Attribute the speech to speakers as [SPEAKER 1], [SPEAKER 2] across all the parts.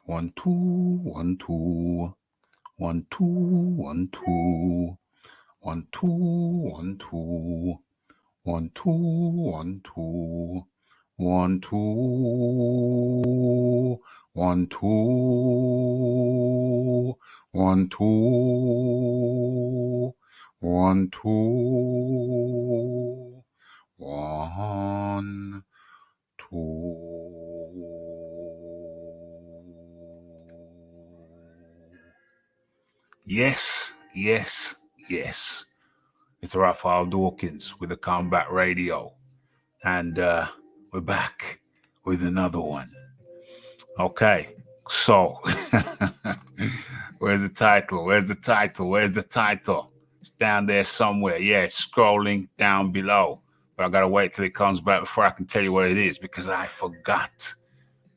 [SPEAKER 1] 1 2 1 2 1 2 1 2 1 2 1 2 1 2 1 2 1 2 1 2 1 2 1 2 1 2. Yes, yes, yes. It's Raphael Dawkins with the Combat Radio. And we're back with another one. Okay, so where's the title? Where's the title? Where's the title? It's down there somewhere. Yeah, it's scrolling down below. But I gotta wait till it comes back before I can tell you what it is because I forgot.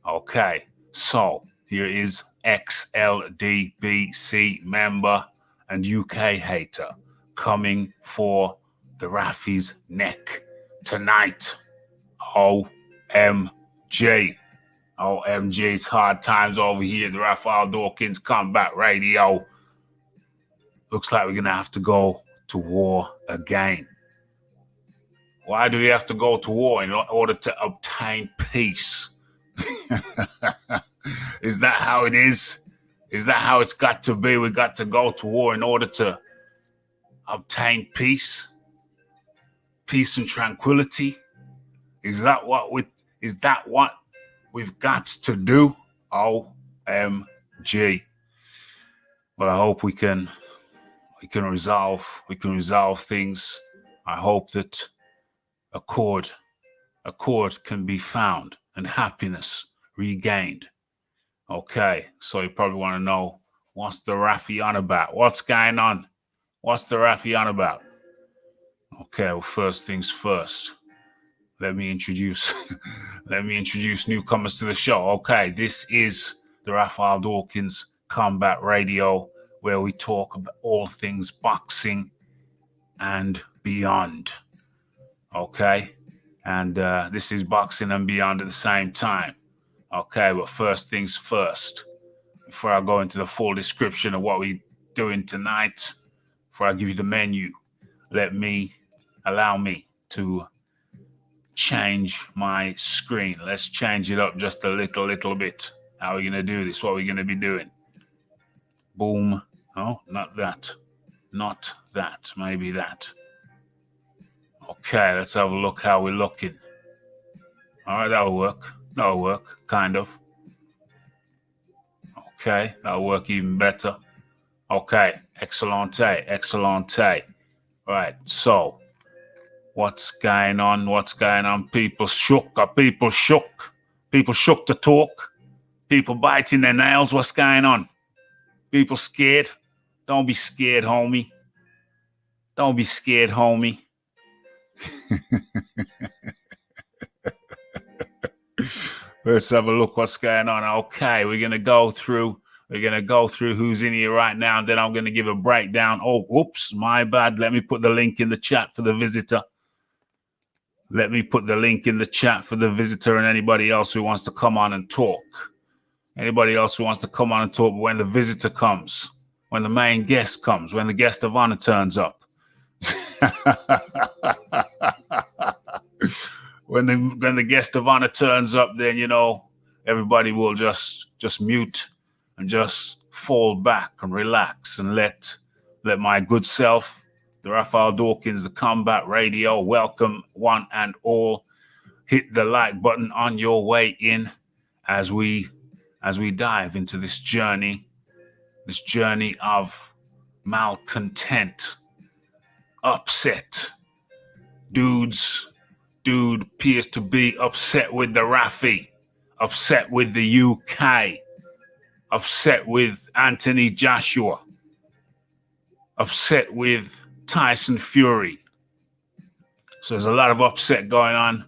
[SPEAKER 1] Okay, so here is ex-LDBC member and UK hater coming for the Raphie's neck tonight. OMG. OMG, it's hard times over here. The Raphael Dawkins Combat Radio. Looks like we're going to have to go to war again. Why do we have to go to war? In order to obtain peace. Is that how it is? Is that how it's got to be? We got to go to war in order to obtain peace? Peace and tranquility? Is that what we've got to do? OMG. Well, I hope we can resolve things. I hope that accord can be found and happiness regained. Okay, so you probably want to know, what's the Raphie on about? What's going on? What's the Raphie on about? Okay, well, first things first. Let me introduce newcomers to the show. Okay, this is the Raphael Dawkins Combat Radio, where we talk about all things boxing and beyond. Okay, and this is boxing and beyond at the same time. Okay, but first things first. Before I go into the full description of what we're doing tonight, before I give you the menu, allow me to change my screen. Let's change it up just a little bit. How are we going to do this? What are we going to be doing? Boom. Oh, not that. Not that. Maybe that. Okay, let's have a look how we're looking. All right, that'll work. That'll work, kind of. Okay, that'll work even better. Okay, excellente. Right, so what's going on? People shook. Are people shook? People shook to talk? People biting their nails? What's going on? People scared? Don't be scared, homie. Don't be scared, homie. Let's have a look what's going on. Okay, we're gonna go through who's in here right now, and then I'm gonna give a breakdown. Oh, whoops, my bad. Let me put the link in the chat for the visitor. And anybody else who wants to come on and talk. But when the visitor comes, when the main guest comes, when the guest of honor turns up. When the guest of honor turns up, then, you know, everybody will just mute and just fall back and relax and let my good self, the Raphael Dawkins, the Combat Radio, welcome one and all. Hit the like button on your way in as we dive into this journey malcontent, upset. Dude appears to be upset with the Raphie, upset with the UK, upset with Anthony Joshua, upset with Tyson Fury. So there's a lot of upset going on,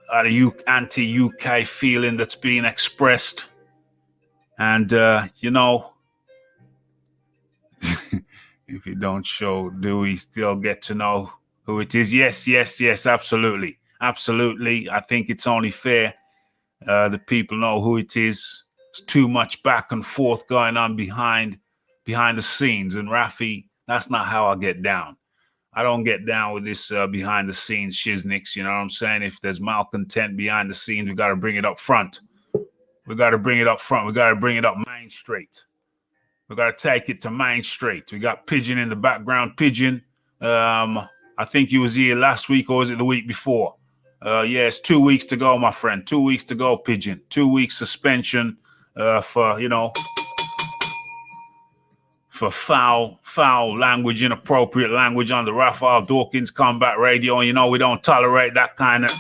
[SPEAKER 1] a lot of anti-UK feeling that's being expressed. And, you know, if you don't show, do we still get to know who it is? Yes, absolutely. I think it's only fair the people know who it is. It's too much back and forth going on behind the scenes. And Raphie, that's not how I get down. I don't get down with this behind the scenes shiznix. You know what I'm saying? If there's malcontent behind the scenes, we got to bring it up front. We got to bring it up front. We got to bring it up Main Street. We got to take it to Main Street. We got Pigeon in the background. Pigeon, I think you was here last week, or was it the week before? Yeah, it's 2 weeks to go, my friend. 2 weeks to go, Pigeon. 2 weeks suspension for, you know, for foul language, inappropriate language on the Raphie Dawkins Combat Radio. And you know, we don't tolerate that kind of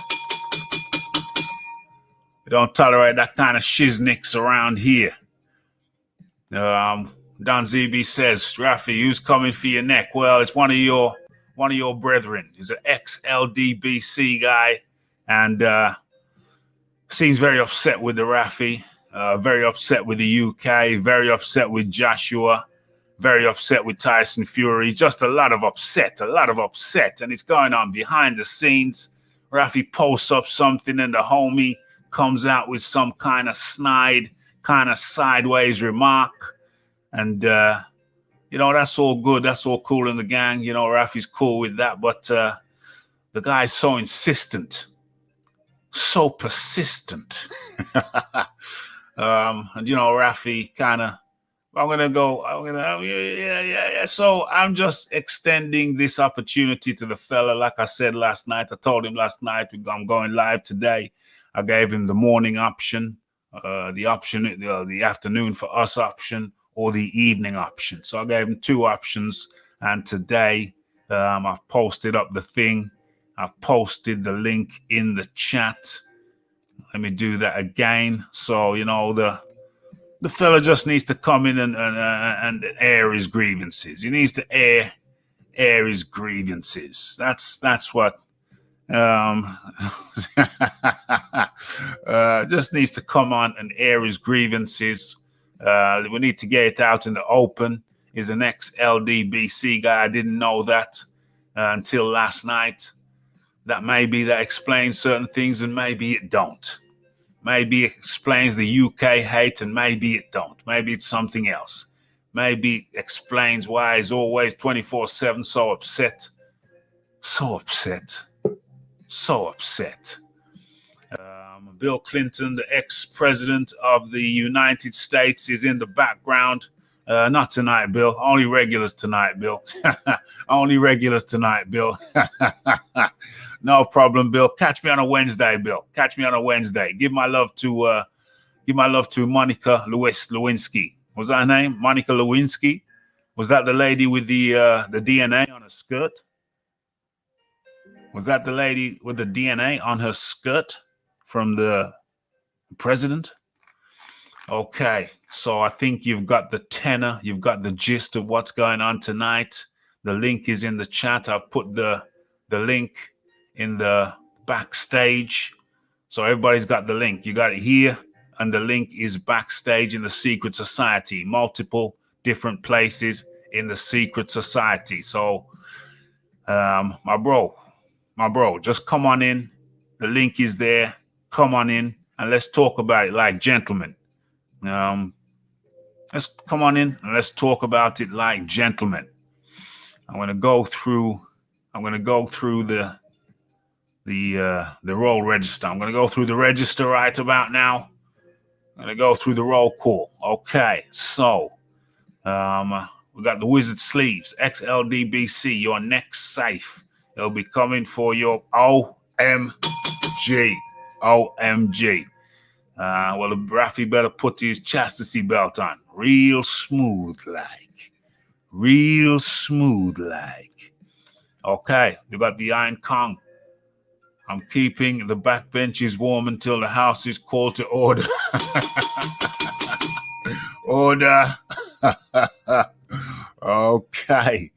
[SPEAKER 1] shiznix around here. Don ZB says, Raphie, who's coming for your neck? Well, it's one of your brethren. He's an ex-LDBC guy, and seems very upset with the Raphie, very upset with the UK, very upset with Joshua, very upset with Tyson Fury. Just a lot of upset, and it's going on behind the scenes. Raphie posts up something, and the homie comes out with some kind of snide, kind of sideways remark. And, you know, that's all good. That's all cool in the gang. You know, Raphie's cool with that. But the guy's so insistent, so persistent. And, you know, Raphie kind of, yeah. So I'm just extending this opportunity to the fella. Like I said last night, I told him last night, I'm going live today. I gave him the morning option, the afternoon for us option, or the evening option. So I gave him two options. And today I've posted up the thing. I've posted the link in the chat. Let me do that again. So, you know, the fella just needs to come in and air his grievances. He needs to air his grievances. That's what just needs to come on and air his grievances. We need to get it out in the open. He's an ex-LDBC guy. I didn't know that until last night. That maybe that explains certain things, and maybe it don't. Maybe it explains the UK hate, and maybe it don't. Maybe it's something else. Maybe it explains why he's always 24/7 so upset. So upset. Bill Clinton, the ex-president of the United States, is in the background. Not tonight, Bill. Only regulars tonight, Bill. Only regulars tonight, Bill. No problem, Bill. Catch me on a Wednesday, Bill. Catch me on a Wednesday. Give my love to Monica Lewinsky. Was that her name? Monica Lewinsky? Was that the lady with the DNA on her skirt? Was that the lady with the DNA on her skirt from the president? Okay, so I think you've got the tenor, you've got the gist of what's going on tonight. The link is in the chat. I've put the link in the backstage. So everybody's got the link. You got it here, and the link is backstage in the Secret Society. Multiple different places in the Secret Society. So, my bro, just come on in. The link is there. Come on in, and let's talk about it like gentlemen. Let's come on in and let's talk about it like gentlemen. I'm going to go through the roll register. I'm going to go through the register right about now. I'm going to go through the roll call. Okay, so we got the Wizard Sleeves, ex-LDBC, your next safe. They'll be coming for your OMG. Well, Raphie better put his chastity belt on. Real smooth like. Okay, we got the Iron Kong. I'm keeping the backbenches warm until the house is called to order. Order. Okay.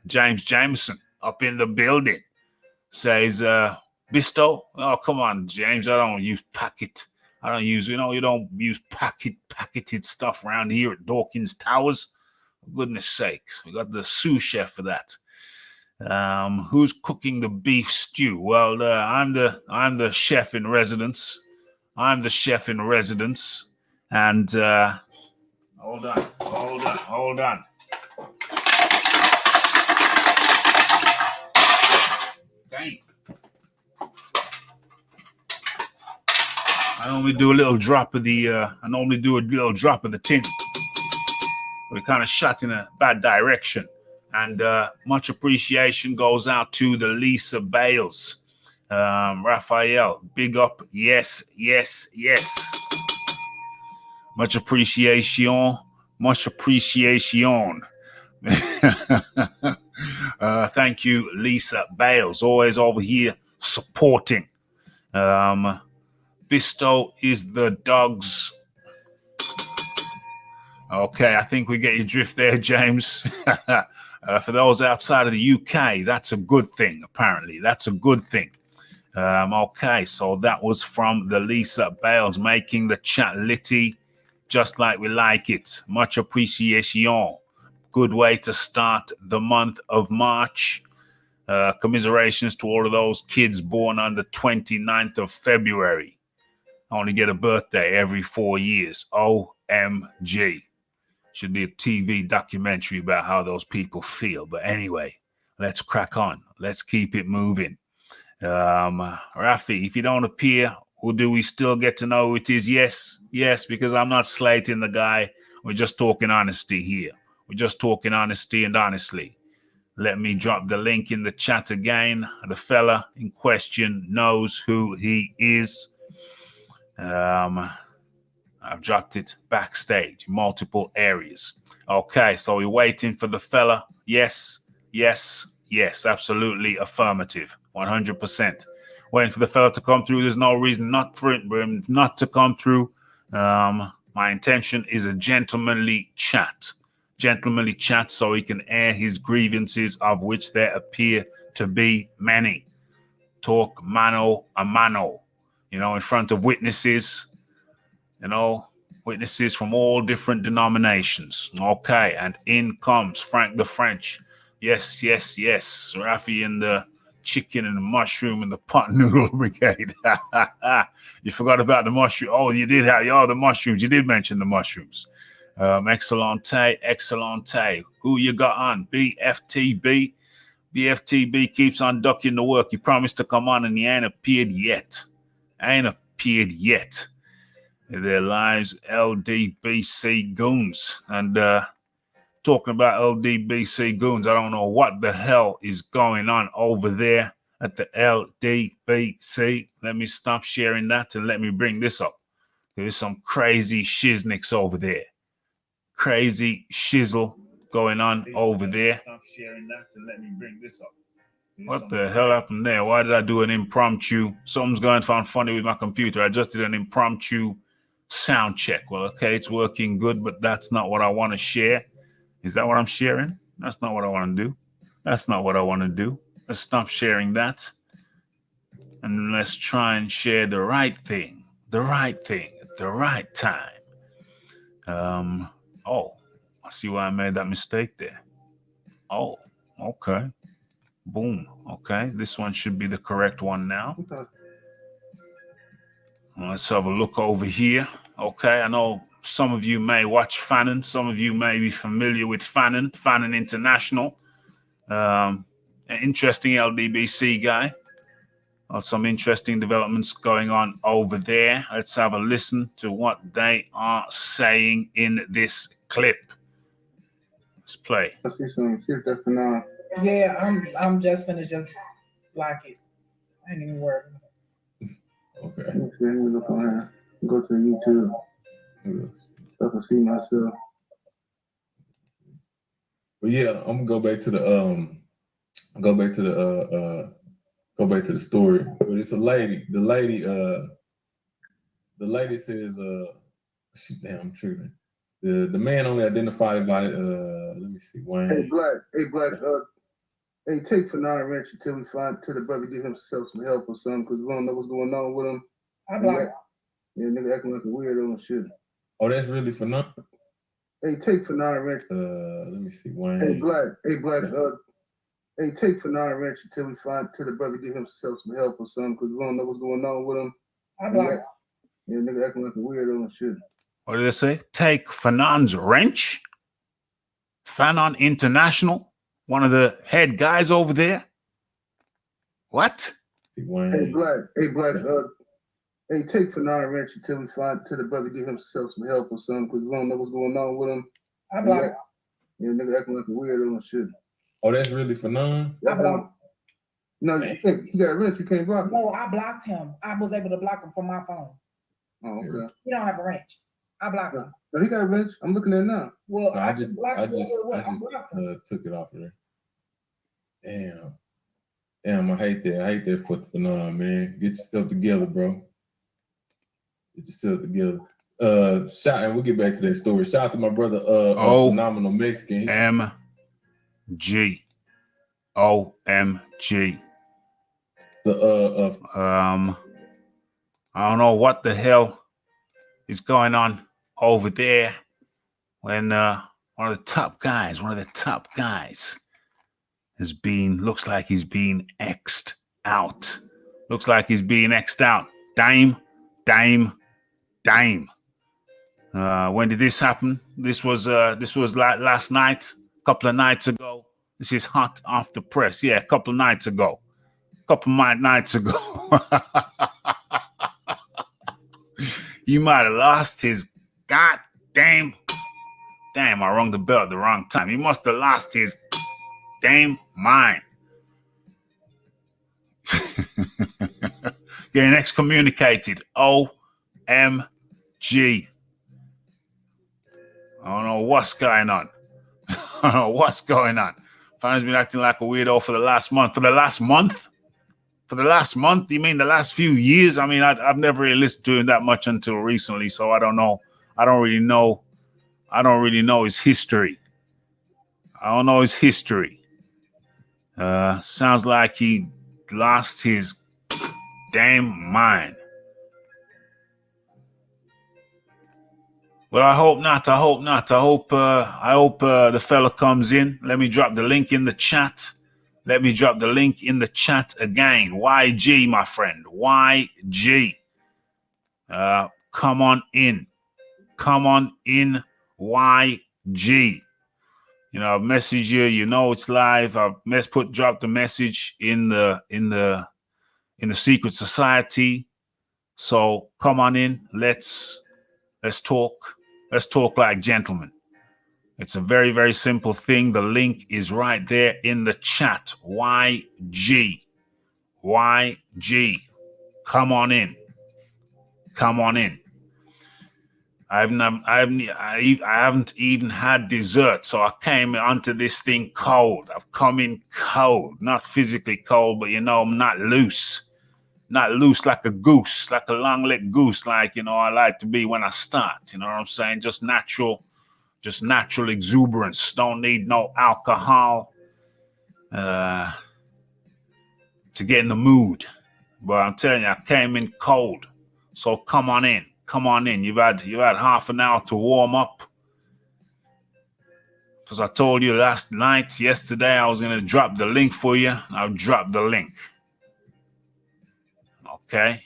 [SPEAKER 1] James Jameson up in the building says, Bisto. Oh, come on, James. I don't use packet. You don't use packeted stuff around here at Dawkins Towers. For goodness sakes. We got the sous chef for that. Who's cooking the beef stew? Well, I'm the chef in residence. And hold on. Dang. I normally do a little drop of the tin. We kind of shot in a bad direction. And much appreciation goes out to the Lisa Bales. Raphael, big up. Yes. Much appreciation. Thank you, Lisa Bales. Always over here supporting. Bisto is the dogs. Okay, I think we get your drift there, James. For those outside of the UK, that's a good thing, apparently. That's a good thing. Okay, so that was from the Lisa Bales, making the chat litty just like we like it. Much appreciation. Good way to start the month of March. Commiserations to all of those kids born on the 29th of February. I only get a birthday every 4 years. OMG. Should be a TV documentary about how those people feel. But anyway, let's crack on. Let's keep it moving. Raphie, if you don't appear, or do we still get to know who it is? Yes, because I'm not slating the guy. We're just talking honesty here. We're just talking honesty and honestly. Let me drop the link in the chat again. The fella in question knows who he is. I've dropped it backstage, multiple areas. Okay, so we're waiting for the fella. Yes, absolutely affirmative, 100%. Waiting for the fella to come through. There's no reason not for him not to come through. My intention is a gentlemanly chat so he can air his grievances, of which there appear to be many. Talk mano a mano, in front of witnesses. Witnesses from all different denominations. Okay, and in comes Frank the French. Yes. Raphie and the chicken and the mushroom and the pot noodle brigade. You forgot about the mushroom. Oh, you did have the mushrooms. You did mention the mushrooms. Excellente. Who you got on? BFTB. BFTB keeps on ducking the work. He promised to come on and he ain't appeared yet. Their lives, LDBC goons. And talking about LDBC goons, I don't know what the hell is going on over there at the LDBC. Let me stop sharing that and let me bring this up. There's some crazy shiznicks over there. Crazy shizzle going on over there. Stop sharing that and let me bring this up. What the hell happened there? Why did I do an impromptu? Something's going on funny with my computer. I just did an impromptu sound check. Well, okay, it's working good, but that's not what I want to share. Is that what I'm sharing? That's not what I want to do. Let's stop sharing that. And let's try and share the right thing at the right time. I see why I made that mistake there. Oh, okay. Boom. Okay, this one should be the correct one now. Let's have a look over here. Okay, I know some of you may watch Fannin. Some of you may be familiar with Fannin International. An interesting LDBC guy. Some interesting developments going on over there. Let's have a listen to what they are saying in this clip. Let's play.
[SPEAKER 2] Let's see some shit that's phenomenal.
[SPEAKER 3] Yeah, I'm just gonna just block it. I ain't even worried.
[SPEAKER 2] Okay. Look on here. Go to YouTube. So I can see myself.
[SPEAKER 4] But yeah, I'm gonna go back to the story. But it's a lady. The lady says, I'm tripping. The man only identified by let me see, Wayne.
[SPEAKER 2] Hey Black, hey, take Fernando Ranch until the brother get himself some help or something, because we don't know what's going on with him.
[SPEAKER 3] I block.
[SPEAKER 2] Yeah, nigga acting like a weirdo and shit.
[SPEAKER 4] Oh, that's really Fernando?
[SPEAKER 2] Hey, take Fernando Ranch.
[SPEAKER 4] Let me see, Wayne.
[SPEAKER 2] Hey Black, hey, take Fernando Ranch until the brother get himself some help or something, because we don't know what's going on with him.
[SPEAKER 3] I block.
[SPEAKER 2] Yeah, nigga acting like a weirdo and shit.
[SPEAKER 1] What did they say? Take Fanon's wrench? Fanon International? One of the head guys over there? What?
[SPEAKER 2] Hey, Black. Hey, take Fanon wrench until the brother get himself some help or something, because we don't know what's going on with him.
[SPEAKER 3] I blocked him.
[SPEAKER 2] Yeah, nigga acting like a weirdo and shit.
[SPEAKER 4] Oh, that's really for none?
[SPEAKER 3] I blocked.
[SPEAKER 2] No, you got a wrench, you can't block him.
[SPEAKER 3] No, I blocked him. I was able to block him from my phone.
[SPEAKER 2] Oh, okay.
[SPEAKER 3] He don't have a wrench. I blocked him.
[SPEAKER 2] No, he got a wrench. I'm looking at it now.
[SPEAKER 3] Well,
[SPEAKER 4] No,
[SPEAKER 3] I
[SPEAKER 4] I
[SPEAKER 3] just
[SPEAKER 4] just took it off of there. Damn, I hate that. I hate that for none, man. Get yourself together, bro. Get yourself together. And we'll get back to that story. Shout out to my brother, Phenomenal Mexican.
[SPEAKER 1] OMG. OMG. I don't know what the hell is going on over there when one of the top guys looks like he's being X'd out. Looks like he's being X'd out. Dame. When did this happen? This was like last night, a couple of nights ago. This is hot off the press. Yeah, a couple of nights ago. You might have lost his goddamn. Damn, I rung the bell at the wrong time. He must have lost his damn mind. Getting excommunicated. OMG. I don't know what's going on. Fan's been acting like a weirdo for the last month. For the last month? You mean the last few years? I mean, I've never really listened to him that much until recently, so I don't know. I don't really know his history. Sounds like he lost his damn mind. Well, I hope not. I hope the fella comes in. Let me drop the link in the chat. Again. YG, my friend. YG. Come on in, YG. You know, I've messaged you. You know it's live. I've dropped the message in the secret society. So come on in. Let's talk. Let's talk like gentlemen. It's a very, very simple thing. The link is right there in the chat. YG. Come on in. I haven't even had dessert, so I came onto this thing cold. I've come in cold, not physically cold, but I'm not loose like a goose, like a long-legged goose, like I like to be when I start. You know what I'm saying? Just natural exuberance. Don't need no alcohol to get in the mood. But I'm telling you, I came in cold, so come on in. You've had half an hour to warm up. Because I told you yesterday, I was going to drop the link for you. I've dropped the link. Okay?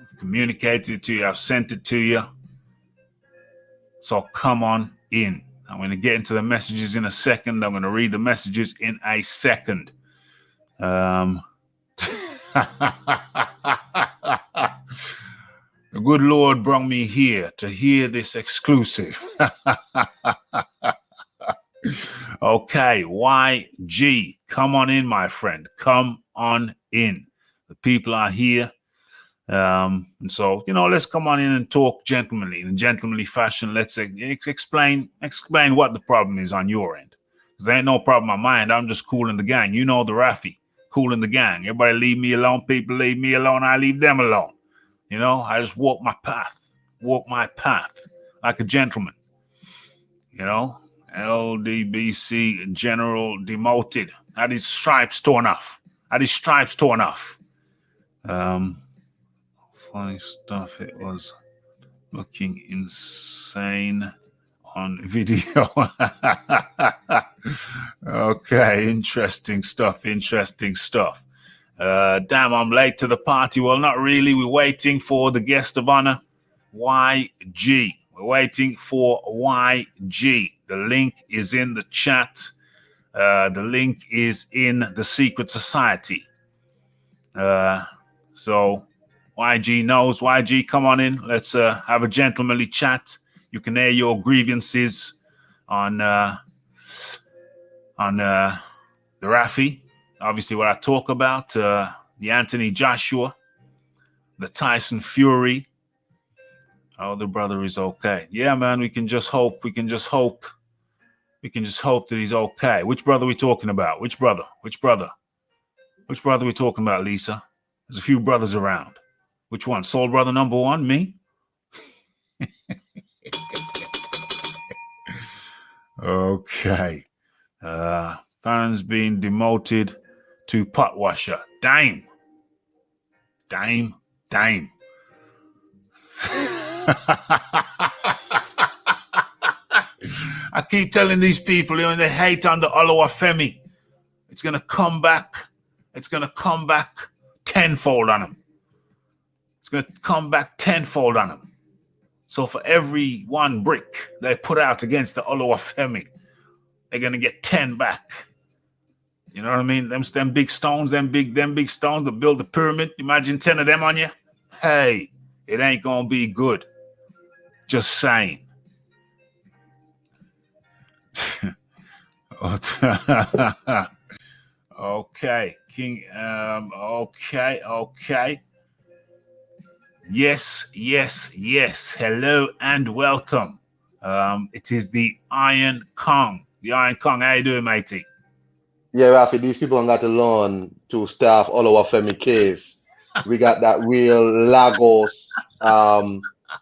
[SPEAKER 1] I've communicated it to you. I've sent it to you. So come on in. I'm going to get into the messages in a second. I'm going to read the messages in a second. The good Lord brought me here to hear this exclusive. Okay, YG, come on in, my friend. Come on in. The people are here. And so, let's come on in and talk gentlemanly, in a gentlemanly fashion. Let's explain what the problem is on your end. Because there ain't no problem on my end. I'm just cooling the gang. You know the Raphie, cooling the gang. Everybody leave me alone. People leave me alone. I leave them alone. I just walk my path like a gentleman. LDBC general demoted. Had his stripes torn off. Funny stuff. It was looking insane on video. Okay, interesting stuff. Damn, I'm late to the party. Well, not really. We're waiting for the guest of honor, YG. waiting for YG. The link is in the chat. The link is in the secret society. So YG knows. YG, come on in. Let's have a gentlemanly chat. You can air your grievances on the Raphie. Obviously, what I talk about, the Anthony Joshua, the Tyson Fury. Oh, the brother is okay. Yeah, man, we can just hope. We can just hope that he's okay. Which brother we talking about? Which brother? Which brother we talking about, Lisa? There's a few brothers around. Which one? Soul brother number one? Me? Okay. Farron's being demoted to pot washer. Damn. I keep telling these people, they hate on the Oluwafemi. It's gonna come back. It's gonna come back tenfold on them. It's gonna come back tenfold on them. So for every one brick they put out against the Oluwafemi, they're gonna get 10 back. You know what I mean? Them big stones, them big stones that build the pyramid. Imagine 10 of them on you. Hey, it ain't gonna be good. Just saying. Okay, King. Okay. Yes. Hello and welcome. It is the Iron Kong. The Iron Kong. How you doing, matey?
[SPEAKER 5] Yeah, Raphie, these people got to learn to staff Oluwafemi case. We got that real Lagos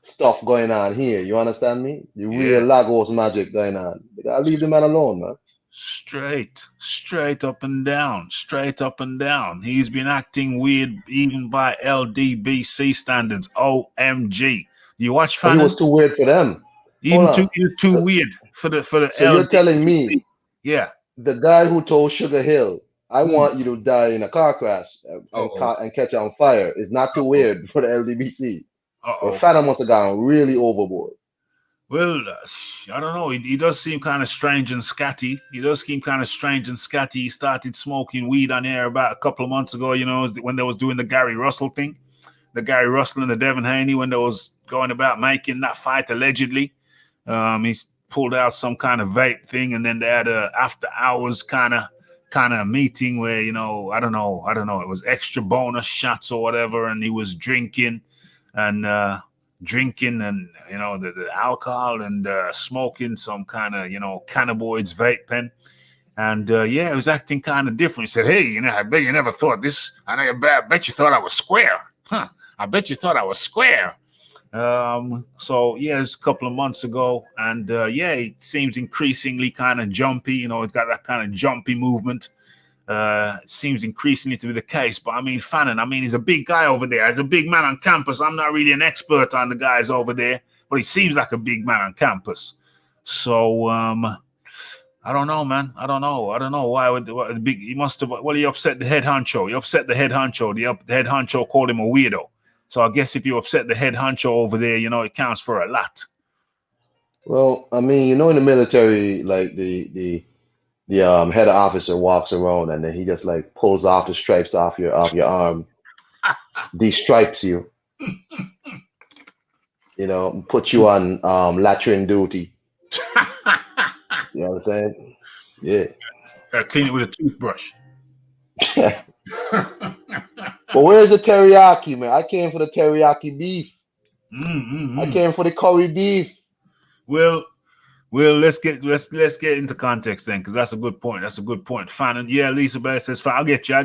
[SPEAKER 5] stuff going on here. You understand me? The real Lagos magic going on. You gotta leave the man alone, man.
[SPEAKER 1] Straight up and down. He's been acting weird even by LDBC standards. OMG. You watch Fannin?
[SPEAKER 5] He was too weird for them.
[SPEAKER 1] Even too weird for the
[SPEAKER 5] So
[SPEAKER 1] LDBC.
[SPEAKER 5] you're telling me,
[SPEAKER 1] yeah,
[SPEAKER 5] the guy who told Sugar Hill, I want you to die in a car crash and catch on fire is not too weird for the LDBC. But Fana must have gone really overboard.
[SPEAKER 1] Well, I don't know. He does seem kind of strange and scatty. He started smoking weed on air about a couple of months ago, when they was doing the Gary Russell thing. The Gary Russell and the Devin Haney, when they was going about making that fight allegedly. He's pulled out some kind of vape thing, and then they had a after hours kind of meeting where, I don't know. It was extra bonus shots or whatever, and he was drinking and the alcohol and smoking some kind of cannabinoids vape pen, and it was acting kind of different. He said, "Hey, I bet you never thought this. I bet you thought I was square, huh? I bet you thought I was square." So it's a couple of months ago, and it seems increasingly kind of jumpy. It's got that kind of jumpy movement. It seems increasingly to be the case. But I mean, Fannin, he's a big guy over there. He's a big man on campus. I'm not really an expert on the guys over there, but he seems like a big man on campus. So I don't know, man. I don't know why the big. He must have. Well, he upset the head honcho. The head honcho called him a weirdo. So I guess if you upset the head honcho over there, it counts for a lot.
[SPEAKER 5] Well, in the military, like the head officer walks around and then he just like pulls off the stripes off your arm, de-stripes you, put you on latrine duty. You know what I'm saying? Yeah.
[SPEAKER 1] Clean it with a toothbrush.
[SPEAKER 5] But where's the teriyaki, man? I came for the teriyaki beef. I came for the curry beef.
[SPEAKER 1] Well, let's get into context then, because that's a good point. Fannin, Lisa Bear says, "I'll get you. I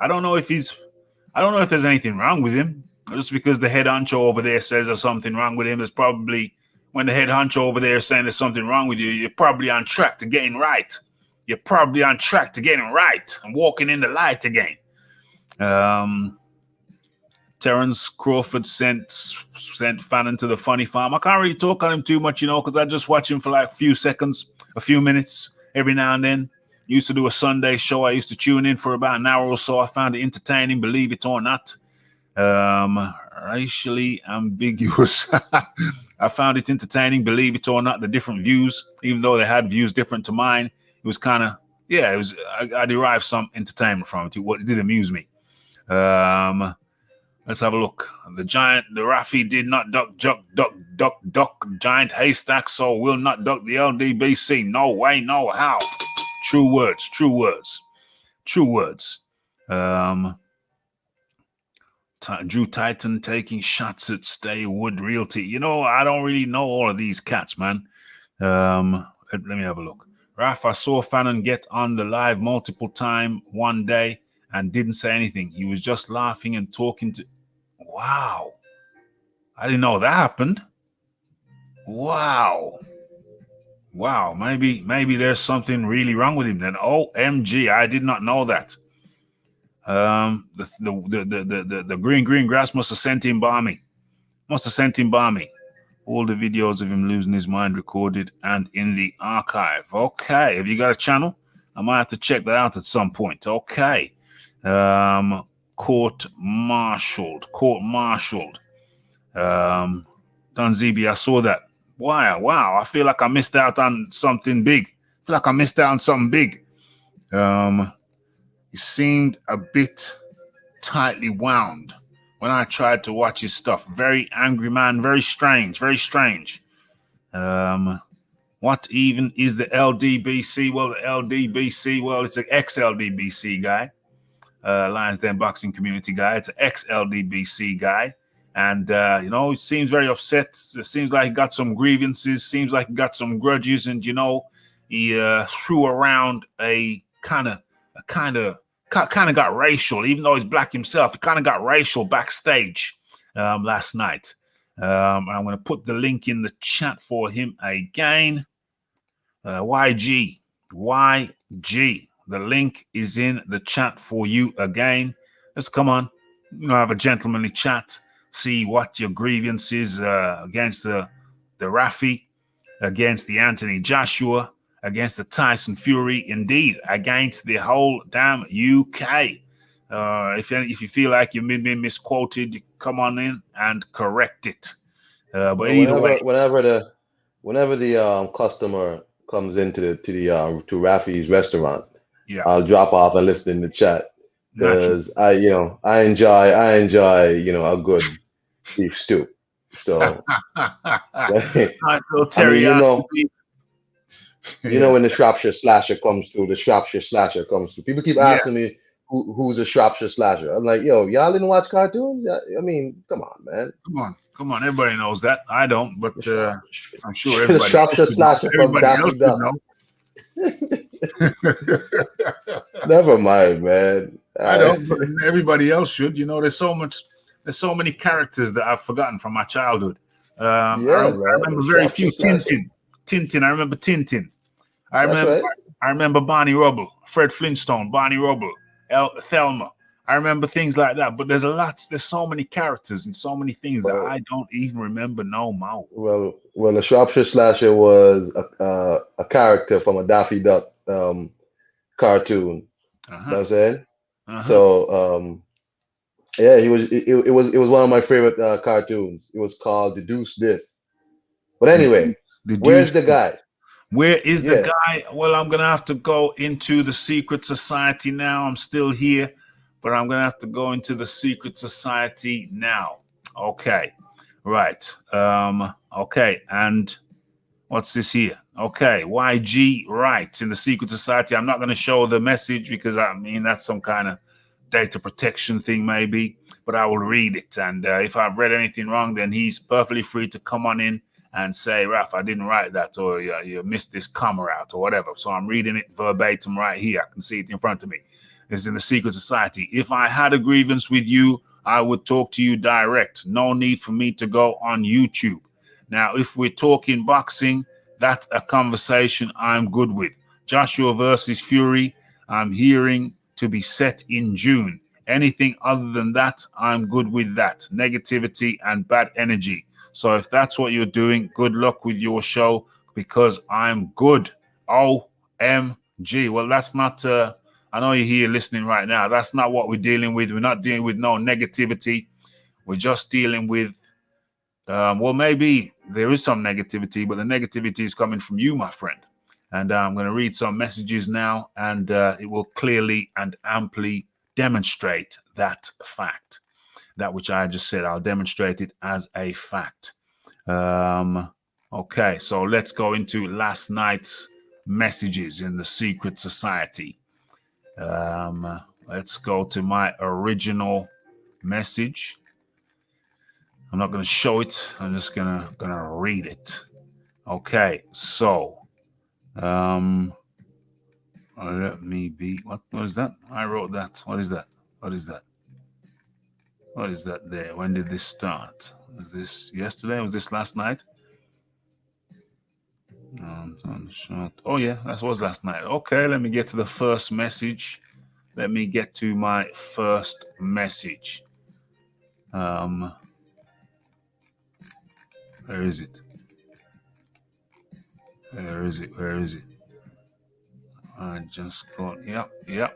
[SPEAKER 1] don't know if there's anything wrong with him. Just because the head honcho over there says there's something wrong with him, is probably when the head honcho over there is saying there's something wrong with you, you're probably on track to getting right. And walking in the light again." Terrence Crawford sent Fannin to the funny farm. I can't really talk on him too much, because I just watch him for like a few seconds, a few minutes every now and then. Used to do a Sunday show. I used to tune in for about an hour or so. I found it entertaining, believe it or not. racially ambiguous. I found it entertaining, believe it or not, the different views, even though they had views different to mine. It was kind of, yeah, it was, I derived some entertainment from it. It did amuse me. Let's have a look. The Raphie did not duck giant haystack, so will not duck the LDBC. No way, no how. True words. Drew Titan taking shots at Stay Wood Realty. You know, I don't really know all of these cats, man. Let me have a look. Raph, I saw Fannin get on the live multiple times one day and didn't say anything. He was just laughing and talking to... Wow. I didn't know that happened. Wow. Maybe there's something really wrong with him then. OMG, I did not know that. The green grass must have sent him balmy. All the videos of him losing his mind recorded and in the archive. Okay, have you got a channel? I might have to check that out at some point. Okay. Court-martialed. Dunzeeby, I saw that. Wow, I feel like I missed out on something big. He seemed a bit tightly wound when I tried to watch his stuff. Very angry man, very strange. What even is the LDBC? Well, the LDBC, it's an ex-LDBC guy. Lions Den boxing community guy. It's an ex-LDBC guy. And, it seems very upset. It seems like he got some grievances. Seems like he got some grudges. And, he threw around a kind of got racial, even though he's black himself. He kind of got racial backstage last night. I'm going to put the link in the chat for him again. YG. The link is in the chat for you again. Let's come on. Have a gentlemanly chat. See what your grievance is against the Raphie, against the Anthony Joshua, against the Tyson Fury, indeed, against the whole damn UK. If you feel like you've been misquoted, you come on in and correct it. But either way,
[SPEAKER 5] whenever the customer comes into to Raphie's restaurant,
[SPEAKER 1] yeah,
[SPEAKER 5] I'll drop off and listen in the chat because I enjoy a good beef stew. So when the Shropshire Slasher comes through, people keep asking me who's a Shropshire Slasher. I'm like, yo, y'all didn't watch cartoons? I mean, come on, man.
[SPEAKER 1] Come on. Everybody knows that. I don't, but I'm sure everybody.
[SPEAKER 5] The Shropshire Slasher from Daffy Duck. Never mind, man.
[SPEAKER 1] I don't, but everybody else should. There's so many characters that I've forgotten from my childhood. I remember very few. Tintin. I remember Tintin. I remember Barney Rubble, Fred Flintstone, Barney Rubble, Thelma. I remember things like that. But there's so many characters and so many things that I don't even remember no more.
[SPEAKER 5] Well, the Shropshire Slasher was a character from a Daffy Duck cartoon. You know what I'm saying? So he was. It was one of my favorite cartoons. It was called Deduce This. But anyway, where's the guy?
[SPEAKER 1] Where is the guy? Well, I'm gonna have to go into the secret society now. I'm still here, but I'm gonna have to go into the secret society now. Okay, right. Okay, and what's this here? Okay, YG, right, in the secret society. I'm not gonna show the message because that's some kind of data protection thing maybe, but I will read it. And if I've read anything wrong, then he's perfectly free to come on in and say, Raph, I didn't write that, or you missed this comma out, or whatever. So I'm reading it verbatim right here. I can see it in front of me. It's in the secret society. If I had a grievance with you, I would talk to you direct. No need for me to go on YouTube. Now, if we're talking boxing, that's a conversation I'm good with. Joshua versus Fury, I'm hearing to be set in June. Anything other than that, I'm good with that. Negativity and bad energy. So if that's what you're doing, good luck with your show because I'm good. OMG. Well, that's not, I know you're here listening right now. That's not what we're dealing with. We're not dealing with no negativity. We're just dealing with, well, maybe there is some negativity, but the negativity is coming from you, my friend. And I'm going to read some messages now, and it will clearly and amply demonstrate that fact. That which I just said, I'll demonstrate it as a fact. Okay, so let's go into last night's messages in the secret society. Let's go to my original message. I'm not going to show it. I'm just gonna read it. Okay, so let me be. What is that? I wrote that. What is that? What is that? What is that there? When did this start? Was this yesterday? Was this last night? Oh yeah, that was last night. Okay, let me get to the first message. Let me get to my first message. Where is it? Where is it? Where is it? I just got, yep.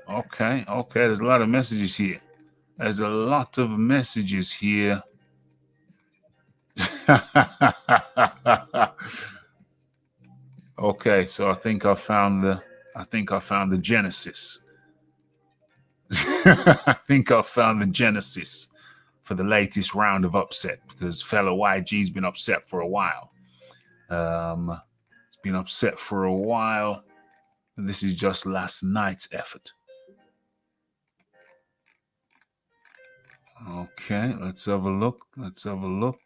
[SPEAKER 1] Okay. There's a lot of messages here. There's a lot of messages here. Okay, so I think I found the genesis. I think I found the genesis for the latest round of upset, because fellow YG's been upset for a while. It's been upset for a while. And this is just last night's effort. Okay, let's have a look. Let's have a look.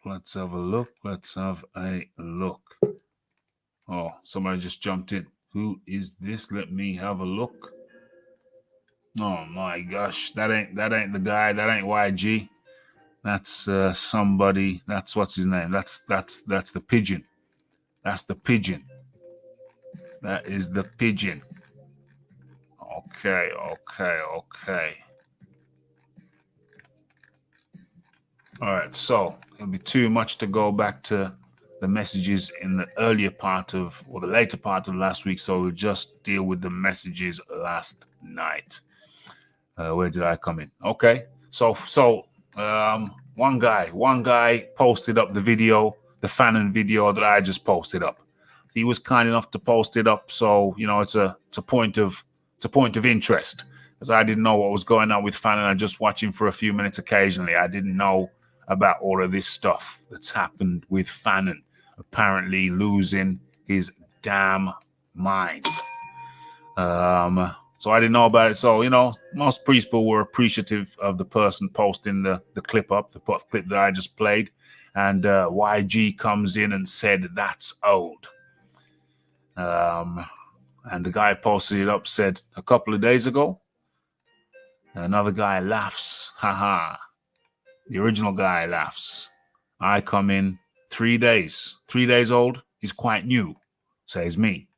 [SPEAKER 1] Oh, somebody just jumped in. Who is this? Let me have a look. Oh my gosh, that ain't the guy. That ain't YG. That's somebody. That's what's his name. That's the pigeon. That's the pigeon. That is the pigeon. Okay. All right, so it'll be too much to go back to the messages in the earlier part of, or the later part of last week, so we'll just deal with the messages last night. Where did I come in? Okay, so one guy posted up the video, the Fannin video that I just posted up. He was kind enough to post it up, so it's a point of interest, because I didn't know what was going on with Fannin. I just watch him for a few minutes occasionally. I didn't know about all of this stuff that's happened with Fannin apparently losing his damn mind. So I didn't know about it. So, most people were appreciative of the person posting the clip up, the clip that I just played. And YG comes in and said, that's old. And the guy posted it up, said a couple of days ago. Another guy laughs. Haha. The original guy laughs. I come in 3 days. 3 days old. He's quite new, says me.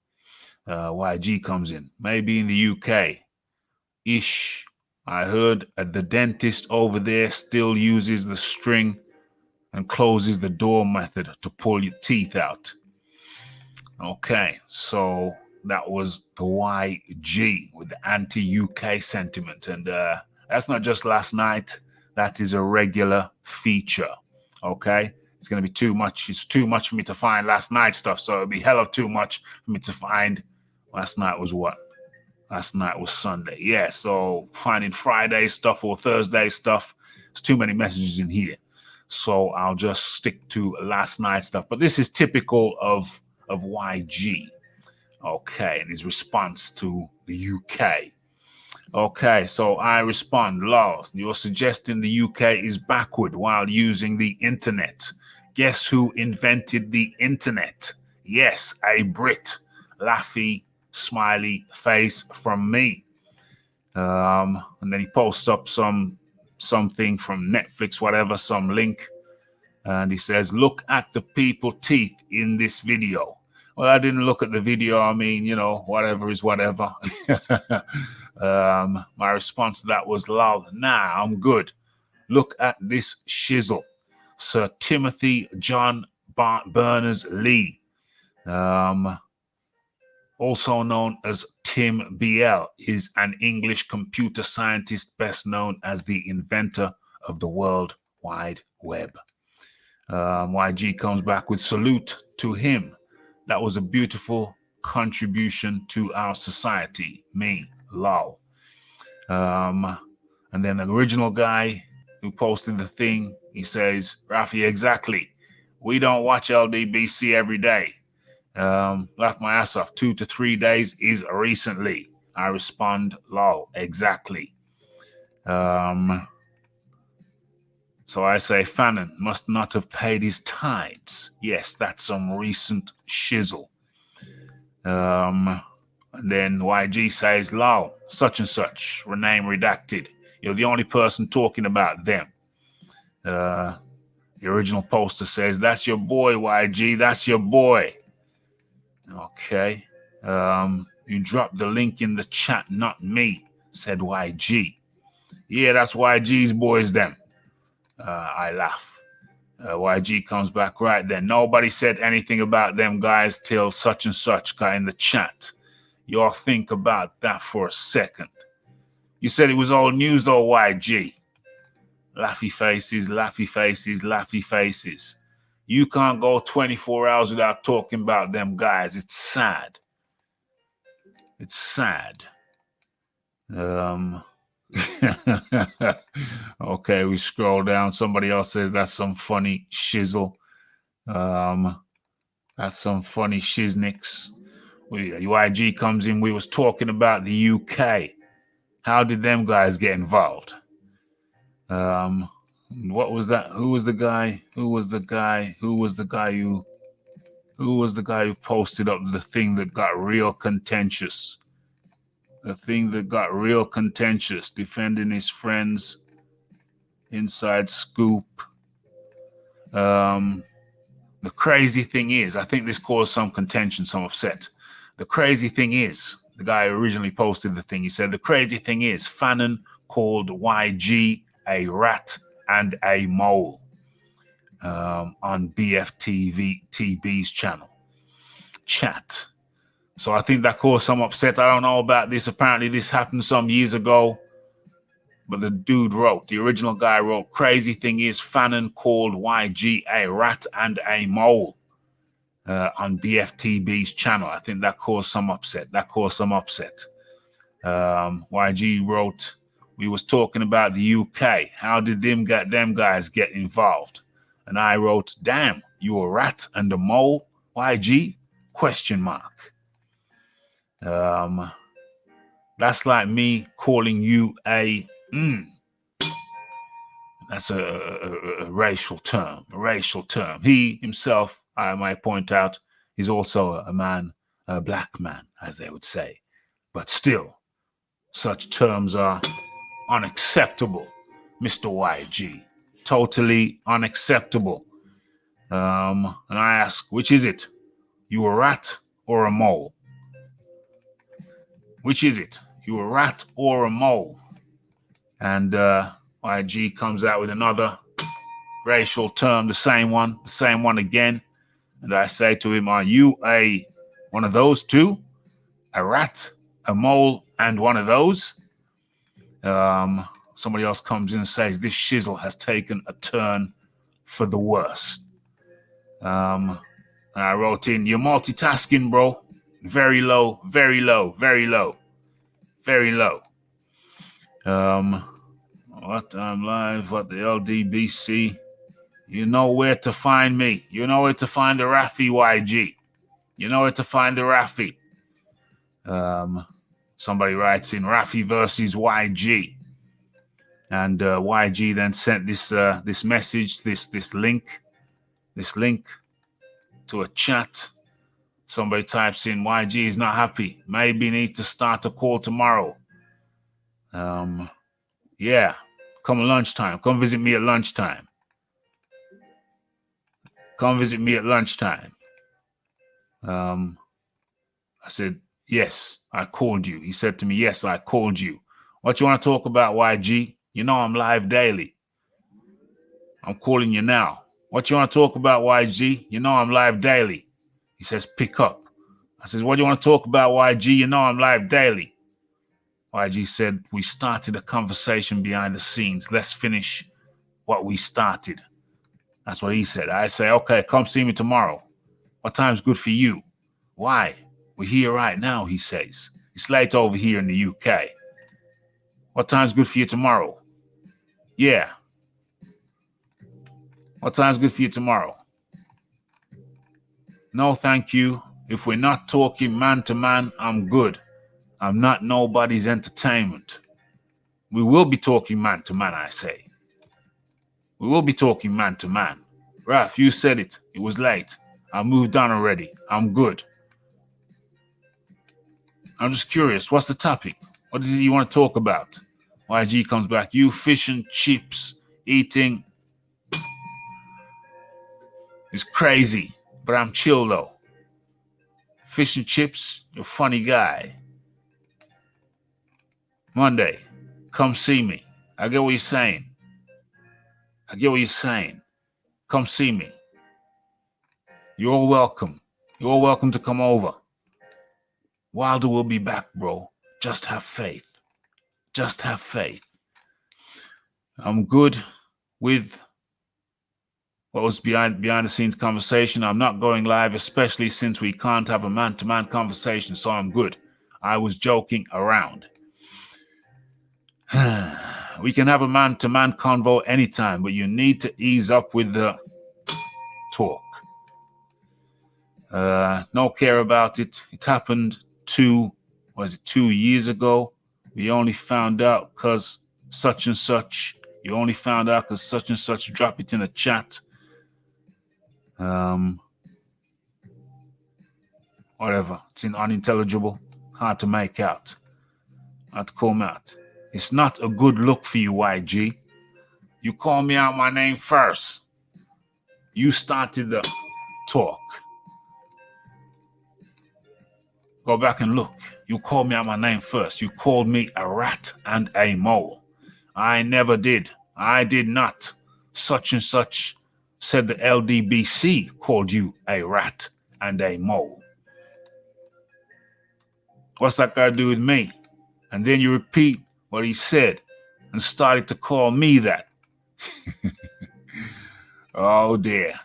[SPEAKER 1] YG comes in, maybe in the UK-ish. I heard the dentist over there still uses the string and closes the door method to pull your teeth out. Okay, so that was the YG with the anti-UK sentiment. And that's not just last night. That is a regular feature. Okay? It's going to be too much. It's too much for me to find last night stuff. So it'll be hell of too much for me to find. Last night was what? Last night was Sunday. Yeah, so finding Friday stuff or Thursday stuff, there's too many messages in here. So I'll just stick to last night stuff. But this is typical of YG. Okay, and his response to the UK. Okay, so I respond, Lars, you're suggesting the UK is backward while using the internet. Guess who invented the internet? Yes, a Brit. Raphie, smiley face from me. And then he posts up something from Netflix, whatever, some link. And he says, look at the people teeth in this video. Well, I didn't look at the video. I mean, whatever is whatever. My response to that was, lol, nah, I'm good. Look at this shizzle. Sir Timothy John Berners-Lee, also known as Tim BL, is an English computer scientist best known as the inventor of the World Wide Web. YG comes back with salute to him. That was a beautiful contribution to our society. Me, lol. And then the original guy who posted the thing, he says, Raphie, exactly. We don't watch LDBC every day. Laugh my ass off. 2 to 3 days is recently. I respond, lol, exactly. So I say, Fannin must not have paid his tithes. Yes, that's some recent shizzle. And then YG says, lol, such and such, rename redacted. You're the only person talking about them. The original poster says, that's your boy, YG, that's your boy. Okay. You dropped the link in the chat, not me, said YG. Yeah, that's YG's boys then. I laugh. YG comes back right then. Nobody said anything about them guys till such and such guy in the chat. Y'all think about that for a second. You said it was old news though, YG. Laughy faces, laughy faces, laughy faces. You can't go 24 hours without talking about them guys. It's sad. It's sad. Okay, we scroll down. Somebody else says that's some funny shizzle. That's some funny shiznicks. YG comes in. We was talking about the UK. How did them guys get involved? What was that? Who was the guy? Who was the guy who posted up the thing that got real contentious? The thing that got real contentious, defending his friends, inside scoop. The crazy thing is, I think this caused some contention, some upset. The crazy thing is, the guy who originally posted the thing, he said, the crazy thing is, Fannin called YG a rat and a mole on BFTV's channel. Chat. So I think that caused some upset. I don't know about this. Apparently this happened some years ago. But the dude wrote, the original guy wrote, crazy thing is Fannin called YG a rat and a mole on BFTB's channel. I think that caused some upset. YG wrote, we was talking about the UK. How did them guys get involved? And I wrote, damn, you a rat and a mole, YG? ? That's like me calling you a that's a racial term. He himself, I might point out, is also a man, a black man, as they would say. But still, such terms are unacceptable, Mr. YG. Totally unacceptable. And I ask, which is it? You a rat or a mole? Which is it? You a rat or a mole? And YG comes out with another racial term, the same one again. And I say to him, are you one of those two? A rat, a mole, and one of those? Somebody else comes in and says, this shizzle has taken a turn for the worst. And I wrote in, you're multitasking, bro. Very low. What I'm live, what the LDBC. You know where to find me. You know where to find the Raphie, YG. You know where to find the Raphie. Somebody writes in Raphie versus YG. And YG then sent this message, this link to a chat. Somebody types in, YG is not happy. Maybe need to start a call tomorrow. Yeah, come lunchtime. Come visit me at lunchtime. I said, yes, I called you. He said to me, yes, I called you. What you want to talk about, YG? You know I'm live daily. I'm calling you now. What you want to talk about, YG? You know I'm live daily. He says, pick up. I says, what do you want to talk about, YG? You know I'm live daily. YG said, we started a conversation behind the scenes. Let's finish what we started. That's what he said. I say, okay, come see me tomorrow. What time's good for you? Why? We're here right now, he says. It's late over here in the UK. What time's good for you tomorrow? Yeah. What time's good for you tomorrow? No, thank you. If we're not talking man to man, I'm good. I'm not nobody's entertainment. We will be talking man to man, I say. We will be talking man to man. Raph, you said it. It was late. I moved on already. I'm good. I'm just curious. What's the topic? What is it you want to talk about? YG comes back. You fish and chips eating is crazy, but I'm chill though. Fish and chips, you're a funny guy. Monday, come see me. I get what you're saying. Come see me. You're all welcome. You're all welcome to come over. Wilder will be back, bro. Just have faith. I'm good with what was behind the scenes conversation. I'm not going live, especially since we can't have a man-to-man conversation, so I'm good. I was joking around. We can have a man-to-man convo anytime, but you need to ease up with the talk. No care about it. It happened 2 years ago? We only found out because such and such. You only found out because such and such. Drop it in the chat. Whatever. It's unintelligible. Hard to make out. Hard to come out. It's not a good look for you, YG. You call me out my name first. You started the talk. Go back and look. You called me out my name first. You called me a rat and a mole. I never did. I did not. Such and such said the LDBC called you a rat and a mole. What's that got to do with me? And then you repeat what he said and started to call me that. Oh dear.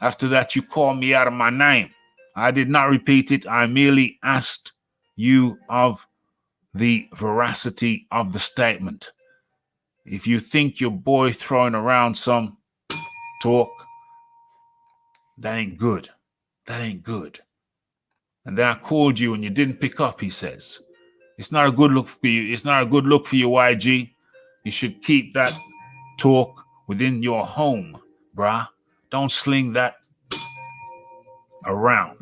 [SPEAKER 1] After that, you called me out of my name. I did not repeat it. I merely asked you of the veracity of the statement. If you think your boy throwing around some talk, that ain't good. And then I called you and you didn't pick up, he says. It's not a good look for you. It's not a good look for you, YG. You should keep that talk within your home, bruh. Don't sling that around.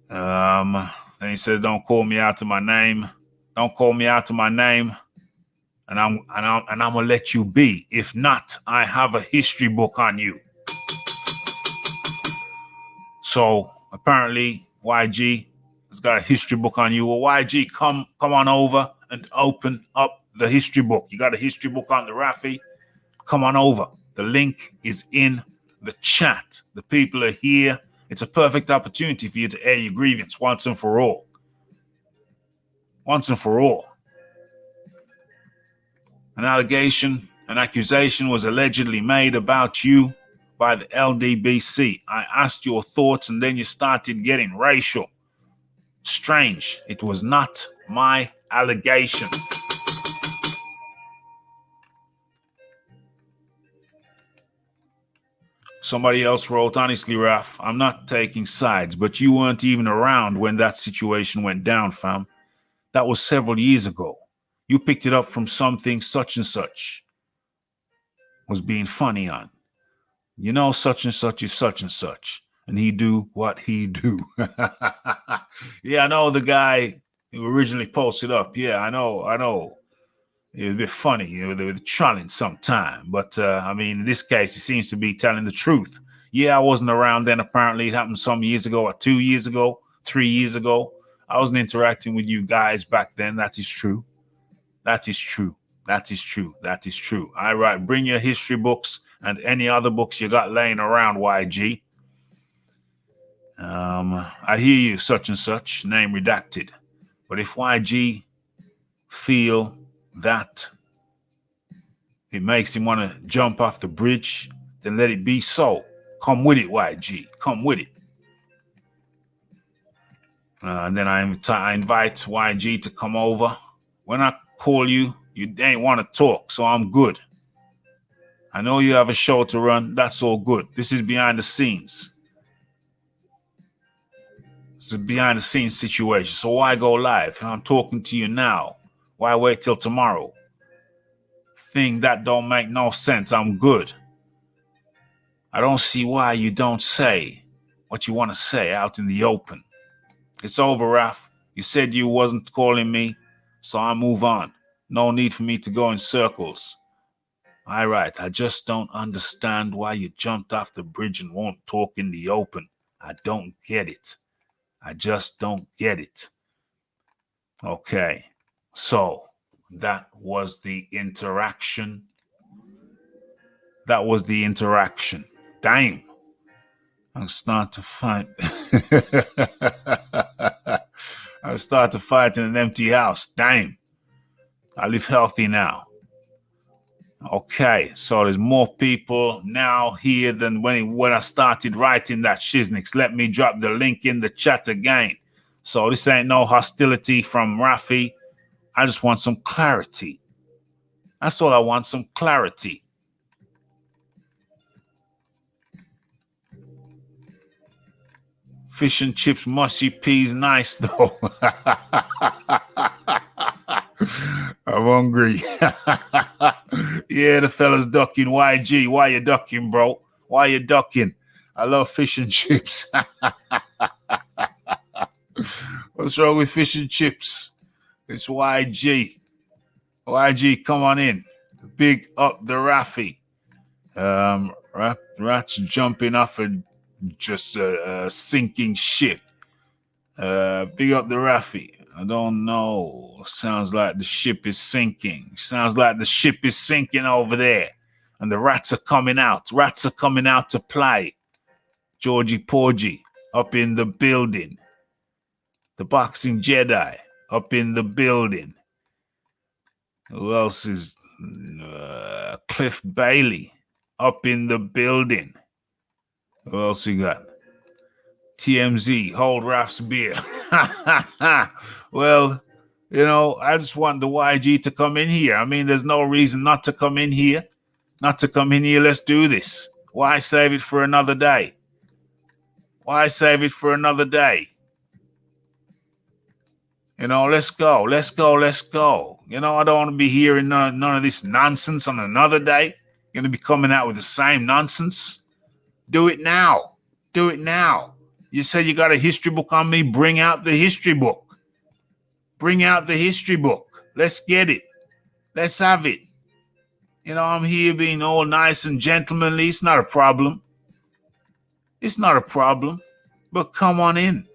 [SPEAKER 1] Then he says, don't call me out to my name. Don't call me out to my name. And I'm gonna let you be. If not, I have a history book on you. So apparently YG has got a history book on you. Well, YG, come on over and open up the history book. You got a history book on the Raphie? Come on over. The link is in the chat. The people are here. It's a perfect opportunity for you to air your grievance once and for all. Once and for all. An accusation was allegedly made about you by the LDBC. I asked your thoughts and then you started getting racial. Strange. It was not my allegation. Somebody else wrote, honestly, Raph, I'm not taking sides, but you weren't even around when that situation went down, fam. That was several years ago. You picked it up from something such and such was being funny on. You know, such and such is such and such, and he do what he do. Yeah, I know the guy who originally posted up. Yeah, I know. It was a bit funny. They were trolling sometime. But, I mean, in this case, he seems to be telling the truth. Yeah, I wasn't around then. Apparently, it happened some years ago, or 2 years ago, 3 years ago. I wasn't interacting with you guys back then. That is true. That is true. All right, bring your history books and any other books you got laying around, YG. I hear you, such and such, name redacted. But if YG feel that it makes him want to jump off the bridge, then let it be so. Come with it, YG. Come with it. And then I invite YG to come over. When I call you, you ain't want to talk, so I'm good. I know you have a show to run. That's all good. This is behind the scenes. It's a behind the scenes situation. So why go live? I'm talking to you now. Why wait till tomorrow? Thing that don't make no sense. I'm good. I don't see why you don't say what you want to say out in the open. It's over, Raph. You said you wasn't calling me, so I move on. No need for me to go in circles. All right, I just don't understand why you jumped off the bridge and won't talk in the open. I don't get it. I just don't get it. Okay, so that was the interaction. That was the interaction. Damn. I'm starting to fight. I start to fight in an empty house. Damn. I live healthy now. Okay, so there's more people now here than when I started writing that shiznix. Let me drop the link in the chat again. So this ain't no hostility from Raphie. I just want some clarity. That's all I want, some clarity. Fish and chips, mushy peas, nice though. I'm hungry. Yeah, the fella's ducking. YG, why you ducking, bro? Why you ducking? I love fish and chips. What's wrong with fish and chips? It's YG. YG, come on in. Big up the Raphie. Rats jumping off a just a sinking ship. Big up the Raphie. I don't know. Sounds like the ship is sinking. Sounds like the ship is sinking over there. And the rats are coming out. Rats are coming out to play. Georgie Porgy up in the building. The Boxing Jedi up in the building. Who else is Cliff Bailey up in the building? Who else we got? TMZ, hold Raph's beer. Well, you know, I just want the YG to come in here. I mean, there's no reason not to come in here. Not to come in here. Let's do this. Why save it for another day? Why save it for another day? You know, let's go. Let's go. Let's go. You know, I don't want to be hearing none of this nonsense on another day. You're going to be coming out with the same nonsense. Do it now. Do it now. You said you got a history book on me. Bring out the history book. Bring out the history book. Let's get it. Let's have it. You know, I'm here being all nice and gentlemanly. It's not a problem. It's not a problem. But come on in.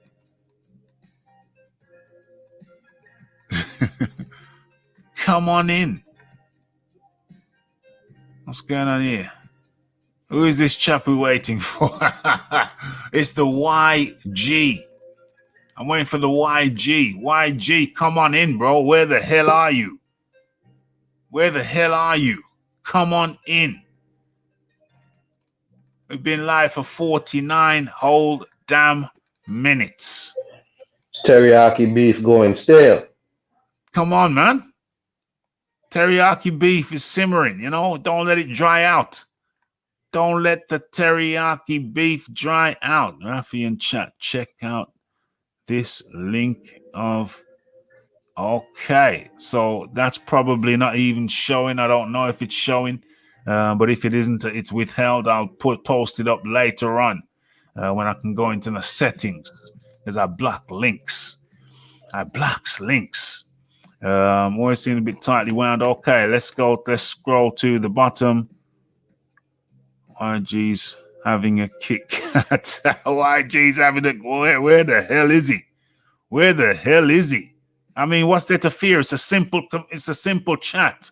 [SPEAKER 1] Come on in. What's going on here? Who is this chap we're waiting for? It's the YG. I'm waiting for the YG. YG, come on in, bro. Where the hell are you? Where the hell are you? Come on in. We've been live for 49 whole damn minutes.
[SPEAKER 5] Teriyaki beef going stale.
[SPEAKER 1] Come on, man. Teriyaki beef is simmering, you know. Don't let it dry out. Don't let the teriyaki beef dry out. Raphie in chat, check out this link of... Okay, so that's probably not even showing. I don't know if it's showing, but if it isn't, it's withheld. I'll post it up later on when I can go into the settings, because I block links. I blocks links. We're seeing a bit tightly wound. Okay, let's go. Let's scroll to the bottom. YG's having a Kit Kat. YG's having a... Where the hell is he? Where the hell is he? I mean, what's there to fear? It's a simple chat.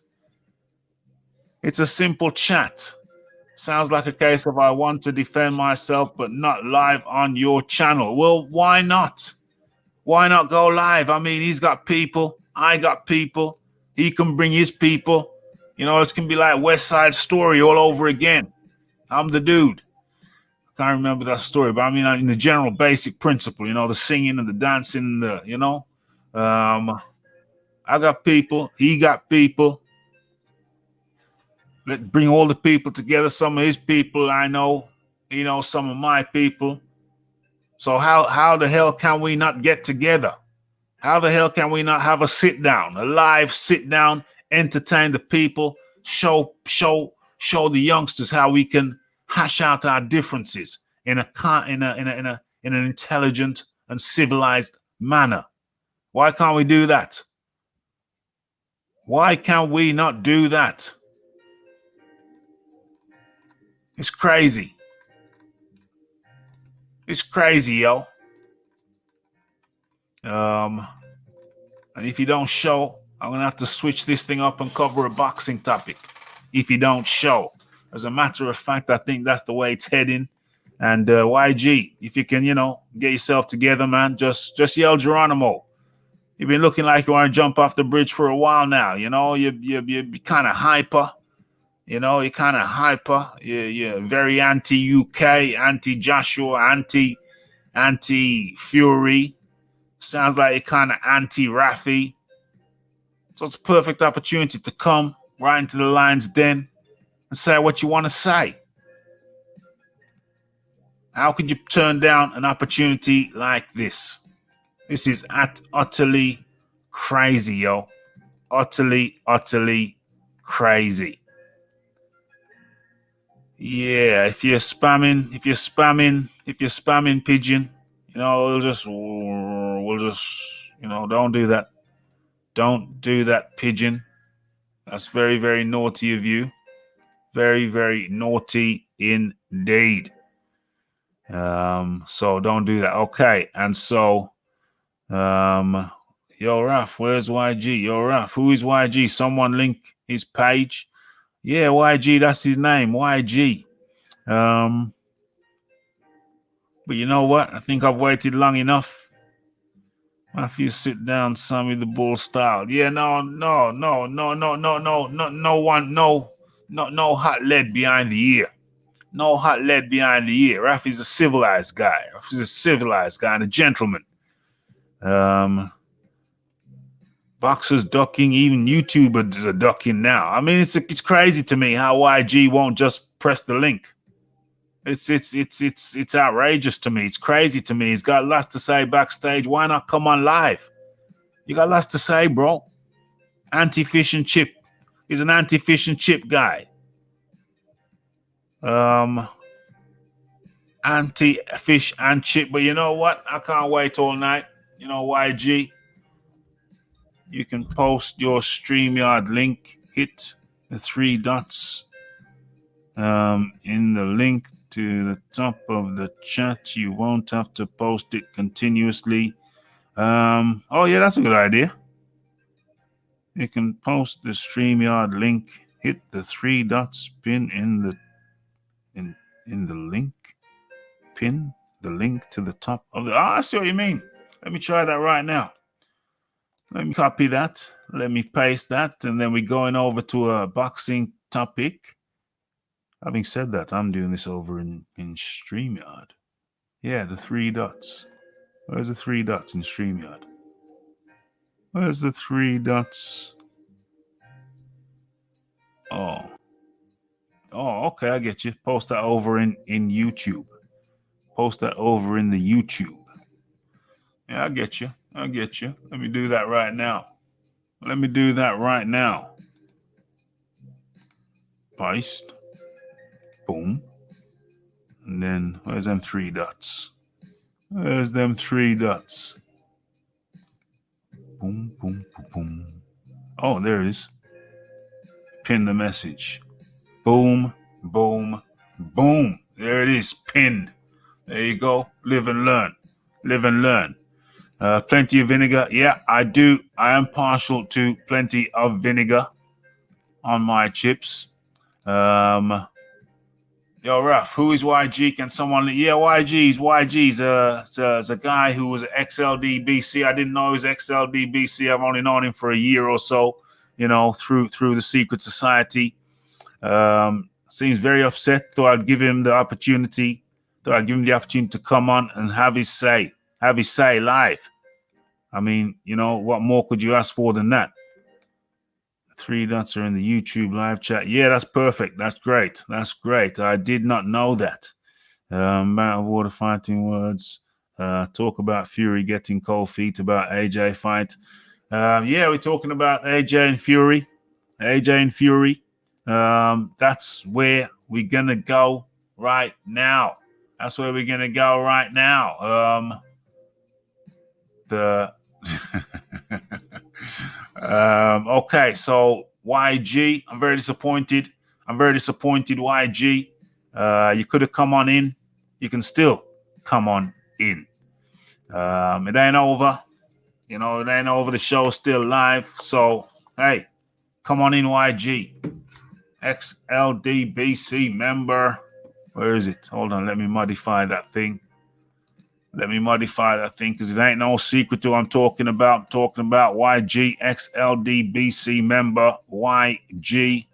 [SPEAKER 1] It's a simple chat. Sounds like a case of I want to defend myself, but not live on your channel. Well, why not? Why not go live? I mean, he's got people. I got people. He can bring his people. You know, it can be like West Side Story all over again. I'm the dude. I can't remember that story, but I mean, in the general basic principle, you know, the singing and the dancing, and the, you know, I got people, he got people. Let's bring all the people together. Some of his people I know, you know, some of my people. So how the hell can we not get together? How the hell can we not have a sit down, a live sit down, entertain the people, show the youngsters how we can hash out our differences in an intelligent and civilized manner? Why can't we do that? Why can we not do that? It's crazy. It's crazy, yo. And if you don't show, I'm going to have to switch this thing up and cover a boxing topic. If you don't show. As a matter of fact, I think that's the way it's heading. And YG, if you can, you know, get yourself together, man, just yell Geronimo. You've been looking like you want to jump off the bridge for a while now. You know, you're kind of hyper. You know, you're kind of hyper. You're very anti-UK, anti-Joshua, anti-Fury. Sounds like you're kind of anti-Raphie. So it's a perfect opportunity to come right into the lion's den and say what you want to say. How could you turn down an opportunity like this? This is utterly crazy, yo. Utterly crazy. Yeah, if you're spamming pigeon, you know, we'll just, you know, don't do that. Don't do that, pigeon. That's very, very naughty of you. Very, very naughty indeed. So don't do that. Okay, and so, yo, Raph, where's YG? Yo, Raph, who is YG? Someone link his page. Yeah, YG, that's his name, YG. But you know what? I think I've waited long enough. If you sit down, Sammy the Bull style. Yeah, no hot lead behind the ear. No hot lead behind the ear. Raphie's a civilized guy. Raphie's a civilized guy and a gentleman. Boxers ducking, even YouTubers are ducking now. I mean, it's crazy to me how YG won't just press the link. It's outrageous to me. It's crazy to me. He's got lots to say backstage. Why not come on live? You got lots to say, bro. Anti-fish and chip. He's an anti-fish and chip guy. Anti-fish and chip. But you know what? I can't wait all night. You know, YG. You can post your StreamYard link. Hit the 3 dots in the link to the top of the chat. You won't have to post it continuously. Oh yeah, that's a good idea. You can post the StreamYard link. Hit the 3 dots. Pin in the link. Pin the link to the top of the. I see what you mean. Let me try that right now. Let me copy that. Let me paste that, and then we're going over to a boxing topic. Having said that, I'm doing this over in StreamYard. Yeah, the 3 dots. Where's the 3 dots in StreamYard? Where's the 3 dots? Oh, okay, I get you. Post that over in YouTube. Post that over in the YouTube. Yeah, I get you. Let me do that right now. Paste. Boom. And then, where's them 3 dots? Boom, boom, boom, boom. Oh, there it is. Pin the message. Boom, boom, boom. There it is, pinned. There you go. Live and learn. Plenty of vinegar. Yeah, I do. I am partial to plenty of vinegar on my chips. Yo, Raph, who is YG? Can someone? Yeah, YG's a guy who was ex-LDBC. I didn't know he was ex-LDBC. I've only known him for a year or so. through the secret society. Seems very upset. Thought I'd give him the opportunity. To come on and have his say live. I mean, what more could you ask for than that? 3 dots are in the YouTube live chat. Yeah, that's perfect. That's great. I did not know that. Amount of water fighting words. Talk about Fury getting cold feet about AJ fight. Yeah, we're talking about AJ and Fury. That's where we're gonna go right now. Okay, so YG, I'm very disappointed. YG. You could have come on in. You can still come on in. It ain't over. The show's still live. So, hey, come on in, YG. XLDBC member. Where is it? Hold on. Let me modify that thing. Because it ain't no secret to what I'm talking about. I'm talking about YG, XLDBC member. YG.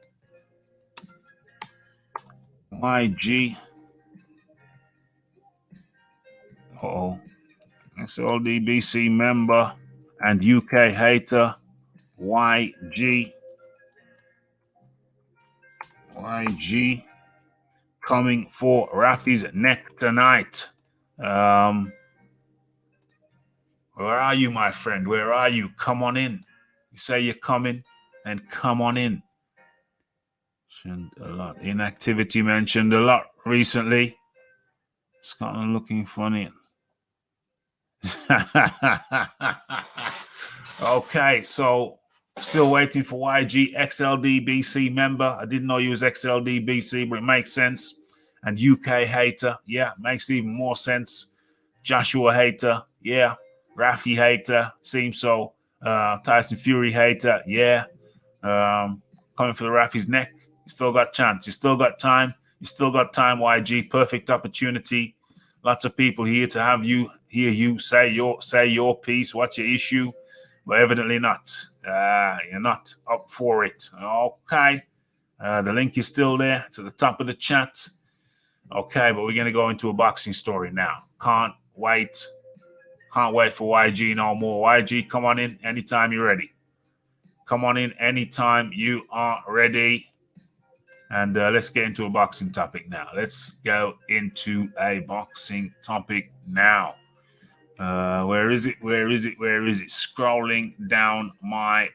[SPEAKER 1] Uh-oh. XLDBC member and UK hater. YG coming for Raphie's neck tonight. Where are you, my friend? Where are you? Come on in. You say you're coming, and come on in. Mentioned a lot. Inactivity mentioned a lot recently. Scotland looking funny. Okay, so still waiting for YG, XLDBC member. I didn't know he was XLDBC, but it makes sense. And UK hater, yeah, makes even more sense. Joshua hater, yeah. Raphie hater, seems so. Tyson Fury hater, yeah. Coming for the Raphie's neck. You still got chance. You still got time. YG. Perfect opportunity. Lots of people here to have you hear you say your piece. What's your issue? But evidently not. You're not up for it. Okay. The link is still there. It's at the top of the chat. Okay, but we're going to go into a boxing story now. Can't wait for YG no more. YG, come on in anytime you're ready. And let's get into a boxing topic now. Where is it? Scrolling down my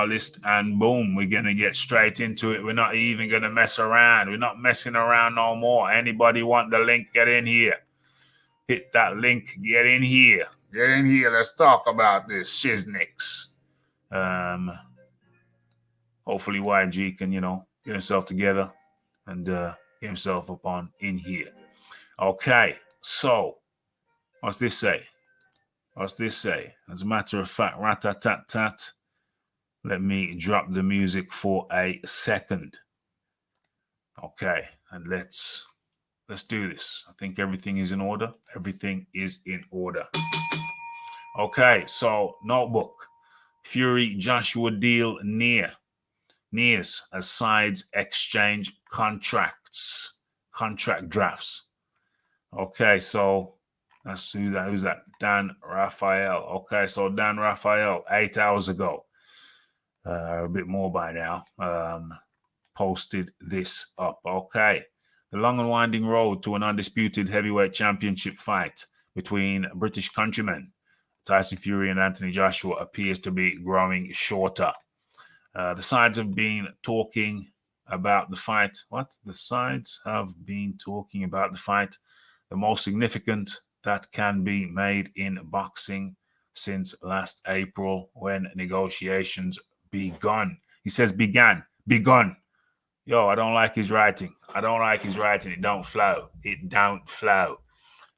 [SPEAKER 1] list, and boom, we're going to get straight into it. We're not even going to mess around. We're not messing around no more. Anybody want the link? Get in here. Hit that link. Get in here. Let's talk about this shiznix. Hopefully YG can, get himself together and get himself up on in here. Okay, so what's this say? As a matter of fact, rat-tat-tat-tat. Let me drop the music for a second. Okay, and let's do this. I think everything is in order. Okay, so notebook. Fury Joshua deal nears as sides exchange contract drafts. Okay, so that's who's that? Dan Raphael. Okay, so Dan Raphael, 8 hours ago, a bit more by now, posted this up. Okay, the long and winding road to an undisputed heavyweight championship fight between British countrymen Tyson Fury and Anthony Joshua appears to be growing shorter. The sides have been talking about the fight. The most significant that can be made in boxing since last April when negotiations begun. He says begun. Yo, I don't like his writing. It don't flow.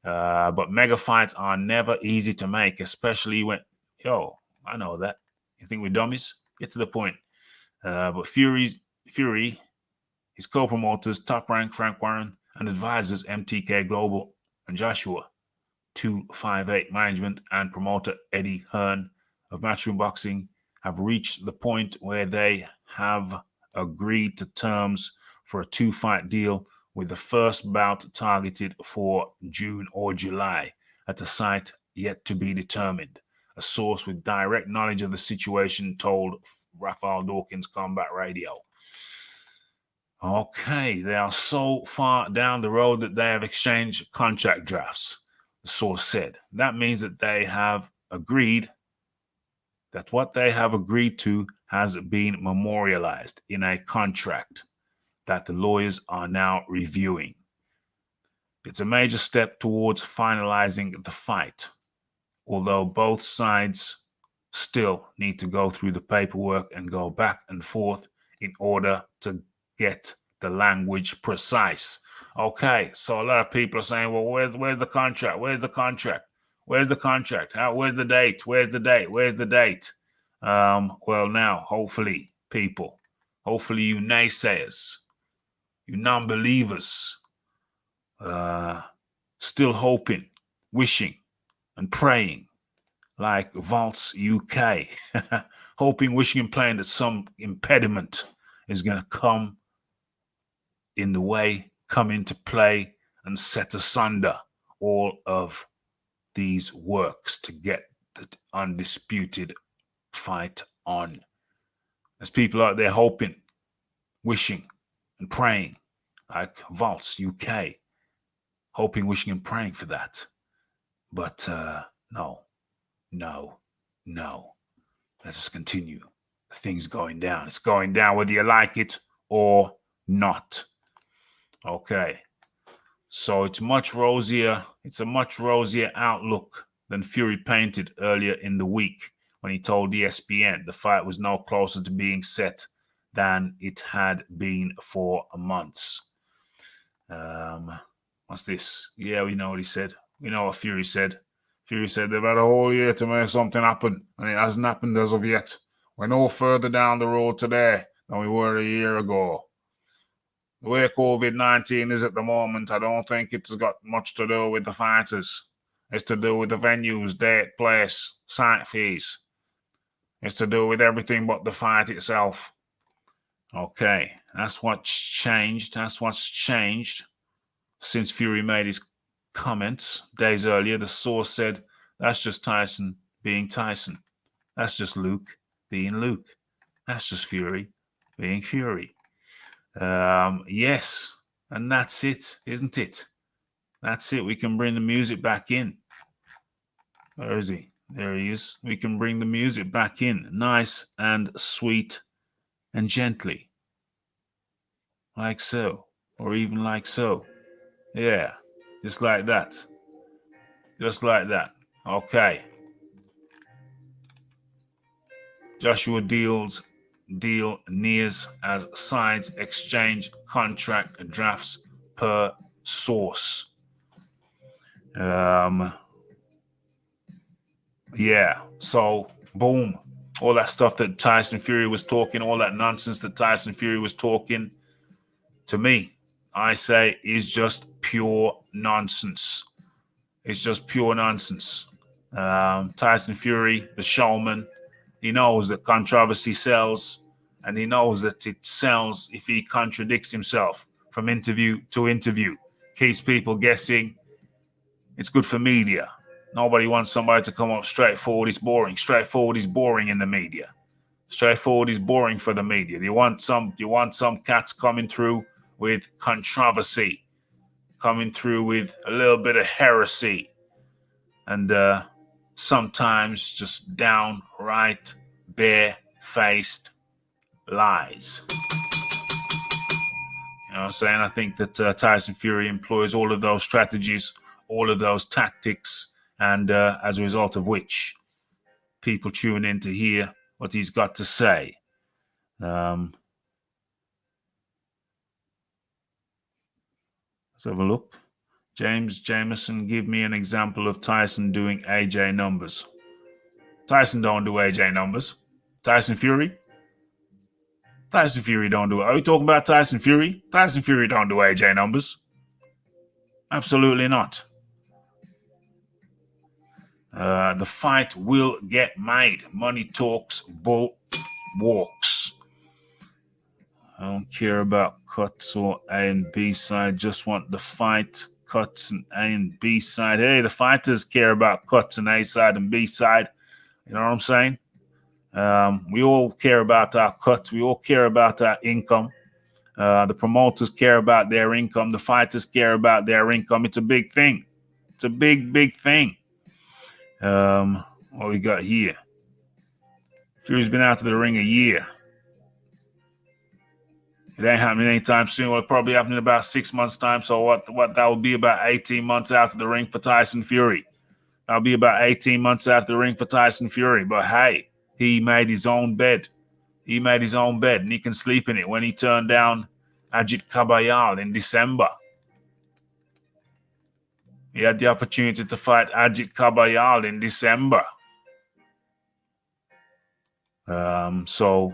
[SPEAKER 1] But mega fights are never easy to make, especially when, I know that. You think we're dummies? Get to the point. But Fury, his co-promoters, Top Rank Frank Warren, and advisors MTK Global and Joshua 258 management and promoter Eddie Hearn of Matchroom Boxing have reached the point where they have agreed to terms for a 2-fight deal, with the first bout targeted for June or July at a site yet to be determined. A source with direct knowledge of the situation told Raphie Dawkins Combat Radio. Okay, they are so far down the road that they have exchanged contract drafts, the source said. That means that they have agreed that what they have agreed to has been memorialized in a contract that the lawyers are now reviewing. It's a major step towards finalizing the fight, although both sides still need to go through the paperwork and go back and forth in order to get the language precise. Okay, so a lot of people are saying, well, where's the contract? Where's the contract? Where's the contract? Where's the date? Where's the date? Where's the date? Well, now, hopefully, people, hopefully you naysayers, you non-believers, still hoping, wishing, and praying like Vaults UK, hoping, wishing, and praying that some impediment is going to come in the way, come into play, and set asunder all of these works to get the undisputed fight on. There's people out there hoping, wishing, and praying like Vaults UK, hoping, wishing, and praying for that. But no. Let's just continue. The thing's going down. It's going down whether you like it or not. Okay. So it's much rosier. It's a much rosier outlook than Fury painted earlier in the week when he told ESPN the fight was no closer to being set than it had been for months. What's this? Yeah, we know what he said. We know what Fury said. Fury said they've had a whole year to make something happen, and it hasn't happened as of yet. We're no further down the road today than we were a year ago. The way COVID-19 is at the moment, I don't think it's got much to do with the fighters. It's to do with the venues, date, place, site fees. It's to do with everything but the fight itself. Okay, that's what's changed. That's what's changed since Fury made his comments days earlier. The source said that's just Tyson being Tyson. That's just Luke being Luke. That's just Fury being Fury. Yes, and that's it, isn't it? That's it. We can bring the music back in. Where is he? There he is. We can bring the music back in, nice and sweet and gently, like so, or even like so. Yeah, just like that. Just like that. Okay. Joshua deal nears as sides exchange contract drafts per source. Yeah, so boom. All that stuff that Tyson Fury was talking, all that nonsense that Tyson Fury was talking, to me, I say is just pure nonsense. It's just pure nonsense. Tyson Fury, the showman, he knows that controversy sells, and he knows that it sells if he contradicts himself from interview to interview, keeps people guessing. It's good for media. Nobody wants somebody to come up straightforward. It's boring. Straightforward is boring in the media. Straightforward is boring for the media. You want some cats coming through with controversy, coming through with a little bit of heresy, and sometimes just downright bare-faced lies. You know what I'm saying? I think that Tyson Fury employs all of those strategies, all of those tactics, and as a result of which people tune in to hear what he's got to say. Let's have a look. James Jameson, give me an example of Tyson doing AJ numbers. Tyson don't do AJ numbers. Tyson Fury? Tyson Fury don't do it. Are we talking about Tyson Fury? Tyson Fury don't do AJ numbers. Absolutely not. The fight will get made. Money talks, bull walks. I don't care about cuts or A and B side. Just want the fight, cuts and A and B side. Hey, the fighters care about cuts and A side and B side. You know what I'm saying? We all care about our cuts. We all care about our income. The promoters care about their income. The fighters care about their income. It's a big thing. It's a big, big thing. What we got here? Fury's been out of the ring a year. It ain't happening anytime soon. It'll probably happen in about 6 months' time. So what that will be about 18 months after the ring for Tyson Fury. That'll be about 18 months after the ring for Tyson Fury. But hey, he made his own bed. He made his own bed, and he can sleep in it when he turned down Ajit Kabayal in December. He had the opportunity to fight Ajit Kabayal in December. So,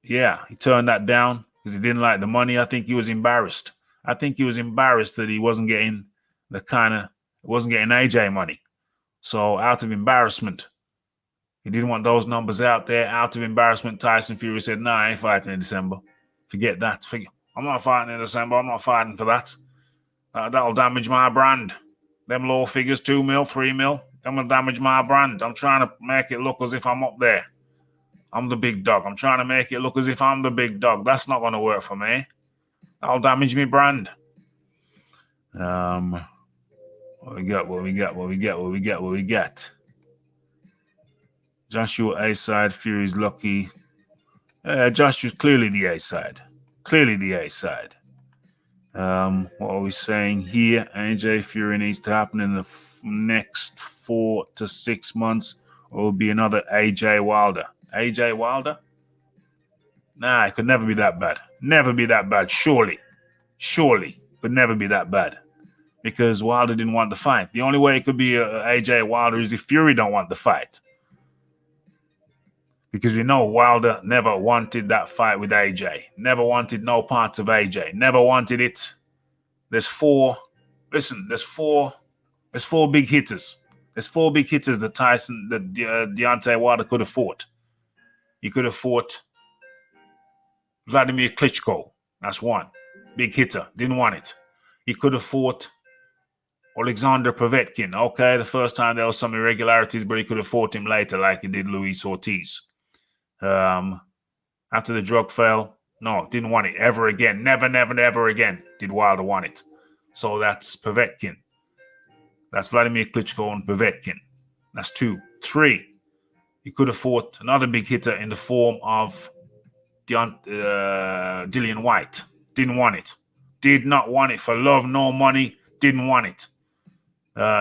[SPEAKER 1] yeah, he turned that down because he didn't like the money. I think he was embarrassed. I think he was embarrassed that he wasn't getting AJ money. So out of embarrassment, he didn't want those numbers out there. Out of embarrassment, Tyson Fury said, "No, I ain't fighting in December. Forget that. I'm not fighting in December. I'm not fighting for that. That'll damage my brand. Them low figures, 2 mil, 3 mil, them will damage my brand. I'm trying to make it look as if I'm up there. I'm the big dog. I'm trying to make it look as if I'm the big dog. That's not going to work for me. That'll damage me brand." What we got? Joshua A side, Fury's lucky. Joshua's clearly the A side. What are we saying here? AJ Fury needs to happen in the next 4 to 6 months, or it will be another AJ Wilder. AJ Wilder? Nah, it could never be that bad. Never be that bad. Surely, but never be that bad. Because Wilder didn't want the fight. The only way it could be AJ Wilder is if Fury don't want the fight. Because we know Wilder never wanted that fight with AJ. Never wanted no parts of AJ. Never wanted it. There's four big hitters. There's 4 big hitters that Deontay Wilder could have fought. He could have fought Vladimir Klitschko. That's one. Big hitter. Didn't want it. He could have fought Alexander Povetkin. Okay, the first time there was some irregularities, but he could have fought him later like he did Luis Ortiz. After the drug fail, no, didn't want it ever again. Never again did Wilder want it. So that's Povetkin. That's Vladimir Klitschko and Povetkin. That's 2. 3, he could have fought another big hitter in the form of Dillian White. Didn't want it. Did not want it for love, no money. Didn't want it.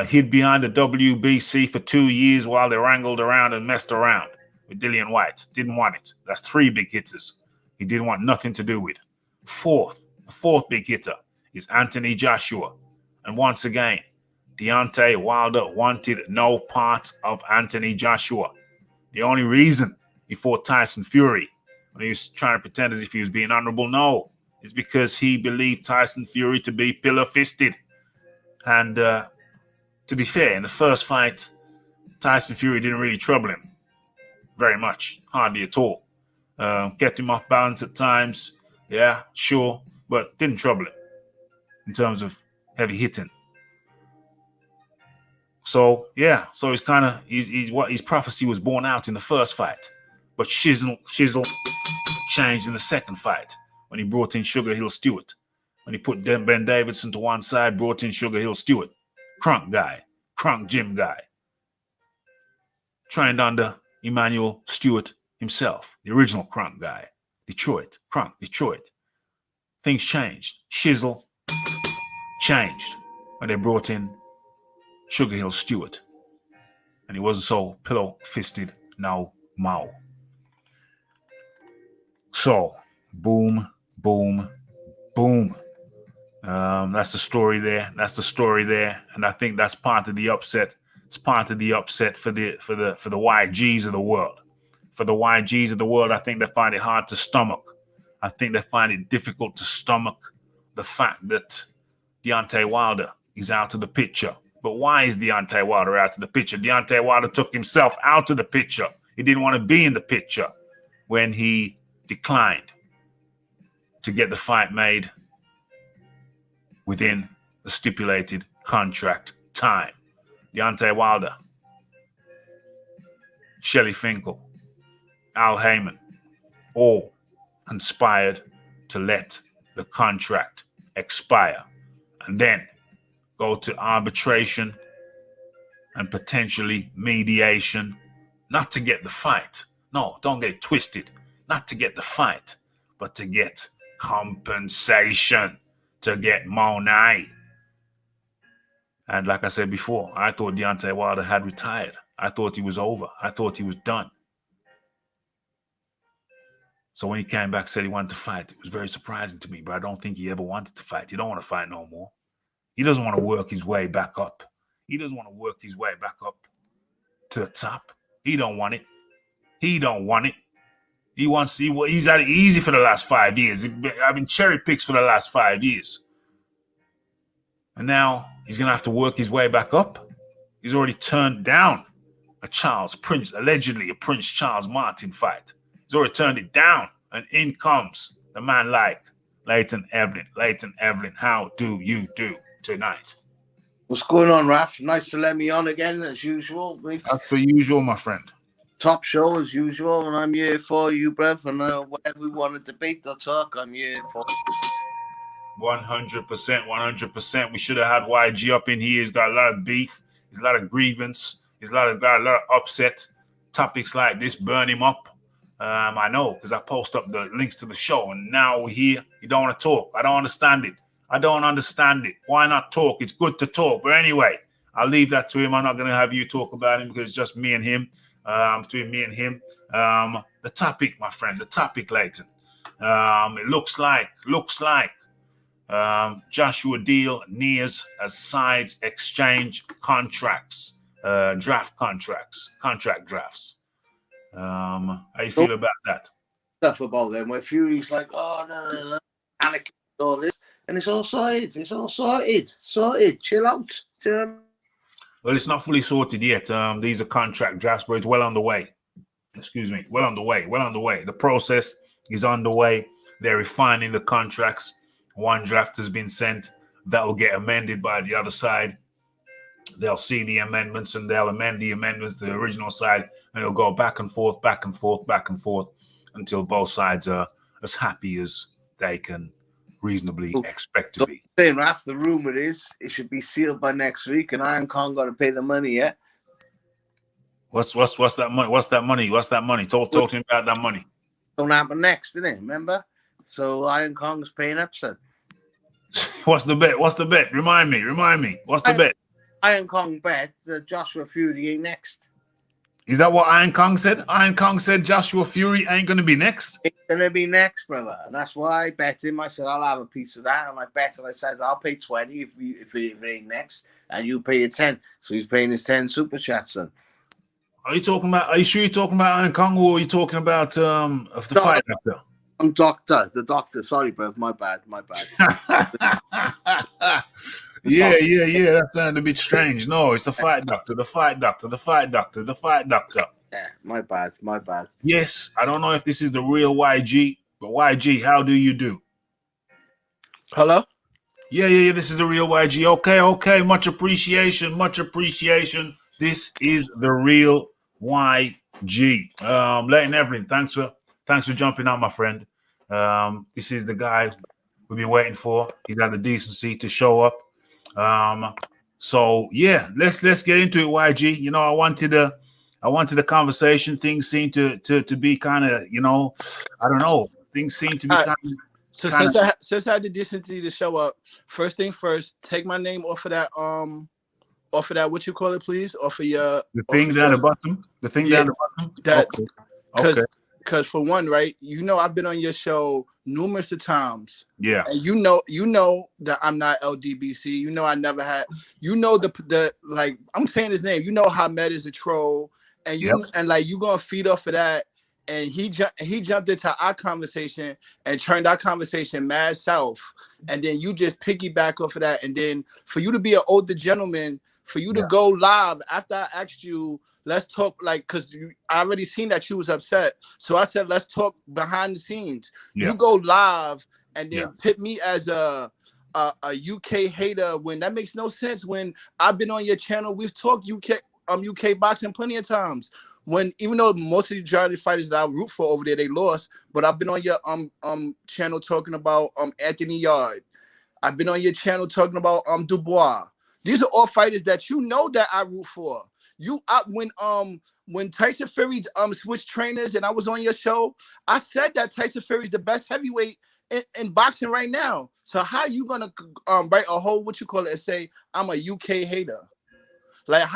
[SPEAKER 1] Hid behind the WBC for 2 years while they wrangled around and messed around with Dillian White. Didn't want it. That's 3 big hitters he didn't want nothing to do with. The fourth big hitter is Anthony Joshua. And once again, Deontay Wilder wanted no part of Anthony Joshua. The only reason he fought Tyson Fury when he was trying to pretend as if he was being honorable, no, is because he believed Tyson Fury to be pillar-fisted. And to be fair, in the first fight, Tyson Fury didn't really trouble him very much, hardly at all. Kept him off balance at times, yeah, sure, but didn't trouble him in terms of heavy hitting. So yeah, so he's kind of what his prophecy was borne out in the first fight, but shizzle changed in the second fight when he brought in Sugar Hill Stewart. When he put Ben Davidson to one side, brought in Sugar Hill Stewart, crunk gym guy, trained under Emmanuel Stewart himself, the original crunk guy, Detroit. Things changed. Shizzle changed when they brought in Sugar Hill Stewart, and he wasn't so pillow-fisted no more. So, boom. That's the story there. And I think that's part of the upset. It's part of the upset for the YGs of the world. For the YGs of the world, I think they find it hard to stomach. I think they find it difficult to stomach the fact that Deontay Wilder is out of the picture. But why is Deontay Wilder out of the picture? Deontay Wilder took himself out of the picture. He didn't want to be in the picture when he declined to get the fight made within the stipulated contract time. Deontay Wilder, Shelly Finkel, Al Heyman, all conspired to let the contract expire and then go to arbitration and potentially mediation, not to get the fight. No, don't get it twisted. Not to get the fight, but to get compensation, to get money. And like I said before, I thought Deontay Wilder had retired. I thought he was over. I thought he was done. So when he came back, said he wanted to fight, it was very surprising to me, but I don't think he ever wanted to fight. He don't want to fight no more. He doesn't want to work his way back up. He doesn't want to work his way back up to the top. He don't want it. He don't want it. He's had it easy for the last 5 years. I've been cherry picks for the last 5 years. And now he's going to have to work his way back up. He's already turned down allegedly a Prince Charles Martin fight. He's already turned it down. And in comes the man like Leighton Evelyn. Leighton Evelyn, how do you do tonight?
[SPEAKER 6] What's going on, Raph? Nice to let me on again, as usual.
[SPEAKER 1] As per usual, my friend.
[SPEAKER 6] Top show, as usual, and I'm here for you, bruv. And whatever we want to debate or talk, I'm here for
[SPEAKER 1] 100%, 100%. We should have had YG up in here. He's got a lot of beef. He's a lot of grievance. He's got a lot of upset. Topics like this burn him up. I know, because I post up the links to the show, and now we're here. You don't want to talk. I don't understand it. I don't understand it. Why not talk? It's good to talk. But anyway, I'll leave that to him. I'm not going to have you talk about him because it's just me and him. Between me and him. The topic, my friend, the topic, Leighton. It looks like Joshua Deal nears as sides exchange contracts, draft contracts, contract drafts. How you feel about that?
[SPEAKER 6] stuff about them where Fury's like, oh, no, panic, all this, and it's all sorted. It's all sorted. Chill out.
[SPEAKER 1] Well, it's not fully sorted yet. These are contract drafts, but it's well underway. Excuse me, well underway. The process is underway. They're refining the contracts. One draft has been sent. That will get amended by the other side. They'll see the amendments and they'll amend the amendments to the original side, and it'll go back and forth until both sides are as happy as they can reasonably expect to be.
[SPEAKER 6] Saying, Raph, the rumor is it should be sealed by next week, and Iron Kong got to pay the money yet.
[SPEAKER 1] What's that money? What's that money? Talk to him about that money.
[SPEAKER 6] Don't happen next, didn't it? Remember? So Iron Kong's paying up, son.
[SPEAKER 1] What's the bet? Remind me. What's the bet?
[SPEAKER 6] Iron Kong bet that Joshua Fury ain't next.
[SPEAKER 1] Is that what Iron Kong said? Iron Kong said Joshua Fury ain't going to be next?
[SPEAKER 6] It's going to be next, brother. And that's why I bet him. I said, I'll have a piece of that. And I bet him. I said, I'll pay 20 if it ain't next. And you pay your 10. So he's paying his 10 super chats, son.
[SPEAKER 1] Are you sure you're talking about Iron Kong, or are you talking about the fight doctor?
[SPEAKER 6] I'm the doctor. Sorry, bro. My bad.
[SPEAKER 1] Yeah. That sounded a bit strange. No, it's the fight doctor.
[SPEAKER 6] Yeah, my bad.
[SPEAKER 1] Yes, I don't know if this is the real YG, but YG, how do you do?
[SPEAKER 6] Hello?
[SPEAKER 1] Yeah, this is the real YG. Okay. Much appreciation. This is the real YG. Leighton Evelyn, thanks for jumping on, my friend. This is the guy we've been waiting for. He's had the decency to show up. So yeah, let's get into it, YG. You know, I wanted a conversation. Things seem to be kind of, I don't know. Things seem to be kind of.
[SPEAKER 7] So since I had the decency to show up, first thing first, take my name off of that what you call it, please, off of your
[SPEAKER 1] the thing down the bottom. The thing down the bottom.
[SPEAKER 7] That
[SPEAKER 1] okay.
[SPEAKER 7] Because for one, right, I've been on your show numerous of times.
[SPEAKER 1] Yeah.
[SPEAKER 7] And you know that I'm not LDBC. I never had. The like I'm saying his name. Hamed is a troll, and you gonna feed off of that. And he jumped into our conversation and turned our conversation mad south. And then you just piggyback off of that. And then for you to be an older gentleman, for you to go live after I asked you, let's talk, like, because I already seen that you was upset. So I said, let's talk behind the scenes. You go live and then pit me as a UK hater when that makes no sense. When I've been on your channel, we've talked UK boxing plenty of times. When even though most of the majority of fighters that I root for over there, they lost, but I've been on your channel talking about Anthony Yard. I've been on your channel talking about Dubois. These are all fighters that you know that I root for. When Tyson Fury switched trainers and I was on your show, I said that Tyson Fury is the best heavyweight in boxing right now. So how you gonna write a whole and say I'm a UK hater? Like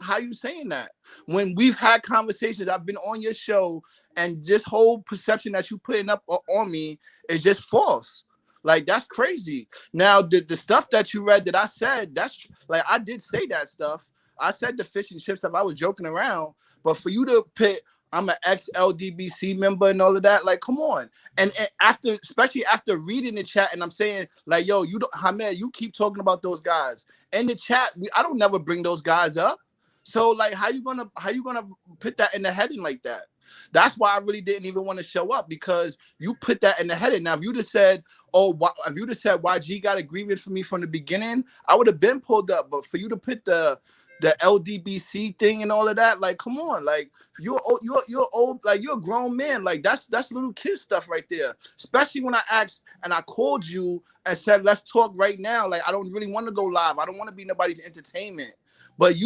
[SPEAKER 7] how you saying that? When we've had conversations, I've been on your show, and this whole perception that you putting up on me is just false. Like, that's crazy. Now the stuff that you read that I said, that's like, I did say that stuff. I said the fish and chip stuff. I was joking around, but for you to pit, I'm an ex-LDBC member and all of that. Like, come on. And after, especially after reading the chat, and I'm saying, like, yo, you don't, Hamed, you keep talking about those guys in the chat. I don't never bring those guys up. So, like, how you gonna put that in the heading like that? That's why I really didn't even want to show up, because you put that in the heading. Now, if you just said, if you just said YG got a grievance for me from the beginning, I would have been pulled up. But for you to put the LDBC thing and all of that, like, come on, like, you're old, like, you're a grown man, like, that's little kid stuff right there. Especially when I asked and I called you and said, let's talk right now. Like, I don't really want to go live. I don't want to be nobody's entertainment. But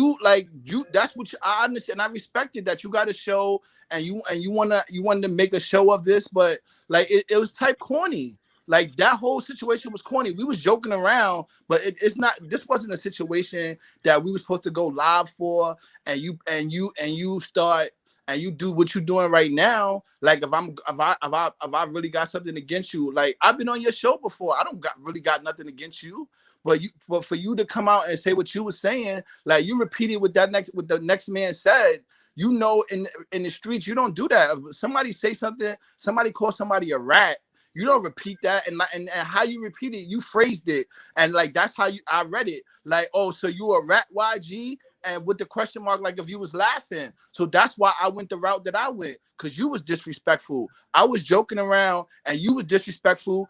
[SPEAKER 7] that's what I understand. I respected that you got a show and you wanted to make a show of this, but like it was type corny. Like, that whole situation was corny. We was joking around, but it's not. This wasn't a situation that we were supposed to go live for. And you start and you do what you're doing right now. Like, if I really got something against you, like, I've been on your show before. I don't really got nothing against you. But for you to come out and say what you were saying, like, you repeated what the next man said. You know, in the streets, you don't do that. If somebody say something, somebody call somebody a rat, you don't repeat that. And how you repeat it, you phrased it, and like, that's how I read it. Like, oh, so you a rat, YG, and with the question mark, like, if you was laughing. So that's why I went the route that I went, because you was disrespectful. I was joking around, and you was disrespectful.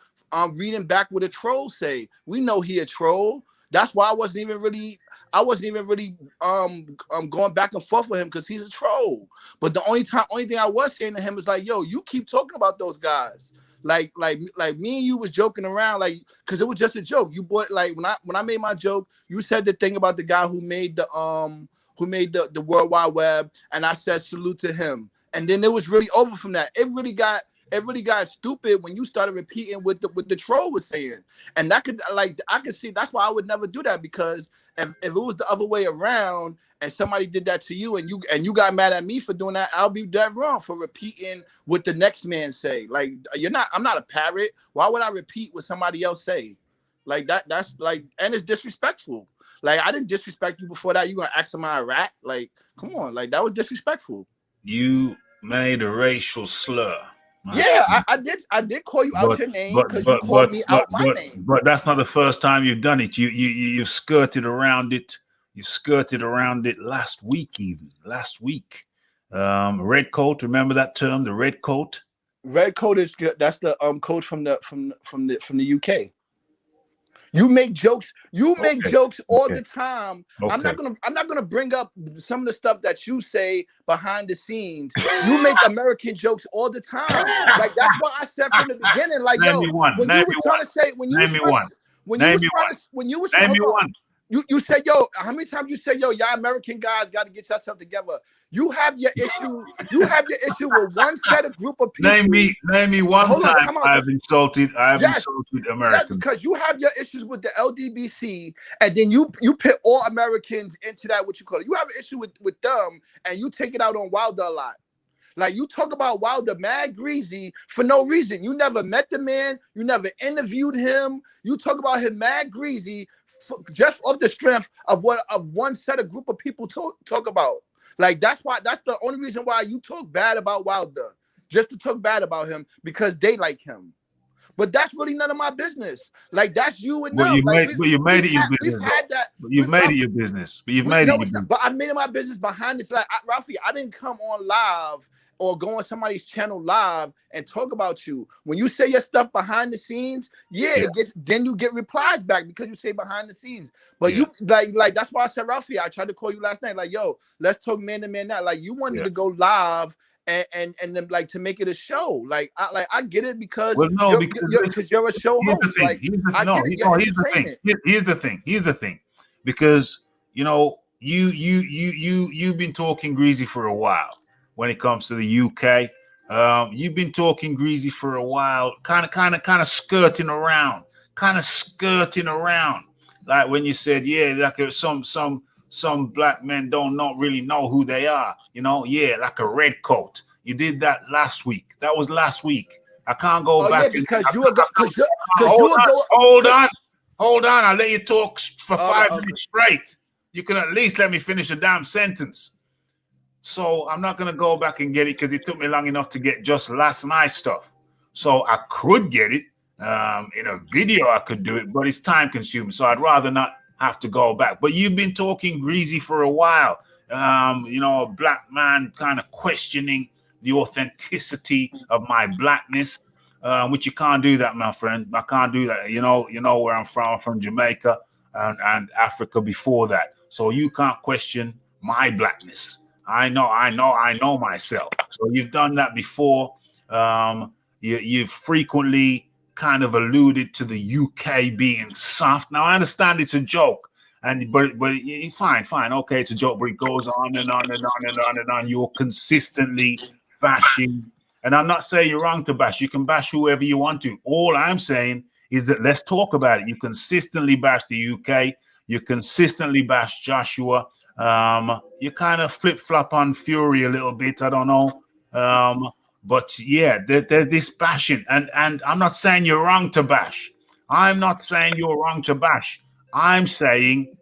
[SPEAKER 7] Reading back what a troll say. We know he a troll. That's why I wasn't even really going back and forth with him, because he's a troll. But the only thing I was saying to him is like, yo, you keep talking about those guys. Like me and you was joking around, like, because it was just a joke. You bought, like, when I made my joke, you said the thing about the guy who made the World Wide Web, and I said salute to him. And then it was really over from that. It really got stupid when you started repeating what the troll was saying. And that could, like, I could see, that's why I would never do that, because if it was the other way around and somebody did that to you and you got mad at me for doing that, I'll be dead wrong for repeating what the next man say. Like, I'm not a parrot. Why would I repeat what somebody else say? Like, that's like, and it's disrespectful. Like, I didn't disrespect you before that. You gonna ask somebody a rat? Like, come on, like, that was disrespectful.
[SPEAKER 1] You made a racial slur.
[SPEAKER 7] Yeah, I did call you out your name, because you called me out my name.
[SPEAKER 1] But that's not the first time you've done it. You skirted around it. You skirted around it last week, even last week. Red coat. Remember that term, the red coat?
[SPEAKER 7] Red coat is good. That's the coach from the UK. You make jokes. You make jokes all the time. Okay. I'm not gonna bring up some of the stuff that you say behind the scenes. You make American jokes all the time. Like, that's why I said from the beginning. Like,
[SPEAKER 1] name me one.
[SPEAKER 7] When
[SPEAKER 1] name
[SPEAKER 7] you was trying to say, when you was trying to, you said, yo, how many times you said, yo, y'all American guys got to get yourself together. You have your issue. You have your issue with one set of group of people.
[SPEAKER 1] Name me one time I've insulted Americans.
[SPEAKER 7] Yes, because you have your issues with the LDBC, and then you put all Americans into that, what you call it. You have an issue with them, and you take it out on Wilder a lot. Like, you talk about Wilder mad greasy for no reason. You never met the man. You never interviewed him. You talk about him mad greasy just off the strength of one set of group of people talk about. Like, that's the only reason why you talk bad about Wilder, just to talk bad about him, because they like him. But that's really none of my business. Like that's you and
[SPEAKER 1] Well,
[SPEAKER 7] them. Like
[SPEAKER 1] you made it your
[SPEAKER 7] we've
[SPEAKER 1] business.
[SPEAKER 7] had that.
[SPEAKER 1] But you've made it your business. But you've made it your business.
[SPEAKER 7] But I made it my business behind this. Like Raphie, I didn't come on live or go on somebody's channel live and talk about you. When you say your stuff behind the scenes, it gets, then you get replies back because you say behind the scenes. But you like that's why I said, Raphie, I tried to call you last night. Like, yo, let's talk man to man now. Like you wanted to go live and then like to make it a show. Like I get it because you're a show host. Like
[SPEAKER 1] here's the thing. Because you know, you've been talking greasy for a while when it comes to the UK. You've been talking greasy for a while, kind of skirting around. Like when you said, like some black men don't not really know who they are, you know, like a red coat. You did that last week. That was last week. I can't go back. Hold on. I'll let you talk for 5 minutes straight. You can at least let me finish a damn sentence. So I'm not going to go back and get it because it took me long enough to get just last night's stuff. So I could get it in a video. I could do it, but it's time consuming. So I'd rather not have to go back. But you've been talking greasy for a while. You know, a black man kind of questioning the authenticity of my blackness, which you can't do that, my friend. I can't do that. You know where I'm from Jamaica and Africa before that. So you can't question my blackness. I know myself. So you've done that before. You've frequently kind of alluded to the UK being soft. Now I understand it's a joke, but it's fine. Okay, it's a joke, but it goes on and on and on and on and on. You're consistently bashing, and I'm not saying you're wrong to bash. You can bash whoever you want to. All I'm saying is that let's talk about it. You consistently bash the UK. You consistently bash Joshua. You kind of flip-flop on Fury a little bit. I don't know. But there's this bashing. And I'm not saying you're wrong to bash. I'm saying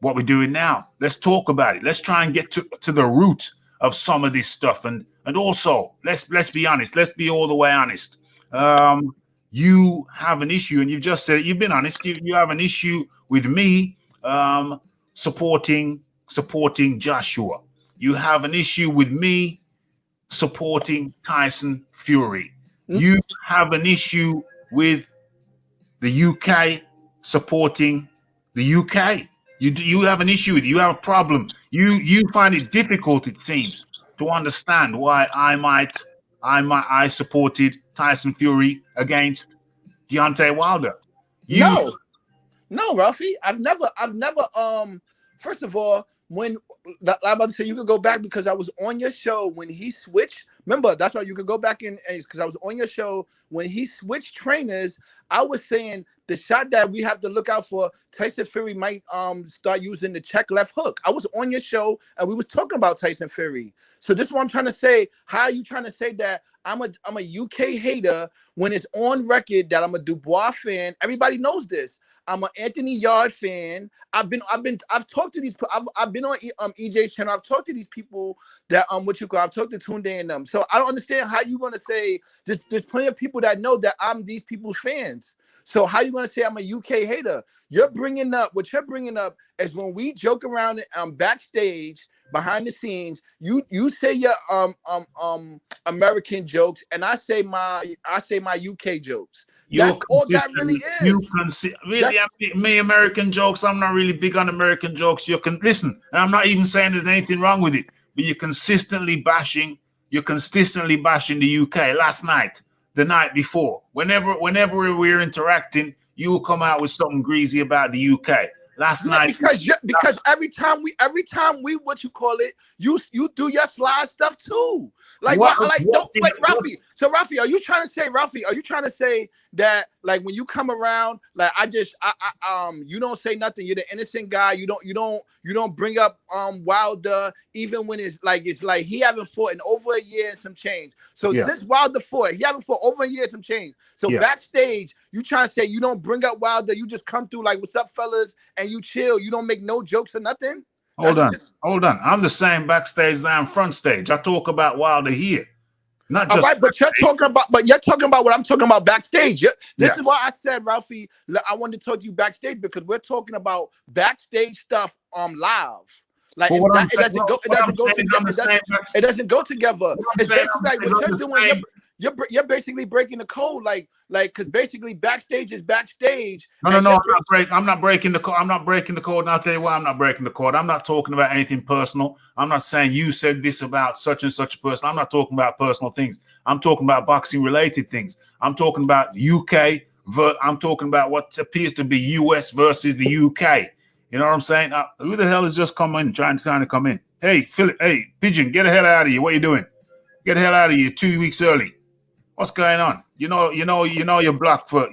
[SPEAKER 1] what we're doing now. Let's talk about it. Let's try and get to the root of some of this stuff. And also, let's be honest. Let's be all the way honest. You have an issue, and you've just said it. You've been honest. You have an issue with me supporting Joshua. You have an issue with me supporting Tyson Fury. You have an issue with the UK supporting the UK. You have an issue with it. You have a problem. You find it difficult, it seems, to understand why I supported Tyson Fury against Deontay Wilder.
[SPEAKER 7] No, Raphie. I've never first of all, when I'm about to say you could go back because I was on your show when he switched. Remember, that's why you could go back in because I was on your show when he switched trainers. I was saying the shot that we have to look out for, Tyson Fury might start using the check left hook. I was on your show and we was talking about Tyson Fury. So this is what I'm trying to say. How are you trying to say that I'm a UK hater when it's on record that I'm a Dubois fan? Everybody knows this. I'm an Anthony Yard fan. I've talked to these. I've been on EJ's channel. I've talked to these people that I've talked to Tunde and them. So I don't understand how you're gonna say there's plenty of people that know that I'm these people's fans. So how you gonna say I'm a UK hater? What you're bringing up is when we joke around backstage behind the scenes. You say your American jokes, and I say my UK jokes. That's all that really is.
[SPEAKER 1] Me American jokes. I'm not really big on American jokes. You can listen, and I'm not even saying there's anything wrong with it. But you're consistently bashing the UK. Last night, the night before, whenever we're interacting, you will come out with something greasy about the UK. Last night,
[SPEAKER 7] because every time we what you call it, you do your slide stuff too. Raphie. So Raphie, are you trying to say that like when you come around, like you don't say nothing, you're the innocent guy, you don't bring up Wilder even when it's like he haven't fought in over a year and some change. So since Wilder fought, he haven't fought over a year and some change. So backstage, you trying to say you don't bring up Wilder, you just come through like what's up, fellas, and you chill, you don't make no jokes or nothing.
[SPEAKER 1] Hold on. I'm the same backstage as I am front stage. I talk about Wilder here. Not
[SPEAKER 7] All
[SPEAKER 1] just
[SPEAKER 7] right, but you're talking about what I'm talking about backstage. This is why I said, Raphie, I wanted to talk to you backstage because we're talking about backstage stuff live. Like
[SPEAKER 1] But what I'm
[SPEAKER 7] it doesn't go. It doesn't go together. It doesn't go together. It's basically like what you're doing. You're basically breaking the code, like because basically backstage is backstage.
[SPEAKER 1] No, I'm not breaking the code. I'm not breaking the code. And I'll tell you why I'm not breaking the code. I'm not talking about anything personal. I'm not saying you said this about such and such a person. I'm not talking about personal things. I'm talking about boxing related things. I'm talking about UK. I'm talking about what appears to be US versus the UK. You know what I'm saying? Who the hell is just trying to come in? Hey, Philip. Hey, Pigeon, get the hell out of here. What are you doing? Get the hell out of here 2 weeks early. What's going on? You're blocked for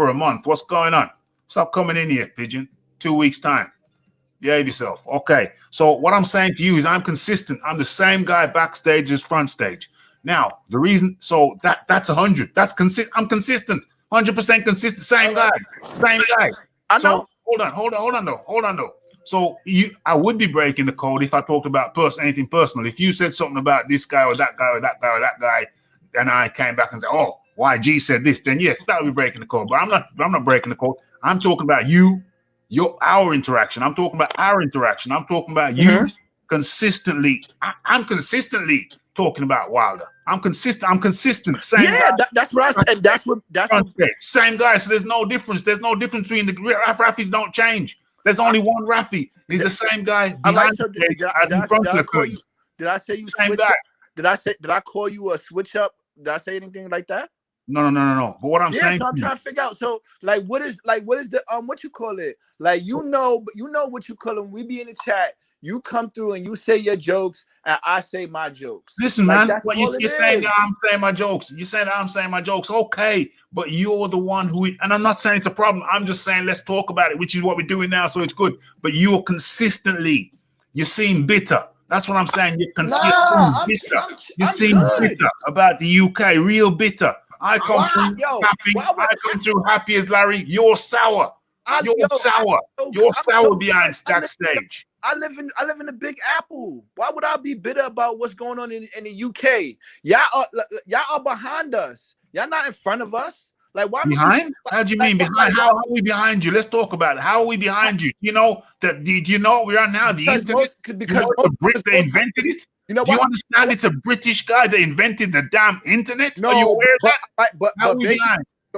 [SPEAKER 1] a month. What's going on? Stop coming in here, Pigeon. 2 weeks time. Behave yourself. Okay. So what I'm saying to you is I'm consistent. I'm the same guy backstage as front stage. Now, the reason, so that's 100. I'm consistent. 100% consistent. Same guy.
[SPEAKER 7] I know.
[SPEAKER 1] So hold on though. So I would be breaking the code if I talked about anything personal. If you said something about this guy or that guy or that guy or that guy, and I came back and said, "Oh, YG said this," then yes, that would be breaking the code. But I'm not breaking the code. I'm talking about our interaction. I'm talking about our interaction. I'm talking about you consistently. I'm consistently talking about Wilder. I'm consistent. Same guy.
[SPEAKER 7] That's what I said. That's what.
[SPEAKER 1] Same guy. So there's no difference. There's no difference between the Raphies. Don't change. There's only one Raphie. He's the same guy behind the stage as in front of the curtain.
[SPEAKER 7] Did I say you
[SPEAKER 1] same guy?
[SPEAKER 7] Did I call you a switch up? Did I say anything like that?
[SPEAKER 1] No. But what I'm saying,
[SPEAKER 7] so I'm trying to figure out. So what is the what you call it? Like you know what you call them. We be in the chat. You come through and you say your jokes, and I say my jokes.
[SPEAKER 1] Listen, man, what you're saying that I'm saying my jokes. You saying that I'm saying my jokes. Okay, but you're the one who, and I'm not saying it's a problem. I'm just saying let's talk about it, which is what we're doing now. So it's good. But you're consistently, you seem bitter. That's what I'm saying. You're consistently bitter. You seem bitter about the UK, real bitter. I come through happy. I come through happy as Larry. You're sour. You're sour behind backstage.
[SPEAKER 7] I live in the Big Apple. Why would I be bitter about what's going on in the UK? Y'all are behind us. Y'all not in front of us. Like why
[SPEAKER 1] behind? How do you mean behind? How are we behind you? Let's talk about it. How are we behind you? You know that? Do you know what we are now? The internet. Because the Brit they invented it. You know, do you understand? It's a British guy that invented the damn internet.
[SPEAKER 7] No,
[SPEAKER 1] are you aware of that?
[SPEAKER 7] But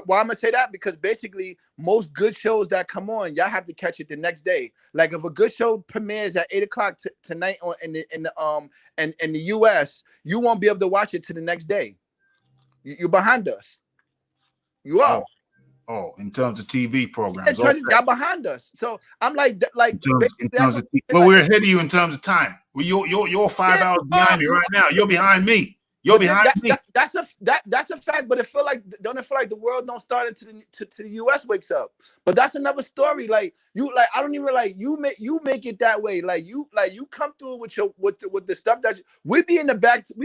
[SPEAKER 7] why I'm gonna say that? Because basically, most good shows that come on, y'all have to catch it the next day. Like if a good show premieres at 8 o'clock tonight in the US, you won't be able to watch it to the next day. You're behind us. You are.
[SPEAKER 1] Oh, in terms of TV programs,
[SPEAKER 7] y'all behind us. So I'm like.
[SPEAKER 1] Well, we're ahead of you in terms of time. Well, you're 5 hours behind me right now. You're behind me. You're behind me.
[SPEAKER 7] That's a fact. But don't it feel like the world don't start until the US wakes up? But that's another story. Like I don't even you make it that way. Like you come through with the stuff that we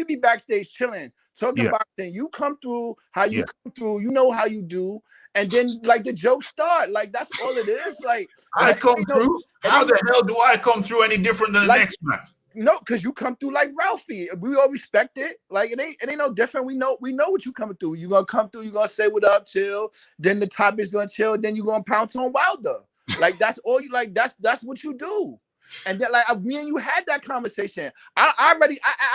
[SPEAKER 7] be backstage chilling, talking about things. You come through how you come through. You know how you do. And then the jokes start. Like that's all it is. Like
[SPEAKER 1] I come through. How the hell do I come through any different than the next man?
[SPEAKER 7] No, because you come through like Raphie. We all respect it. Like it ain't no different. We know what you coming through. You gonna come through. You gonna say what up, chill. Then the top is gonna chill. Then you gonna pounce on Wilder. Like that's all you like. That's what you do. And then me and you had that conversation. I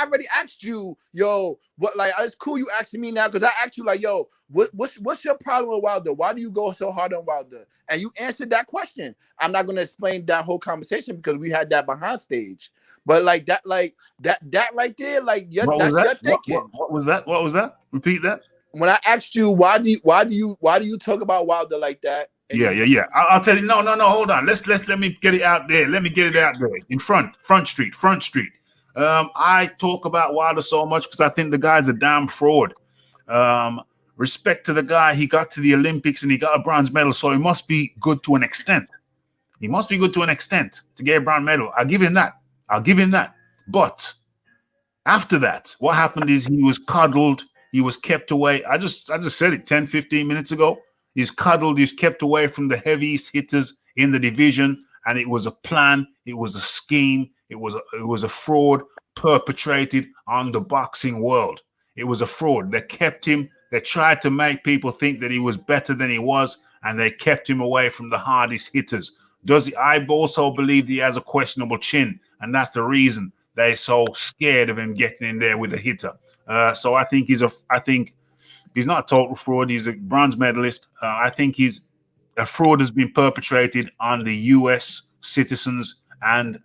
[SPEAKER 7] already asked you, yo, what it's cool you asking me now because I asked you yo, what's your problem with Wilder? Why do you go so hard on Wilder? And you answered that question. I'm not gonna explain that whole conversation because we had that behind stage. But that right there, that's your thinking.
[SPEAKER 1] What was that? What was that? Repeat that.
[SPEAKER 7] When I asked you why do you talk about Wilder like that?
[SPEAKER 1] Yeah. I'll tell you. No. Hold on. Let me get it out there. Let me get it out there in front street. I talk about Wilder so much because I think the guy's a damn fraud. Respect to the guy. He got to the Olympics and he got a bronze medal, so he must be good to an extent. He must be good to an extent to get a bronze medal. I'll give him that. But after that, what happened is he was coddled. He was kept away. I just said it 10, 15 minutes ago. He's coddled. He's kept away from the heaviest hitters in the division. And it was a plan. It was a scheme. It was a fraud perpetrated on the boxing world. it was a fraud. They kept him. They tried to make people think that he was better than he was, and they kept him away from the hardest hitters. I also believe he has a questionable chin, and that's the reason they're so scared of him getting in there with a hitter. So I think he's not a total fraud. He's a bronze medalist. I think a fraud has been perpetrated on the U.S. citizens and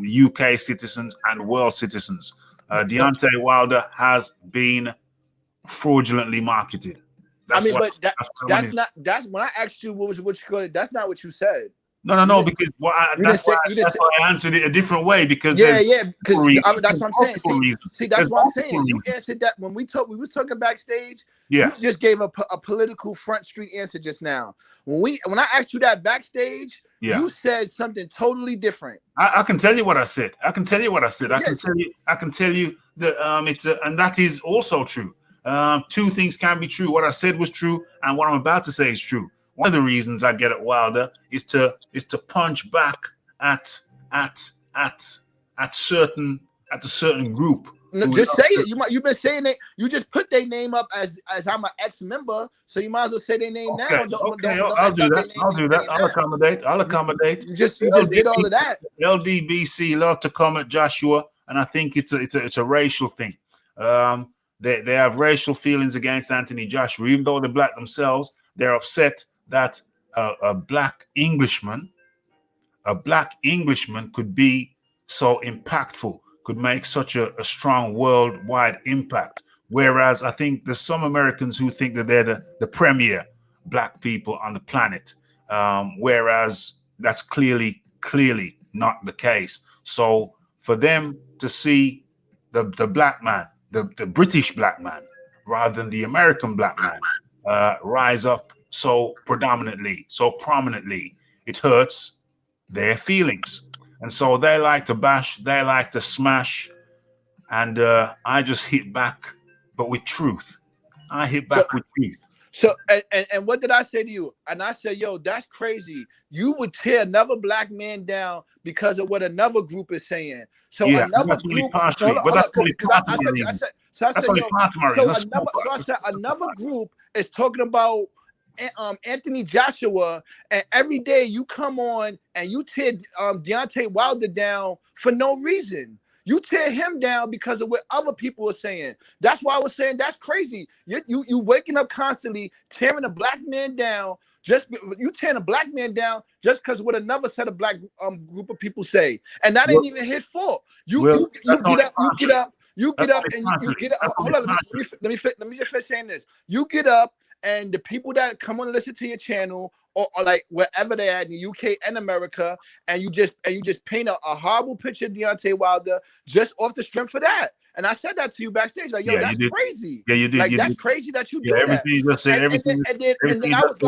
[SPEAKER 1] UK citizens and world citizens. Deontay Wilder has been fraudulently marketed.
[SPEAKER 7] That's when I asked you what you call it. That's not what you said.
[SPEAKER 1] No, because that's why I answered it a different way. Because
[SPEAKER 7] because that's what I'm saying. See, that's what I'm saying. You answered that when we was talking backstage.
[SPEAKER 1] Yeah,
[SPEAKER 7] you just gave a political front street answer just now. When I asked you that backstage, you said something totally different.
[SPEAKER 1] I can tell you what I said. I can tell you that and that is also true. Two things can be true. What I said was true, and what I'm about to say is true. One of the reasons I get at Wilder is to punch back at a certain group.
[SPEAKER 7] No, just say it. You've been saying it. You just put their name up as I'm an ex-member, so you might as well say their name now.
[SPEAKER 1] I'll do that. I'll accommodate.
[SPEAKER 7] You just did all of that.
[SPEAKER 1] LDBC love to come at Joshua, and I think it's a racial thing. They have racial feelings against Anthony Joshua, even though they're black themselves. They're upset that a black Englishman could be so impactful, could make such a strong worldwide impact. Whereas I think there's some Americans who think that they're the premier black people on the planet, whereas that's clearly not the case. So for them to see the black man, the British black man, rather than the American black man, rise up so predominantly, so prominently, it hurts their feelings. And so they like to bash, they like to smash, and I just hit back, but with truth. I hit back with truth.
[SPEAKER 7] So, and what did I say to you? And I said, yo, that's crazy. You would tear another black man down because of what another group is saying. So another group, another group is talking about Anthony Joshua, and every day you come on and you tear Deontay Wilder down for no reason. You tear him down because of what other people are saying. That's why I was saying that's crazy. You waking up constantly tearing a black man down. You tearing a black man down just because what another set of black group of people say, and that ain't even his fault. You get up. Hold on, let me just finish saying this. You get up, and the people that come on and listen to your channel, or like wherever they're at in the UK and America, and you just paint a horrible picture of Deontay Wilder just off the strength of that. And I said that to you backstage, like, yo, that's crazy.
[SPEAKER 1] Yeah, you did.
[SPEAKER 7] Like, that's crazy that you do that.
[SPEAKER 1] Everything you just said, everything.
[SPEAKER 7] And then I was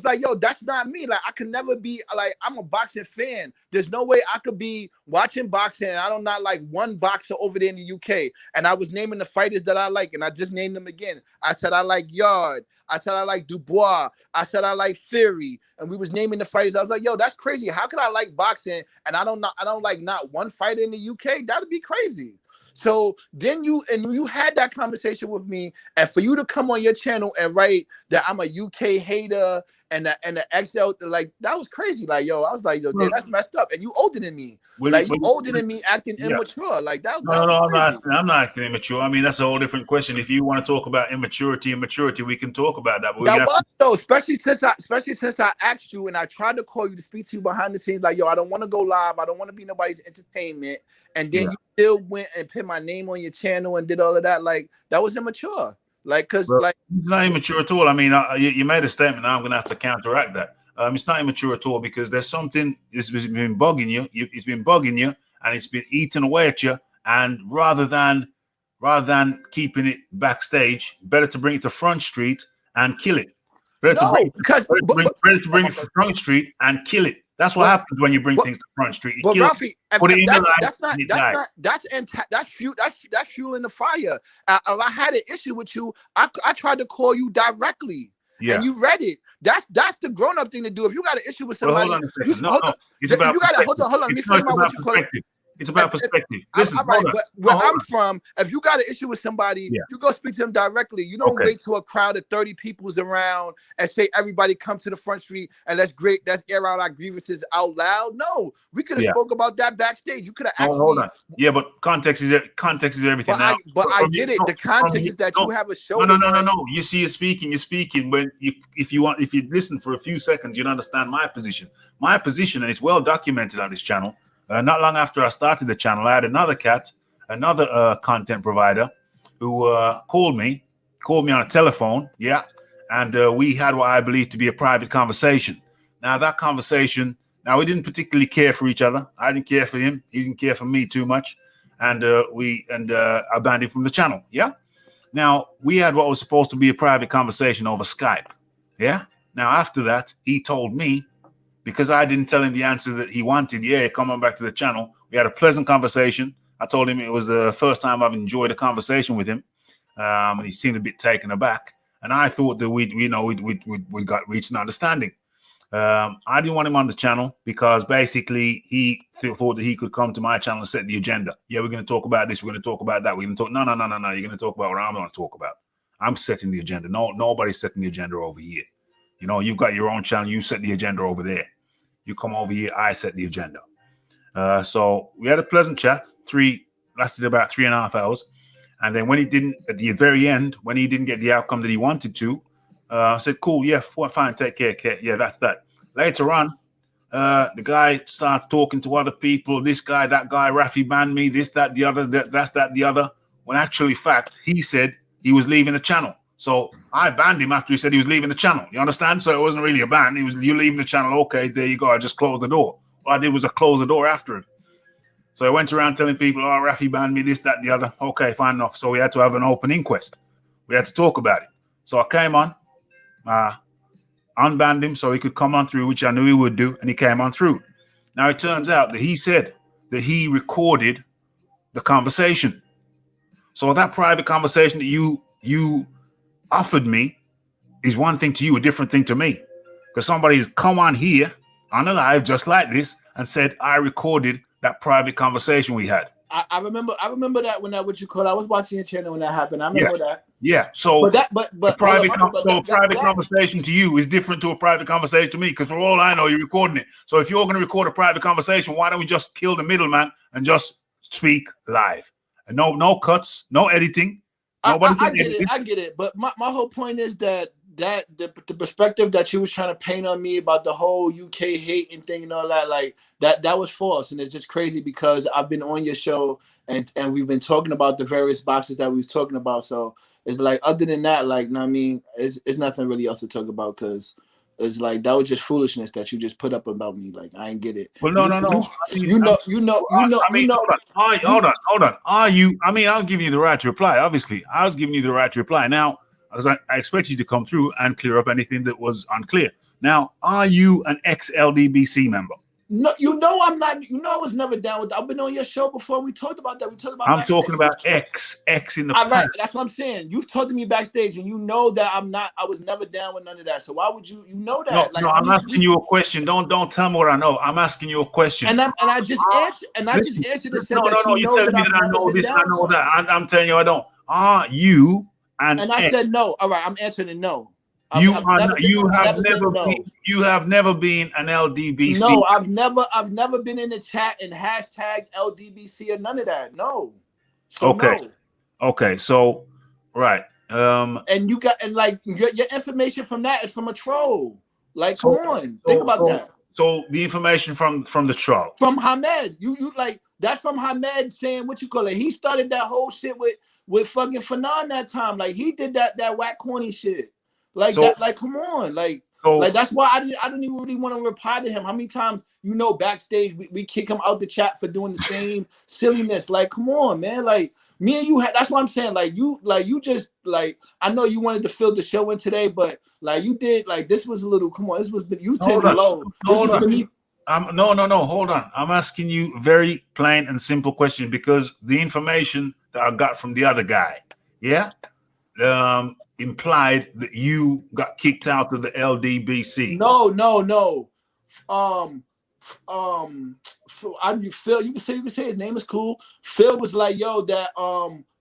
[SPEAKER 7] like, yo, that's not me. Like, I can never be like, I'm a boxing fan. There's no way I could be watching boxing and I don't not like one boxer over there in the UK. And I was naming the fighters that I like, and I just named them again. I said I like Yard. I said I like Dubois. I said I like Fury. And we was naming the fighters. I was like, yo, that's crazy. How could I like boxing and I don't like not one fighter in the UK? That'd be crazy. So then you had that conversation with me, and for you to come on your channel and write that I'm a UK hater and the XL, like, that was crazy. Like, yo, I was like, yo, that's messed up. And you older than me. Older than me, acting immature. Like, that was
[SPEAKER 1] I'm not acting immature. I mean, that's a whole different question. If you want to talk about immaturity and maturity, we can talk about that. But
[SPEAKER 7] especially since I asked you and I tried to call you to speak to you behind the scenes, like, yo, I don't want to go live. I don't want to be nobody's entertainment. And then you still went and put my name on your channel and did all of that. Like, that was immature. Like, because like,
[SPEAKER 1] it's not immature at all. I mean, you made a statement. Now I'm going to have to counteract that. It's not immature at all, because there's something that's been bugging you. It's been bugging you, and it's been eating away at you. And rather than keeping it backstage, better to bring it to Front Street and kill it. Better to bring it to Front Street and kill it. That's what happens when you bring things to Front Street.
[SPEAKER 7] But Raphie, that's fueling the fire. I had an issue with you. I tried to call you directly, and you read it. That's the grown-up thing to do. If you got an issue with somebody,
[SPEAKER 1] hold on a second. Hold on. Let me finish about what you call it. It's about perspective. Listen,
[SPEAKER 7] all right, but where
[SPEAKER 1] hold
[SPEAKER 7] I'm
[SPEAKER 1] on.
[SPEAKER 7] from, if you got an issue with somebody,
[SPEAKER 1] Yeah.
[SPEAKER 7] you go speak to them directly. You don't wait till a crowd of 30 people's around and say, everybody come to the front street and let's air out our grievances out loud. No, we could have spoke about that backstage. You could have actually.
[SPEAKER 1] Hold on. Yeah, but context is everything. Now,
[SPEAKER 7] I get it. The context is that you have a show.
[SPEAKER 1] No. You see, you're speaking. When if you listen for a few seconds, you'll understand my position. My position, and it's well documented on this channel. Not long after I started the channel, I had another content provider who called me on a telephone. Yeah. And we had what I believe to be a private conversation. Now, that conversation, we didn't particularly care for each other. I didn't care for him. He didn't care for me too much. And I banned him from the channel. Yeah. Now, we had what was supposed to be a private conversation over Skype. Yeah. Now, after that, he told me, because I didn't tell him the answer that he wanted, come on back to the channel. We had a pleasant conversation. I told him it was the first time I've enjoyed a conversation with him. And he seemed a bit taken aback. And I thought that we got reached an understanding. I didn't want him on the channel because basically he thought that he could come to my channel and set the agenda. Yeah, we're going to talk about this. We're going to talk about that. We're going to talk. No. You're going to talk about what I'm going to talk about. I'm setting the agenda. No, nobody's setting the agenda over here. You know, you've got your own channel. You set the agenda over there. You come over here. I set the agenda. So we had a pleasant chat. Lasted about 3.5 hours. And then when he didn't, at the very end, when he didn't get the outcome that he wanted to, I said, cool, yeah, fine, take care. Yeah, that's that. Later on, the guy started talking to other people. This guy, that guy, Raphie banned me, this, that, the other, the other. When actually fact, he said he was leaving the channel. So I banned him after he said he was leaving the channel. You understand? So it wasn't really a ban. It was, you leaving the channel. Okay, there you go. I just closed the door. What I did was I closed the door after him. So I went around telling people, oh, Raphie banned me, this, that, the other. Okay, fine enough. So we had to have an open inquest. We had to talk about it. So I came on, unbanned him so he could come on through, which I knew he would do, and he came on through. Now it turns out that he said that he recorded the conversation. So that private conversation that you offered me is one thing to you, a different thing to me. Because somebody's come on here on a live just like this and said, I recorded that private conversation we had.
[SPEAKER 7] I remember that when I was watching your channel when that happened. I remember that.
[SPEAKER 1] Yeah. So
[SPEAKER 7] but
[SPEAKER 1] private conversation to you is different to a private conversation to me, because for all I know, you're recording it. So if you're going to record a private conversation, why don't we just kill the middleman and just speak live? And no cuts, no editing.
[SPEAKER 7] I get it. But my whole point is that the perspective that you was trying to paint on me about the whole UK hating thing and all that, like that was false. And it's just crazy because I've been on your show and we've been talking about the various boxes that we was talking about. So it's like, other than that, like, I mean, it's nothing really else to talk about, because it's like that was just foolishness that you just put up about me. Like, I ain't get it.
[SPEAKER 1] Well, no. Hold on. Are you? I mean, I'll give you the right to reply. Obviously, I was giving you the right to reply. Now, as I expect you to come through and clear up anything that was unclear. Now, are you an ex-LDBC member?
[SPEAKER 7] No, I'm not. I was never down with that. I've been on your show before. We talked about that.
[SPEAKER 1] I'm talking about X in the past.
[SPEAKER 7] Right, that's what I'm saying. You've talked to me backstage, and you know that I'm not. I was never down with none of that. So why would you? You know that.
[SPEAKER 1] No, I'm asking you a question. Don't tell me what I know. I'm asking you a question.
[SPEAKER 7] And I just answered. And I just answered and said
[SPEAKER 1] no. You tell me that I know this. I know that. I'm telling you I don't. Are you? And
[SPEAKER 7] I said no. All right, I'm answering no.
[SPEAKER 1] You have never been an LDBC.
[SPEAKER 7] No, I've never been in the chat and hashtag LDBC or none of that. No. So
[SPEAKER 1] okay.
[SPEAKER 7] No.
[SPEAKER 1] Okay. So right.
[SPEAKER 7] And you got your information from that is from a troll. Like, come on, think about that.
[SPEAKER 1] So the information from the troll.
[SPEAKER 7] From Hamed. You like that's from Hamed saying what you call it. He started that whole shit with fucking Fanon that time. Like, he did that whack corny shit. Like that, like, come on, like that's why I didn't even really want to reply to him. How many times, backstage we kick him out the chat for doing the same silliness? Like, come on, man. Like, me and you that's what I'm saying. Like you just like, I know you wanted to fill the show in today, but like you did, like, this was a little, come on, this was you taking low.
[SPEAKER 1] No, hold on. I'm asking you a very plain and simple question, because the information that I got from the other guy, implied that you got kicked out of the LDBC.
[SPEAKER 7] No. Phil, you can say his name is cool. Phil was like, yo, that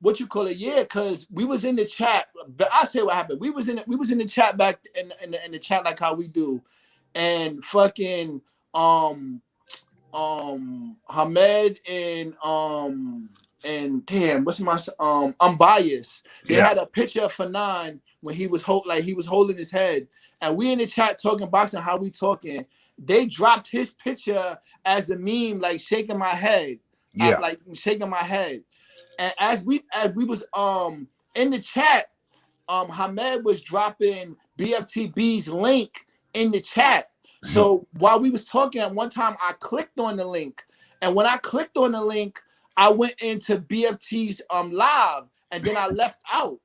[SPEAKER 7] what you call it? Yeah, because we was in the chat. But I say what happened. We was in the chat back in the chat like how we do, and fucking Hamed and damn, what's my Unbiased. They had a picture of Fanon when he was holding his head, and we in the chat talking boxing, how we talking. They dropped his picture as a meme, like shaking my head, like shaking my head. And as we was in the chat, Hamed was dropping BFTB's link in the chat. So while we was talking, at one time I clicked on the link, and when I clicked on the link, I went into BFT's live, and then I left out.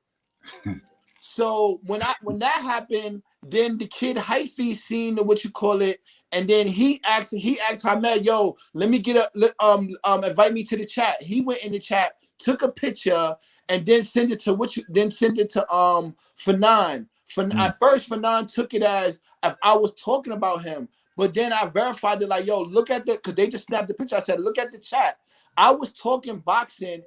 [SPEAKER 7] So when that happened, then the kid Hyphy seen the what you call it, and then he asked Hamed, yo, let me get invite me to the chat. He went in the chat, took a picture, and then send it to Fanon. At first, Fanon took it as if I was talking about him, but then I verified it like, yo, look at the, because they just snapped the picture. I said, look at the chat. I was talking boxing,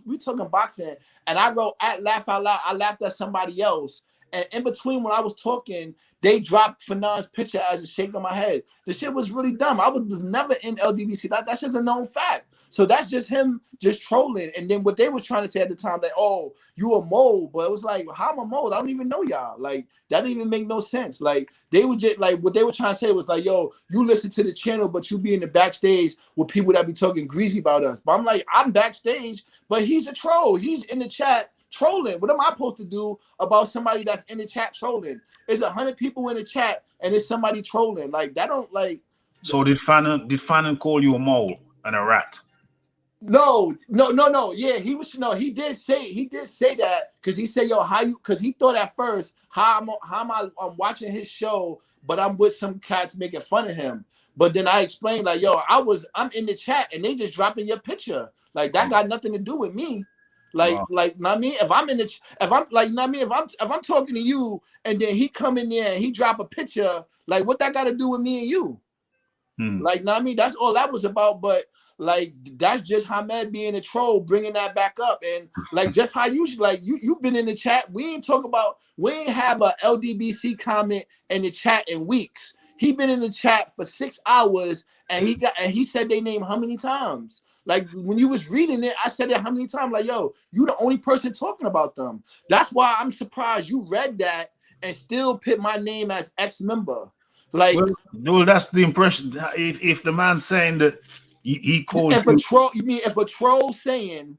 [SPEAKER 7] we talking boxing, and I wrote at laugh out loud. I laughed at somebody else, and in between when I was talking, they dropped Fanon's picture as a shake on my head. The shit was really dumb. I was never in LDBC. That's just a known fact. So that's just him just trolling. And then what they was trying to say at the time, that, oh, you a mole. But it was like, how am I a mole? I don't even know y'all. Like, that didn't even make no sense. Like, they would just, like, what they were trying to say was like, yo, you listen to the channel, but you be in the backstage with people that be talking greasy about us. But I'm like, I'm backstage, but he's a troll. He's in the chat trolling. What am I supposed to do about somebody that's in the chat trolling? There's 100 people in the chat, and there's somebody trolling. Like, that don't, like...
[SPEAKER 1] So did Fanon call you a mole and a rat?
[SPEAKER 7] No. Yeah, he did say that, because he said, yo, because he thought at first, how am I watching his show, but I'm with some cats making fun of him. But then I explained, like, yo, I'm in the chat, and they just dropping your picture. Like, that got nothing to do with me. Like, not me. If I'm talking to you, and then he come in there and he drop a picture, like, what that got to do with me and you? Like, not me. That's all that was about. But like, that's just Hamed being a troll, bringing that back up, and like, just how you like you've been in the chat. We ain't have a LDBC comment in the chat in weeks. He been in the chat for 6 hours, and he said they name how many times? Like, when you was reading it, I said it how many times? Like, yo, you the only person talking about them. That's why I'm surprised you read that and still put my name as ex-member. Like,
[SPEAKER 1] well, that's the impression. If the man's saying that he called
[SPEAKER 7] if a troll, you mean if a troll saying,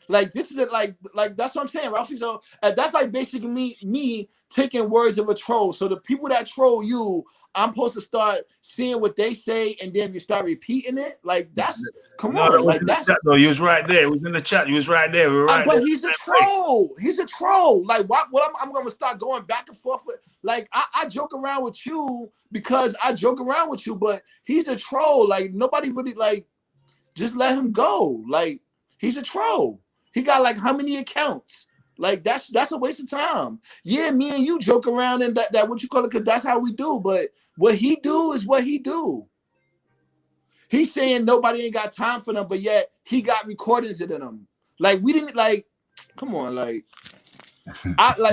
[SPEAKER 7] like, this is it, like that's what I'm saying, Raphie. So that's like basically me taking words of a troll. So the people that troll you, I'm supposed to start seeing what they say, and then you start repeating it. Like, that's
[SPEAKER 1] No, he was right there. He was in the chat. He was right there. We were right
[SPEAKER 7] but
[SPEAKER 1] there.
[SPEAKER 7] he's a troll. He's a troll. Like, what I'm gonna start going back and forth with. Like, I joke around with you because I joke around with you, but he's a troll. Like, nobody really, like, just let him go. Like, he's a troll. He got like how many accounts? Like, that's a waste of time. Yeah, me and you joke around and that what you call it, because that's how we do. But what he do is what he do. He's saying nobody ain't got time for them, but yet he got recordings of them. Like, we didn't, like, come on, like,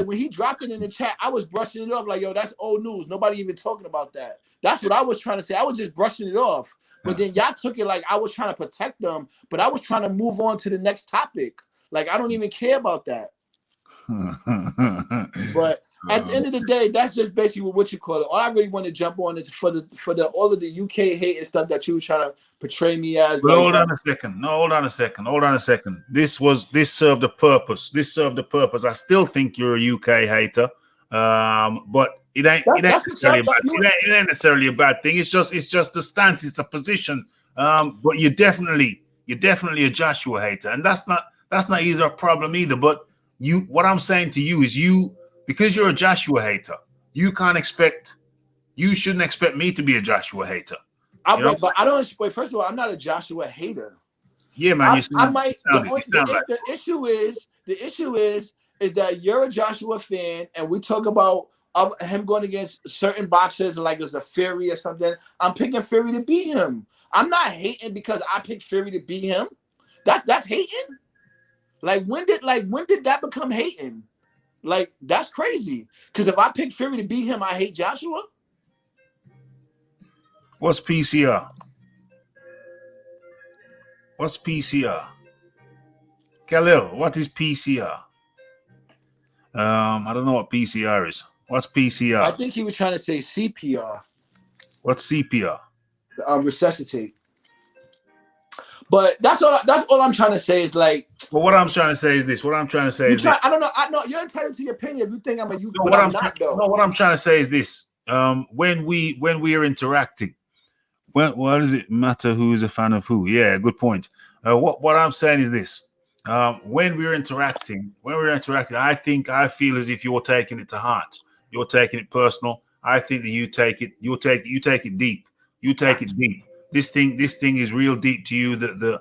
[SPEAKER 7] when he dropped it in the chat, I was brushing it off like, yo, that's old news. Nobody even talking about that. That's what I was trying to say. I was just brushing it off. But then y'all took it like I was trying to protect them, but I was trying to move on to the next topic. Like, I don't even care about that. But at the end of the day, that's just basically what you call it. All I really want to jump on is for all of the UK hate and stuff that you were trying to portray me as.
[SPEAKER 1] But hold on a second. This served a purpose. I still think you're a UK hater, but it ain't necessarily a bad thing. It's just the stance. It's a position. But you're definitely a Joshua hater, and that's not either a problem either. But what I'm saying to you is, because you're a Joshua hater, you shouldn't expect me to be a Joshua hater.
[SPEAKER 7] But I don't. Wait, first of all, I'm not a Joshua hater.
[SPEAKER 1] Yeah, man.
[SPEAKER 7] The issue is that you're a Joshua fan, and we talk about of him going against certain boxers, like it was a Fury or something, I'm picking Fury to beat him. I'm not hating because I picked Fury to beat him. That's hating. Like when did that become hating? Like that's crazy. Because if I pick Fury to beat him, I hate Joshua.
[SPEAKER 1] What's PCR? What's PCR? Khalil, what is PCR? I don't know what PCR is. What's PCR?
[SPEAKER 7] I think he was trying to say CPR.
[SPEAKER 1] What's CPR?
[SPEAKER 7] Resuscitate. But that's all I'm trying to say is like.
[SPEAKER 1] Well, what I'm trying to say is this. What I'm trying to say is this.
[SPEAKER 7] I don't know. I know you're entitled to your opinion if you think I'm a you.
[SPEAKER 1] No,
[SPEAKER 7] But I'm not though.
[SPEAKER 1] No, what I'm trying to say is this. When we are interacting, what does it matter who is a fan of who? Yeah, good point. What I'm saying is this. When we're interacting, I feel as if you're taking it to heart. You're taking it personal. I think that you take it deep. You take it deep. This thing is real deep to you.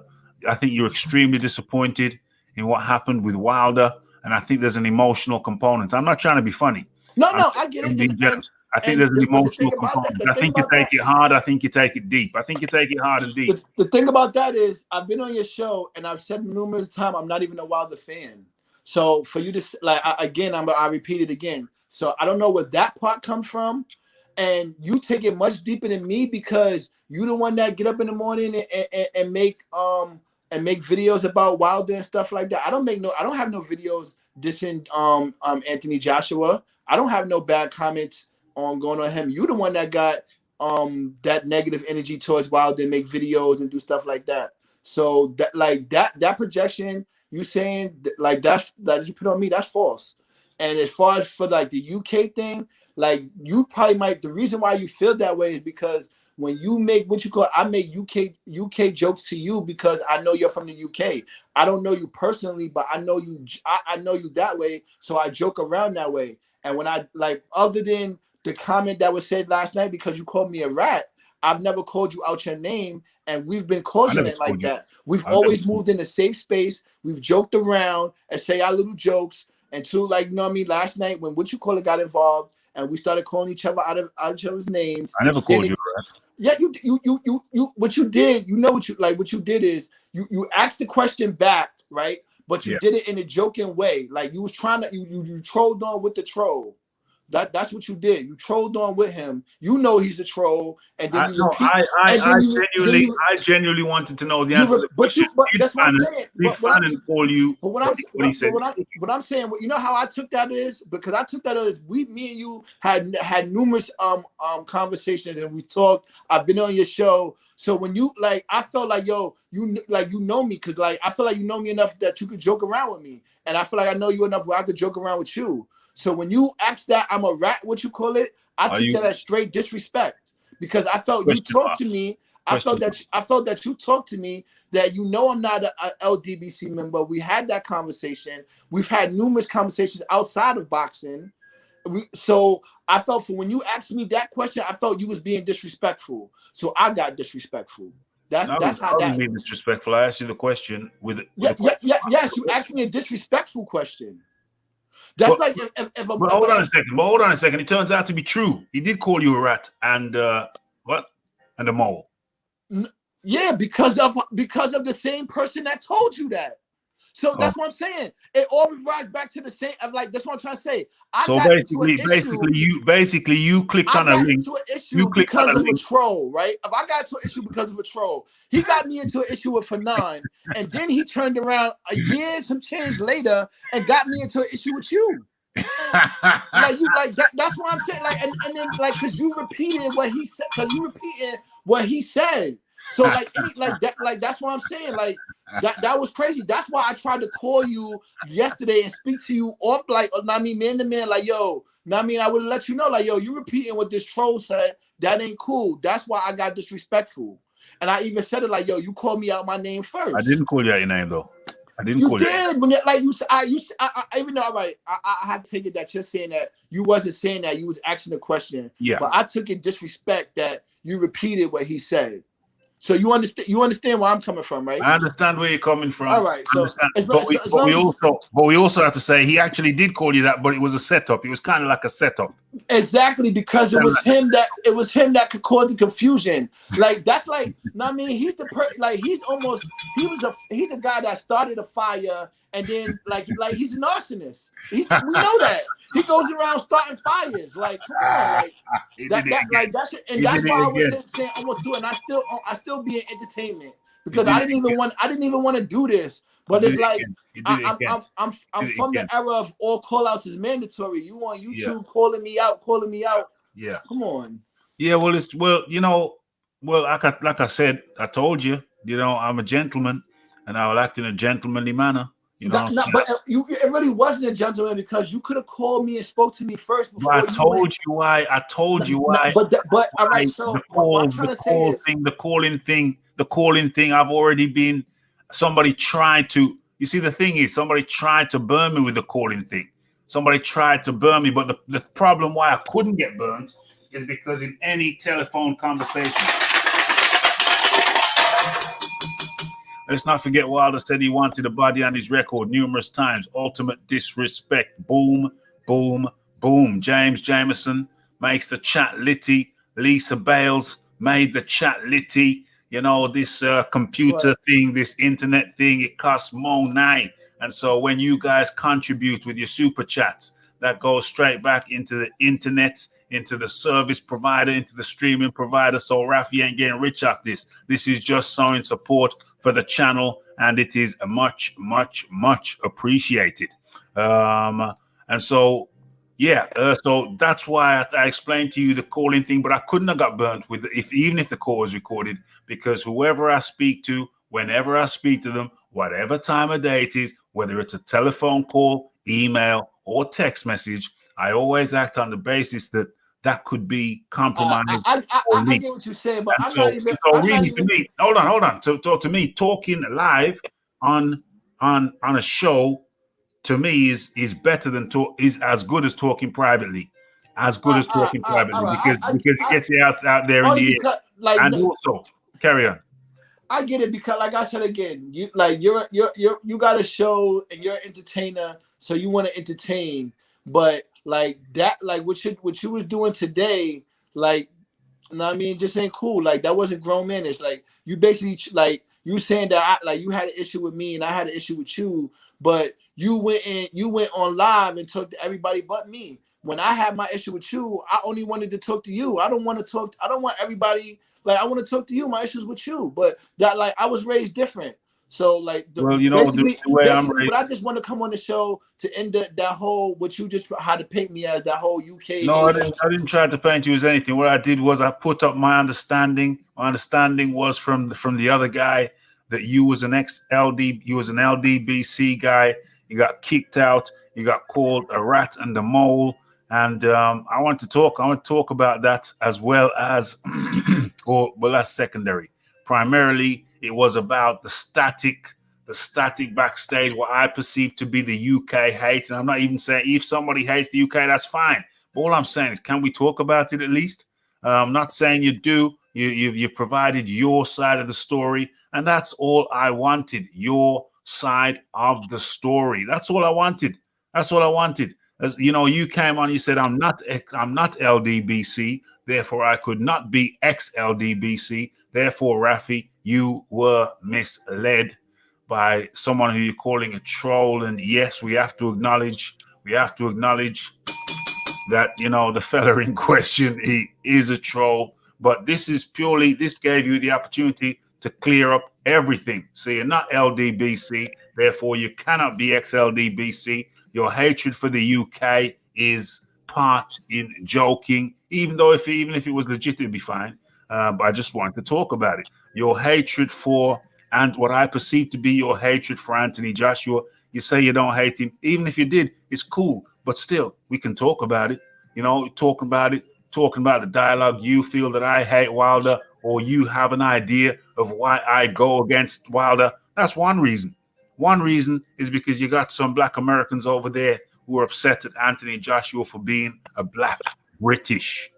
[SPEAKER 1] I think you're extremely disappointed in what happened with Wilder, and I think there's an emotional component. I'm not trying to be funny.
[SPEAKER 7] No, I get it.
[SPEAKER 1] I think there's an emotional component. I think you take it hard. I think you take it deep. I think you take it hard and deep.
[SPEAKER 7] The thing about that is, I've been on your show and I've said numerous times I'm not even a Wilder fan. So for you to like I repeat it again. So I don't know where that part comes from, and you take it much deeper than me because you the one that get up in the morning and make videos about Wilder and stuff like that. I don't have no videos dissing Anthony Joshua. I don't have no bad comments on going on him. You the one that got that negative energy towards Wilder and make videos and do stuff like that. So that projection you saying like that you put on me, that's false. And as far as for like the UK thing, like you probably might, the reason why you feel that way is because when you make I make UK jokes to you because I know you're from the UK. I don't know you personally, but I know you that way, so I joke around that way. And when I like, other than the comment that was said last night because you called me a rat, I've never called you out your name, and we've been causing it like that. We've always moved in a safe space. We've joked around and say our little jokes until, like, you know what I mean, last night when got involved and we started calling each other out of each other's names.
[SPEAKER 1] I never called you a rat.
[SPEAKER 7] Yeah, you what you did, what you did is you asked the question back, right? But you did it in a joking way. Like you was trying to you trolled on with the troll. That's what you did. You trolled on with him. You know he's a troll, and then
[SPEAKER 1] I genuinely wanted to know the answer.
[SPEAKER 7] But that's what I'm saying.
[SPEAKER 1] What
[SPEAKER 7] I'm saying, you know how I took that is because I took that as me and you had numerous conversations and we talked. I've been on your show, so when you like, I felt like you know me because like I feel like you know me enough that you could joke around with me, and I feel like I know you enough where I could joke around with you. So when you ask that I'm a rat, what you call it, I took that as straight disrespect because I felt you talked to me. I felt that you talked to me that you know I'm not a LDBC member. We had that conversation. We've had numerous conversations outside of boxing. So I felt for when you asked me that question, I felt you was being disrespectful. So I got disrespectful. That's how that
[SPEAKER 1] being disrespectful. I asked you the question with
[SPEAKER 7] yes, you asked me a disrespectful question. That's like if
[SPEAKER 1] hold on a second. It turns out to be true. He did call you a rat and what? And a mole.
[SPEAKER 7] Yeah, because of the same person that told you that. So that's what I'm saying. It all reverts back to the same. I'm like, that's what I'm trying to say.
[SPEAKER 1] Basically, you clicked on a link.
[SPEAKER 7] You clicked because of a troll, right? If I got into an issue because of a troll, he got me into an issue with Fanon, and then he turned around a year, some change later, and got me into an issue with you. Like you, like that. That's what I'm saying. Like, and then like, because you repeated what he said. So like that's what I'm saying. Like that was crazy. That's why I tried to call you yesterday and speak to you off like man to man, like yo, I would have let you know, like yo, you repeating what this troll said, that ain't cool. That's why I got disrespectful. And I even said it like, yo, you called me out my name first.
[SPEAKER 1] I didn't call you out your name though. I didn't call
[SPEAKER 7] you. You did when like you said I even though I have to take it that you're saying that you wasn't saying that, you was asking a question.
[SPEAKER 1] Yeah.
[SPEAKER 7] But I took it disrespect that you repeated what he said. So you understand where I'm coming from, right?
[SPEAKER 1] I understand where you're coming from.
[SPEAKER 7] All right, so
[SPEAKER 1] but we also have to say he actually did call you that, but it was a setup. It was kind of like a setup.
[SPEAKER 7] Exactly, because it was him that could cause the confusion. Like that's like, I mean, he's the he's the guy that started a fire, and then like he's an arsonist. We know that he goes around starting fires. Like, come on, like that's why I was saying almost do it. And I still be in entertainment because I didn't even want to do this. But it's like I'm from the era of all call outs is mandatory. You on YouTube calling me out.
[SPEAKER 1] Yeah.
[SPEAKER 7] Come on.
[SPEAKER 1] Yeah, like I said, I told you, I'm a gentleman and I will act in a gentlemanly manner.
[SPEAKER 7] But it really wasn't a gentleman because you could have called me and spoke to me first before
[SPEAKER 1] I told you why.
[SPEAKER 7] But all right, so what I'm trying to say is
[SPEAKER 1] the calling thing. I've already been. Somebody tried to. You see, the thing is, somebody tried to burn me with the calling thing. Somebody tried to burn me, but the problem why I couldn't get burned is because in any telephone conversation. Let's not forget Wilder said he wanted a body on his record numerous times. Ultimate disrespect. Boom, boom, boom. James Jameson makes the chat litty. Lisa Bales made the chat litty. This computer thing, this internet thing, it costs money. And so when you guys contribute with your super chats, that goes straight back into the internet, into the service provider, into the streaming provider. So Raphie ain't getting rich off this. This is just showing support for the channel, and it is much, much, much appreciated. And so, so that's why I explained to you the calling thing, but I couldn't have got burnt with even if the call was recorded, because whoever I speak to, whenever I speak to them, whatever time of day it is, whether it's a telephone call, email, or text message, I always act on the basis that could be compromised.
[SPEAKER 7] I get what you're saying, but I'm not even.
[SPEAKER 1] To me, hold on. To me, talking live on a show, to me is better than is as good as talking privately. Because it gets you out there in the air. And also, carry on.
[SPEAKER 7] I get it because, like I said again, you got a show and you're an entertainer, so you want to entertain. But like that, like what you was doing today, like, I mean, just ain't cool. Like that wasn't grown man. It's like you basically like you saying that you had an issue with me and I had an issue with you, but you went on live and talked to everybody but me. When I had my issue with you, I only wanted to talk to you. I don't want everybody. Like, I want to talk to you. My issues with you, but that like I was raised different. So like,
[SPEAKER 1] the way I'm raised,
[SPEAKER 7] but I just want to come on the show to end that whole what you just had to paint me as, that whole UK.
[SPEAKER 1] No, I didn't try to paint you as anything. What I did was I put up my understanding. My understanding was from the other guy that you was an LDBC guy. You got kicked out. You got called a rat and a mole. And I want to talk about that as well as, that's secondary. Primarily, it was about the static backstage, what I perceive to be the UK hate. And I'm not even saying if somebody hates the UK, that's fine. But all I'm saying is, can we talk about it at least? I'm not saying you do. You've provided your side of the story, and that's all I wanted. Your side of the story. That's all I wanted. As you came on, you said I'm not LDBC, therefore I could not be ex-LDBC. Therefore, Raphie, you were misled by someone who you're calling a troll. And yes, we have to acknowledge that the fella in question, he is a troll. But this gave you the opportunity to clear up everything. So you're not LDBC, therefore you cannot be ex-LDBC. Your hatred for the UK is part in joking, even if it was legit, it'd be fine. But I just wanted to talk about it. Your hatred for, and what I perceive to be your hatred for Anthony Joshua, you say you don't hate him. Even if you did, it's cool. But still, we can talk about it. Talking about the dialogue. You feel that I hate Wilder, or you have an idea of why I go against Wilder. That's one reason. One reason is because you got some Black Americans over there who are upset at Anthony Joshua for being a Black British.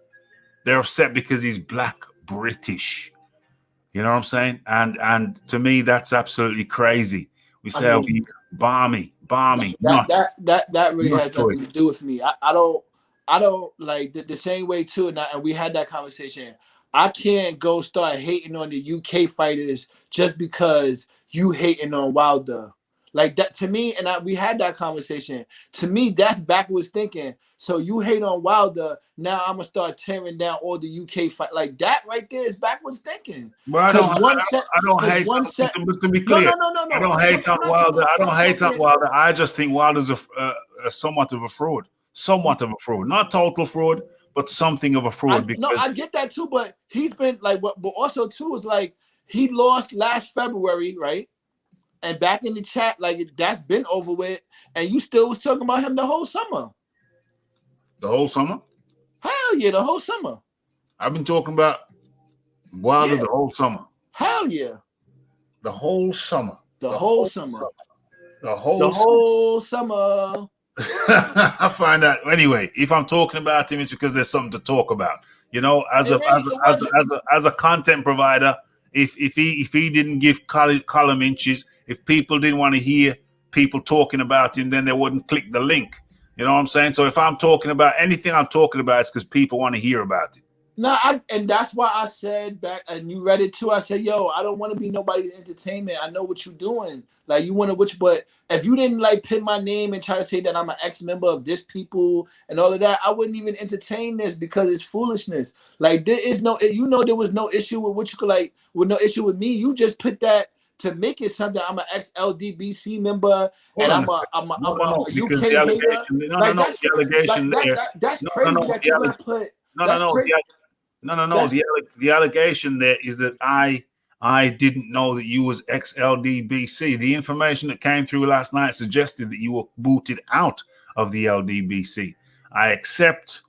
[SPEAKER 1] They're upset because he's Black British. You know what I'm saying? And to me, that's absolutely crazy. We say,
[SPEAKER 7] I
[SPEAKER 1] oh,
[SPEAKER 7] mean,
[SPEAKER 1] balmy.
[SPEAKER 7] That really
[SPEAKER 1] Not
[SPEAKER 7] has
[SPEAKER 1] good.
[SPEAKER 7] nothing to do with me. I don't like the same way too. And we had that conversation. I can't go start hating on the UK fighters just because you hating on Wilder. Like that to me, we had that conversation. To me, that's backwards thinking. So you hate on Wilder, now I'm gonna start tearing down all the UK fight. Like that right there is backwards thinking.
[SPEAKER 1] Well, I don't hate. To be clear,
[SPEAKER 7] No.
[SPEAKER 1] I don't hate on Wilder. I don't hate on Wilder. I just think Wilder's a somewhat of a fraud. Somewhat of a fraud, not total fraud, but something of a fraud.
[SPEAKER 7] I get that too, but he's been like, but also too is like he lost last February, right? And back in the chat, like that's been over with, and you still was talking about him the whole summer.
[SPEAKER 1] The whole summer?
[SPEAKER 7] Hell yeah, the whole summer.
[SPEAKER 1] I've been talking about Wilder the whole summer.
[SPEAKER 7] Hell yeah.
[SPEAKER 1] The whole summer.
[SPEAKER 7] The whole summer.
[SPEAKER 1] The whole
[SPEAKER 7] summer.
[SPEAKER 1] I find out anyway. If I'm talking about him, it's because there's something to talk about. You know, as a content provider, if he didn't give column inches, if people didn't want to hear people talking about him, then they wouldn't click the link. You know what I'm saying? So if I'm talking about anything I'm talking about, it's because people want to hear about it.
[SPEAKER 7] No, and that's why I said back, and you read it too. I said, yo, I don't want to be nobody's entertainment. I know what you're doing. Like you want to, but if you didn't like pin my name and try to say that I'm an ex-member of this people and all of that, I wouldn't even entertain this because it's foolishness. Like there is no, there was no issue with what you could like, with no issue with me. You just put that to make it something. I'm an ex-LDBC member and I'm a UK hater. That's crazy that you're gonna put.
[SPEAKER 1] No. The allegation there is that I didn't know that you was ex-LDBC. The information that came through last night suggested that you were booted out of the LDBC. I accept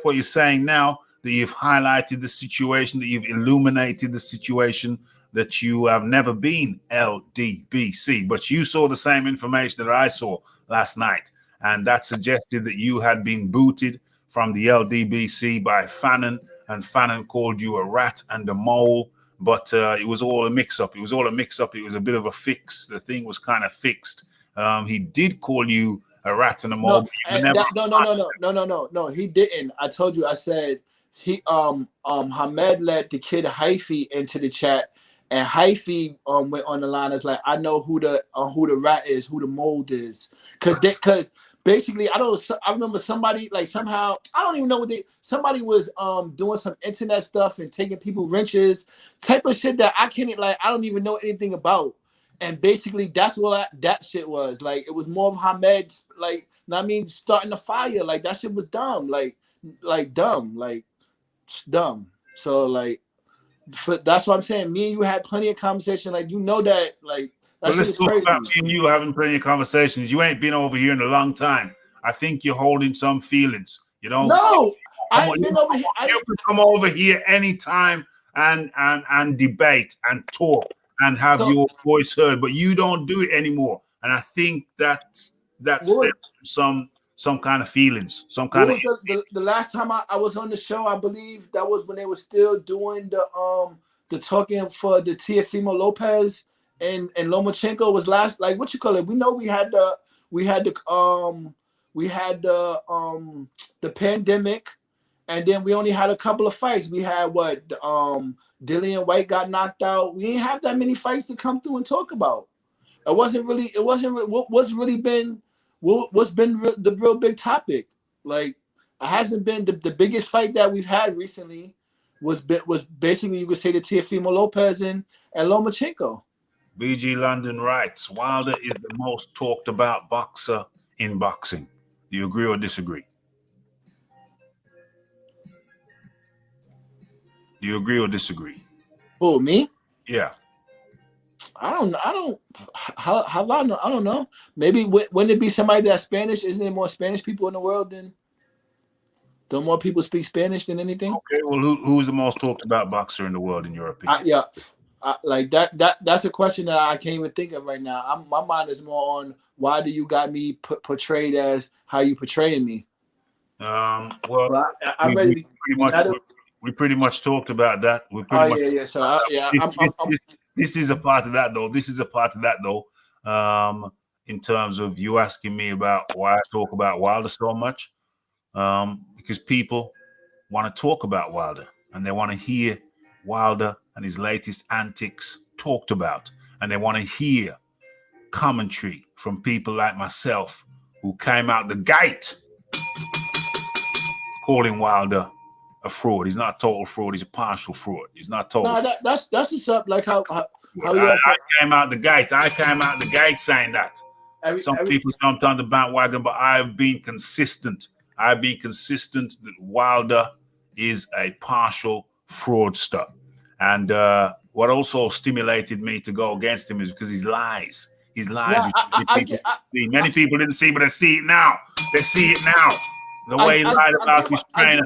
[SPEAKER 1] what you're saying now, that you've highlighted the situation, that you've illuminated the situation, that you have never been LDBC, but you saw the same information that I saw last night, and that suggested that you had been booted from the LDBC by Fannin, and Fannin called you a rat and a mole, but it was all a mix-up. It was a bit of a fix. The thing was kind of fixed. He did call you a rat and a mole.
[SPEAKER 7] No, he didn't. I told you, I said he Hamed let the kid Raphie into the chat, and Raphie went on the line as like, I know who the rat is, who the mold is, because basically, I remember somebody like somehow, I don't even know somebody was doing some internet stuff and taking people wrenches, type of shit that I don't even know anything about. And basically that's what that shit was. Like it was more of Hamed, like, starting the fire. Like that shit was dumb. Like dumb. So like that's what I'm saying. Me and you had plenty of conversation. Like that like.
[SPEAKER 1] Well, let's talk about me and you having plenty of conversations. You ain't been over here in a long time. I think you're holding some feelings. You know.
[SPEAKER 7] No, I ain't been over here.
[SPEAKER 1] You can come over here anytime and debate and talk and have your voice heard, but you don't do it anymore. And I think that's some kind of feelings, some kind of.
[SPEAKER 7] The last time I was on the show, I believe that was when they were still doing the talking for the Teofimo Lopez. And Lomachenko was last, like what you call it? We know we had the pandemic, and then we only had a couple of fights. We had Dillian White got knocked out. We didn't have that many fights to come through and talk about. What's been the real big topic. Like it hasn't been the biggest fight that we've had recently was basically, you could say, the Teofimo Lopez and Lomachenko.
[SPEAKER 1] BG London writes, Wilder is the most talked about boxer in boxing. Do you agree or disagree? Do you agree or disagree?
[SPEAKER 7] Who, me?
[SPEAKER 1] Yeah.
[SPEAKER 7] I don't how I know. I don't know. Maybe wouldn't it be somebody that's Spanish? Isn't there more Spanish people in the world than more people speak Spanish than anything?
[SPEAKER 1] Okay, well, who's the most talked about boxer in the world in your opinion?
[SPEAKER 7] Like that's a question that I can't even think of right now. My mind is more on why do you got me portrayed as how you portraying me?
[SPEAKER 1] Well,
[SPEAKER 7] I'm ready.
[SPEAKER 1] We pretty much talked about that. We
[SPEAKER 7] Oh
[SPEAKER 1] pretty much.
[SPEAKER 7] yeah. So
[SPEAKER 1] This is a part of that, though. This is a part of that, though. In terms of you asking me about why I talk about Wilder so much, because people want to talk about Wilder and they want to hear Wilder and his latest antics talked about, and they want to hear commentary from people like myself who came out the gate calling Wilder a fraud. He's not a total fraud. He's a partial fraud. He's not total.
[SPEAKER 7] No, that's what's up. Like how
[SPEAKER 1] I came out the gate. I came out the gate saying that. Some people jumped on the bandwagon, but I've been consistent. I've been consistent that Wilder is a partial fraudster. And what also stimulated me to go against him is because his lies. His lies. Many people didn't see, but they see it now. They see it now. The way he lied about his trainer.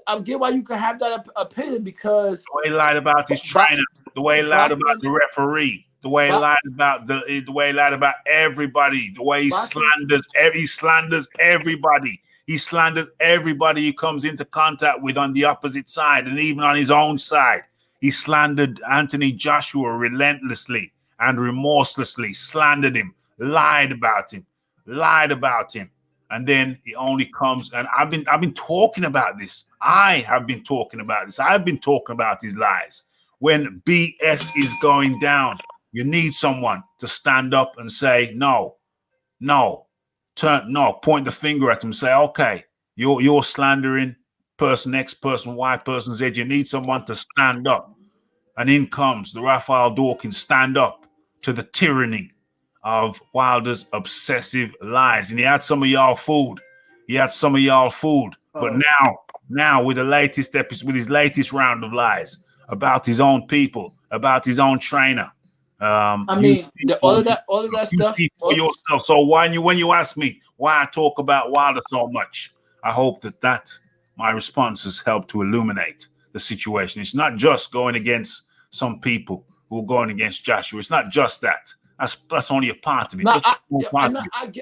[SPEAKER 7] I get why you can have that opinion, because
[SPEAKER 1] the way he lied about his trainer, the way he lied about the referee, the way he lied about the way he lied about everybody, the way he slanders everybody. He slanders everybody he comes into contact with on the opposite side and even on his own side. He slandered Anthony Joshua relentlessly and remorselessly, slandered him, lied about him. And then he only comes, and I've been talking about this. I have been talking about this. I've been talking about his lies. When BS is going down, you need someone to stand up and say, no, point the finger at him, say, okay, you're slandering person X, person Y, person Z. You need someone to stand up. And in comes the Raphael Dawkins, stand up to the tyranny of Wilder's obsessive lies. And he had some of y'all fooled. But now with the latest episode, with his latest round of lies about his own people, about his own trainer.
[SPEAKER 7] All of that stuff
[SPEAKER 1] for yourself. So when you ask me why I talk about Wilder so much, I hope that my response has helped to illuminate the situation. It's not just going against some people who are going against Joshua. It's not just that. That's only a part of it.
[SPEAKER 7] No,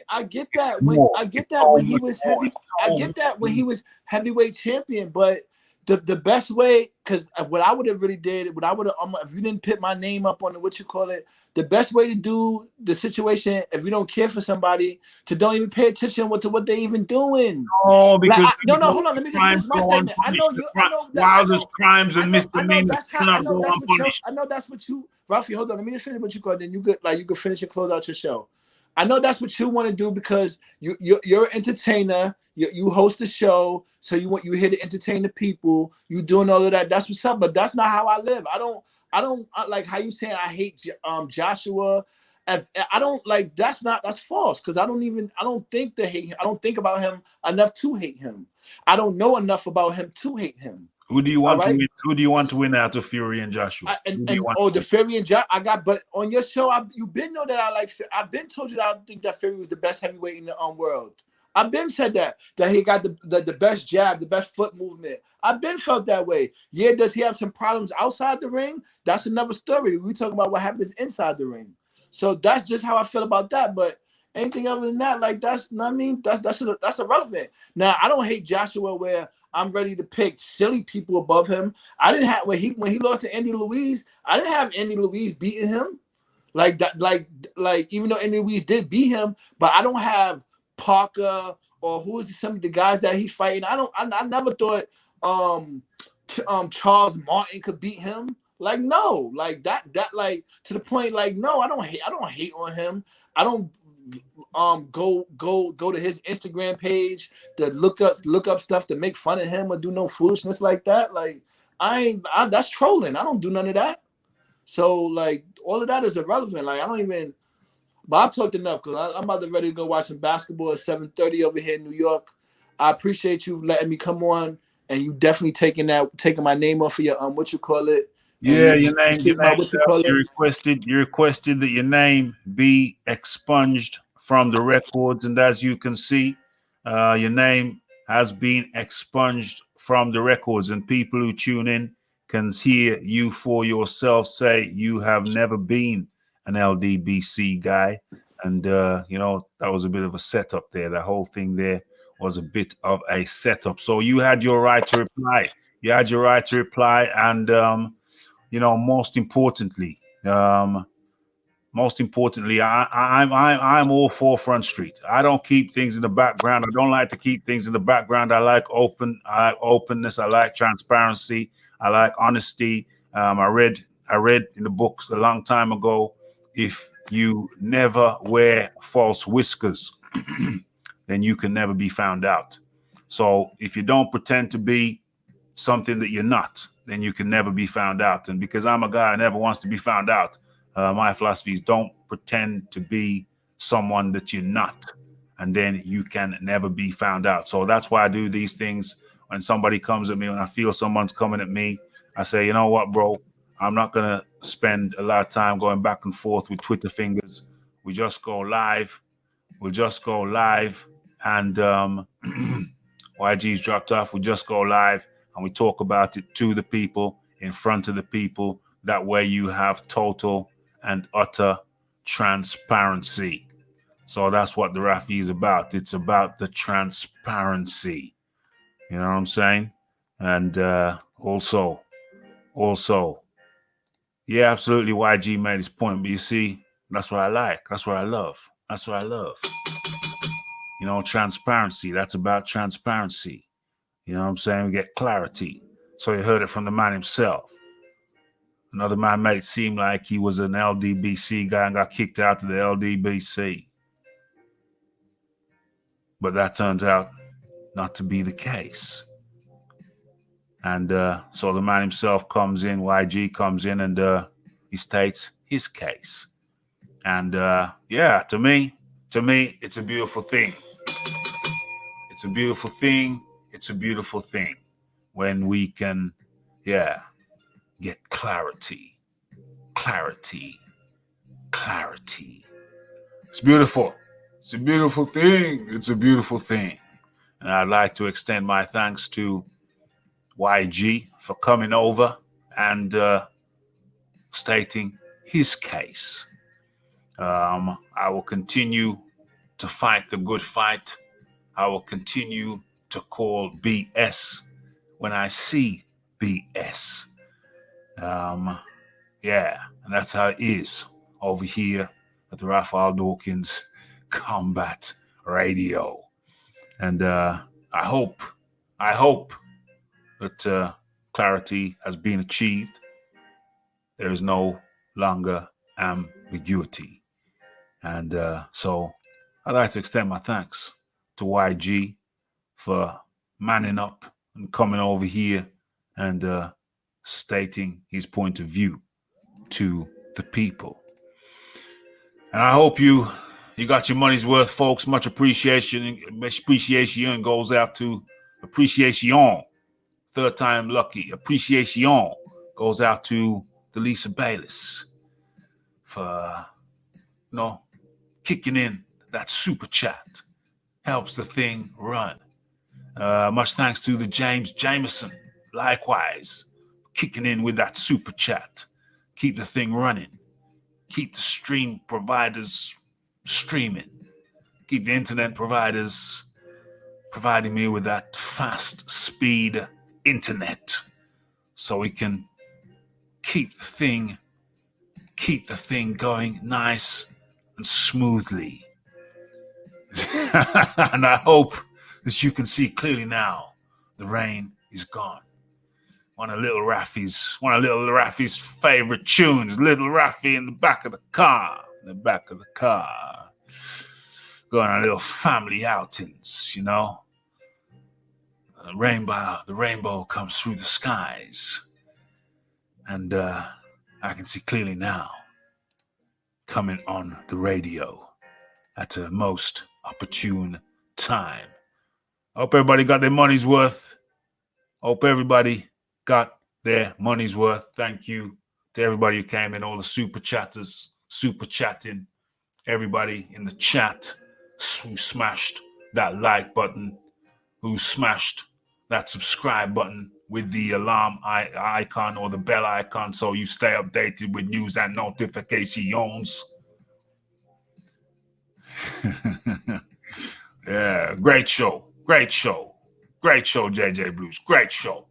[SPEAKER 7] I get that when he was heavy. I get that when he was heavyweight champion, but the best way, because what I would have really did, if you didn't put my name up on the best way to do the situation, if you don't care for somebody, to don't even pay attention to what they even doing.
[SPEAKER 1] Oh, because
[SPEAKER 7] hold on. Let me just finish my statement. I know
[SPEAKER 1] Wilder's crimes and misdemeanors cannot go unpunished.
[SPEAKER 7] I know that's what you, Raphie. Hold on, let me just finish what you call. Then you could finish and close out your show. I know that's what you want to do because you're an entertainer. You host a show, so you're here to entertain the people. You doing all of that. That's what's up. But that's not how I live. I don't like how you saying I hate Joshua. I don't like that's false, because I don't think to hate him. I don't think about him enough to hate him. I don't know enough about him to hate him.
[SPEAKER 1] Who do you want to win? Who do you want to win out of Fury and Joshua?
[SPEAKER 7] The Fury and Joshua I got, but on your show, you've been know that I've been told you that I think that Fury was the best heavyweight in the world. I've been said that he got the best jab, the best foot movement. I've been felt that way. Yeah, does he have some problems outside the ring? That's another story. We talk about what happens inside the ring. So that's just how I feel about that. But anything other than that, like that's irrelevant. Now I don't hate Joshua where I'm ready to pick silly people above him. I didn't have when he lost to Andy Ruiz. I didn't have Andy Ruiz beating him, like that. Like even though Andy Ruiz did beat him, but I don't have Parker or who is some of the guys that he's fighting. I never thought Charles Martin could beat him. Like no, like that like to the point. Like no, I don't hate on him. I don't go to his Instagram page to look up stuff to make fun of him or do no foolishness like that. Like that's trolling. I don't do none of that. So like all of that is irrelevant. Like I don't even. But I've talked enough because I'm about to ready to go watch some basketball at 7:30 over here in New York. I appreciate you letting me come on, and you definitely taking my name off of your what you call it.
[SPEAKER 1] Yeah, your name. You requested that your name be expunged from the records, and as you can see, your name has been expunged from the records, and people who tune in can hear you for yourself say you have never been an LDBC guy, and that was a bit of a setup there. That whole thing there was a bit of a setup. So you had your right to reply. You had your right to reply, and most importantly, I'm all for Front Street. I don't keep things in the background. I don't like to keep things in the background. I like openness. I like transparency. I like honesty. I read in the books a long time ago, if you never wear false whiskers, then you can never be found out. So if you don't pretend to be something that you're not, then you can never be found out. And because I'm a guy who never wants to be found out, my philosophy is don't pretend to be someone that you're not, and then you can never be found out. So that's why I do these things. When somebody comes at me, when I feel someone's coming at me, I say, you know what, bro, I'm not going to spend a lot of time going back and forth with Twitter fingers. We just go live. We'll just go live. And YG's dropped off. We just go live and we talk about it to the people, in front of the people. That way you have total and utter transparency. So that's what the Raphie is about. It's about the transparency. You know what I'm saying? And also, yeah, absolutely, YG made his point. But you see, that's what I like. That's what I love. That's what I love. You know, transparency. That's about transparency. You know what I'm saying? We get clarity. So you heard it from the man himself. Another man made it seem like he was an LDBC guy and got kicked out of the LDBC. But that turns out not to be the case. And so the man himself comes in, YG comes in, and he states his case. And yeah, to me, it's a beautiful thing. It's a beautiful thing. It's a beautiful thing when we can, get clarity. It's beautiful. It's a beautiful thing. It's a beautiful thing. And I'd like to extend my thanks to YG for coming over and stating his case. I will continue to fight the good fight. I will continue to call BS when I see BS. And that's how it is over here at the Raphie Dawkins Combat Radio. And I hope that clarity has been achieved. There is no longer ambiguity. And so I'd like to extend my thanks to YG for manning up and coming over here and stating his point of view to the people. And I hope you got your money's worth, folks. Much appreciation. Appreciation goes out to appreciation. Third time lucky. Appreciation goes out to Delisa Bayless for kicking in that super chat. Helps the thing run. Much thanks to the James Jameson, likewise, kicking in with that super chat. Keep the thing running. Keep the stream providers streaming. Keep the internet providers providing me with that fast speed internet so we can keep the thing going nice and smoothly. And I hope that you can see clearly now the rain is gone. One of Little Raphie's favorite tunes, Little Raphie in the back of the car. Going on little family outings, you know. The rainbow comes through the skies. And I can see clearly now, coming on the radio at a most opportune time. Hope everybody got their money's worth. Thank you to everybody who came in, all the super chatters, super chatting, everybody in the chat who smashed that like button, who smashed that subscribe button with the alarm icon or the bell icon so you stay updated with news and notifications. Yeah, great show, JJ Blues, great show.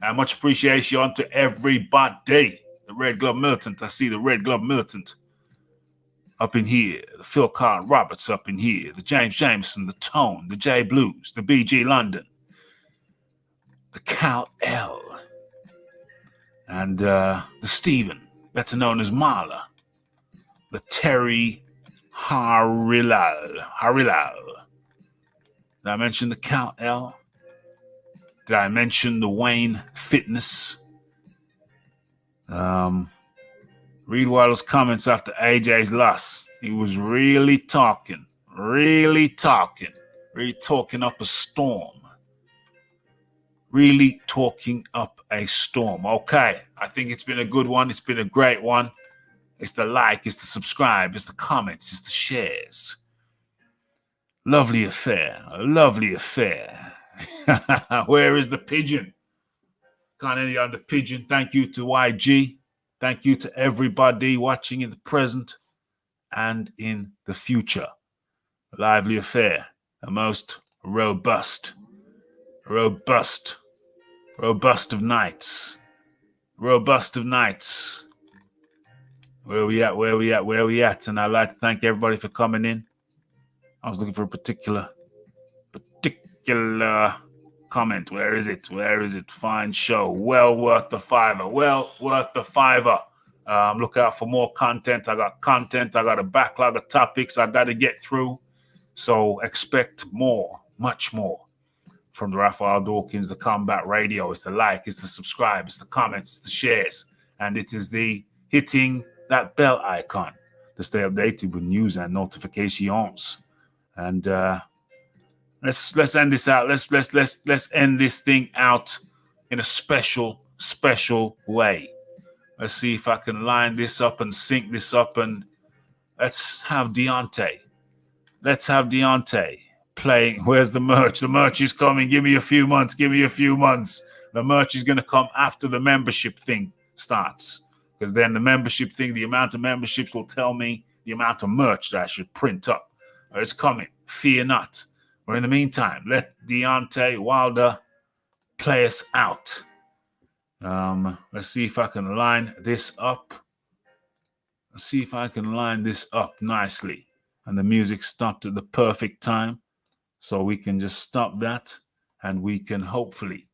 [SPEAKER 1] And much appreciation to everybody. The Red Glove Militant. I see the Red Glove Militant up in here. The Phil Carl Roberts up in here. The James Jameson, the Tone, the J Blues, the BG London, the Cal L, and the Stephen, better known as Marla, the Terry Harilal. Did I mention the Cal L? Did I mention the Wayne Fitness? Read Wilder's comments after AJ's loss. He was really talking up a storm. Really talking up a storm. Okay, I think it's been a good one. It's been a great one. It's the like, it's the subscribe, it's the comments, it's the shares. Lovely affair. Where is the pigeon? Can't any on the pigeon. Thank you to YG. Thank you to everybody watching in the present and in the future. A lively affair. A most robust of nights. Where we at? And I'd like to thank everybody for coming in. I was looking for a particular comment. Where is it? Fine show. Well worth the $5. Look out for more content. I got a backlog of topics I got to get through. So expect more, much more from the Raphael Dawkins, the Combat Radio. It's the like, it's the subscribe, it's the comments, it's the shares, and it is the hitting that bell icon to stay updated with news and notifications. And let's end this out. Let's end this thing out in a special way. Let's see if I can line this up and sync this up, and let's have Deontay. Playing. Where's the merch? The merch is coming. Give me a few months. The merch is going to come after the membership thing starts, because then the membership thing, the amount of memberships will tell me the amount of merch that I should print up. It's coming. Fear not. But in the meantime, let Deontay Wilder play us out. Let's see if I can line this up. Nicely. And the music stopped at the perfect time. So we can just stop that, and we can hopefully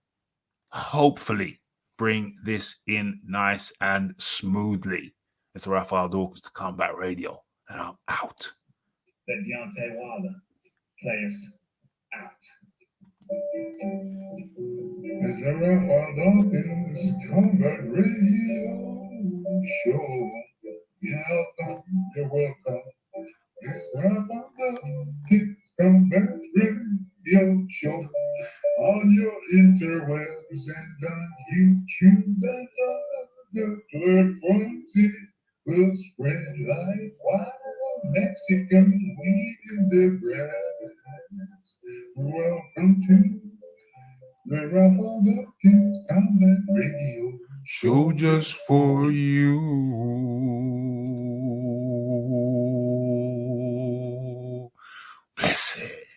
[SPEAKER 1] bring this in nice and smoothly. It's the Raphael Dawkins, the Combat Radio, and I'm out.
[SPEAKER 8] Let Deontay Wilder play us out. It's the Raphael Dawkins Combat Radio Show. You're welcome. It's the Raphael Dawkins Combat Radio Show. On your interwebs and on YouTube and other platforms, it will spread like wild Mexican weed in the grass. Welcome to the Raphael Dawkins Combat Radio Show just for you.
[SPEAKER 1] Blessed.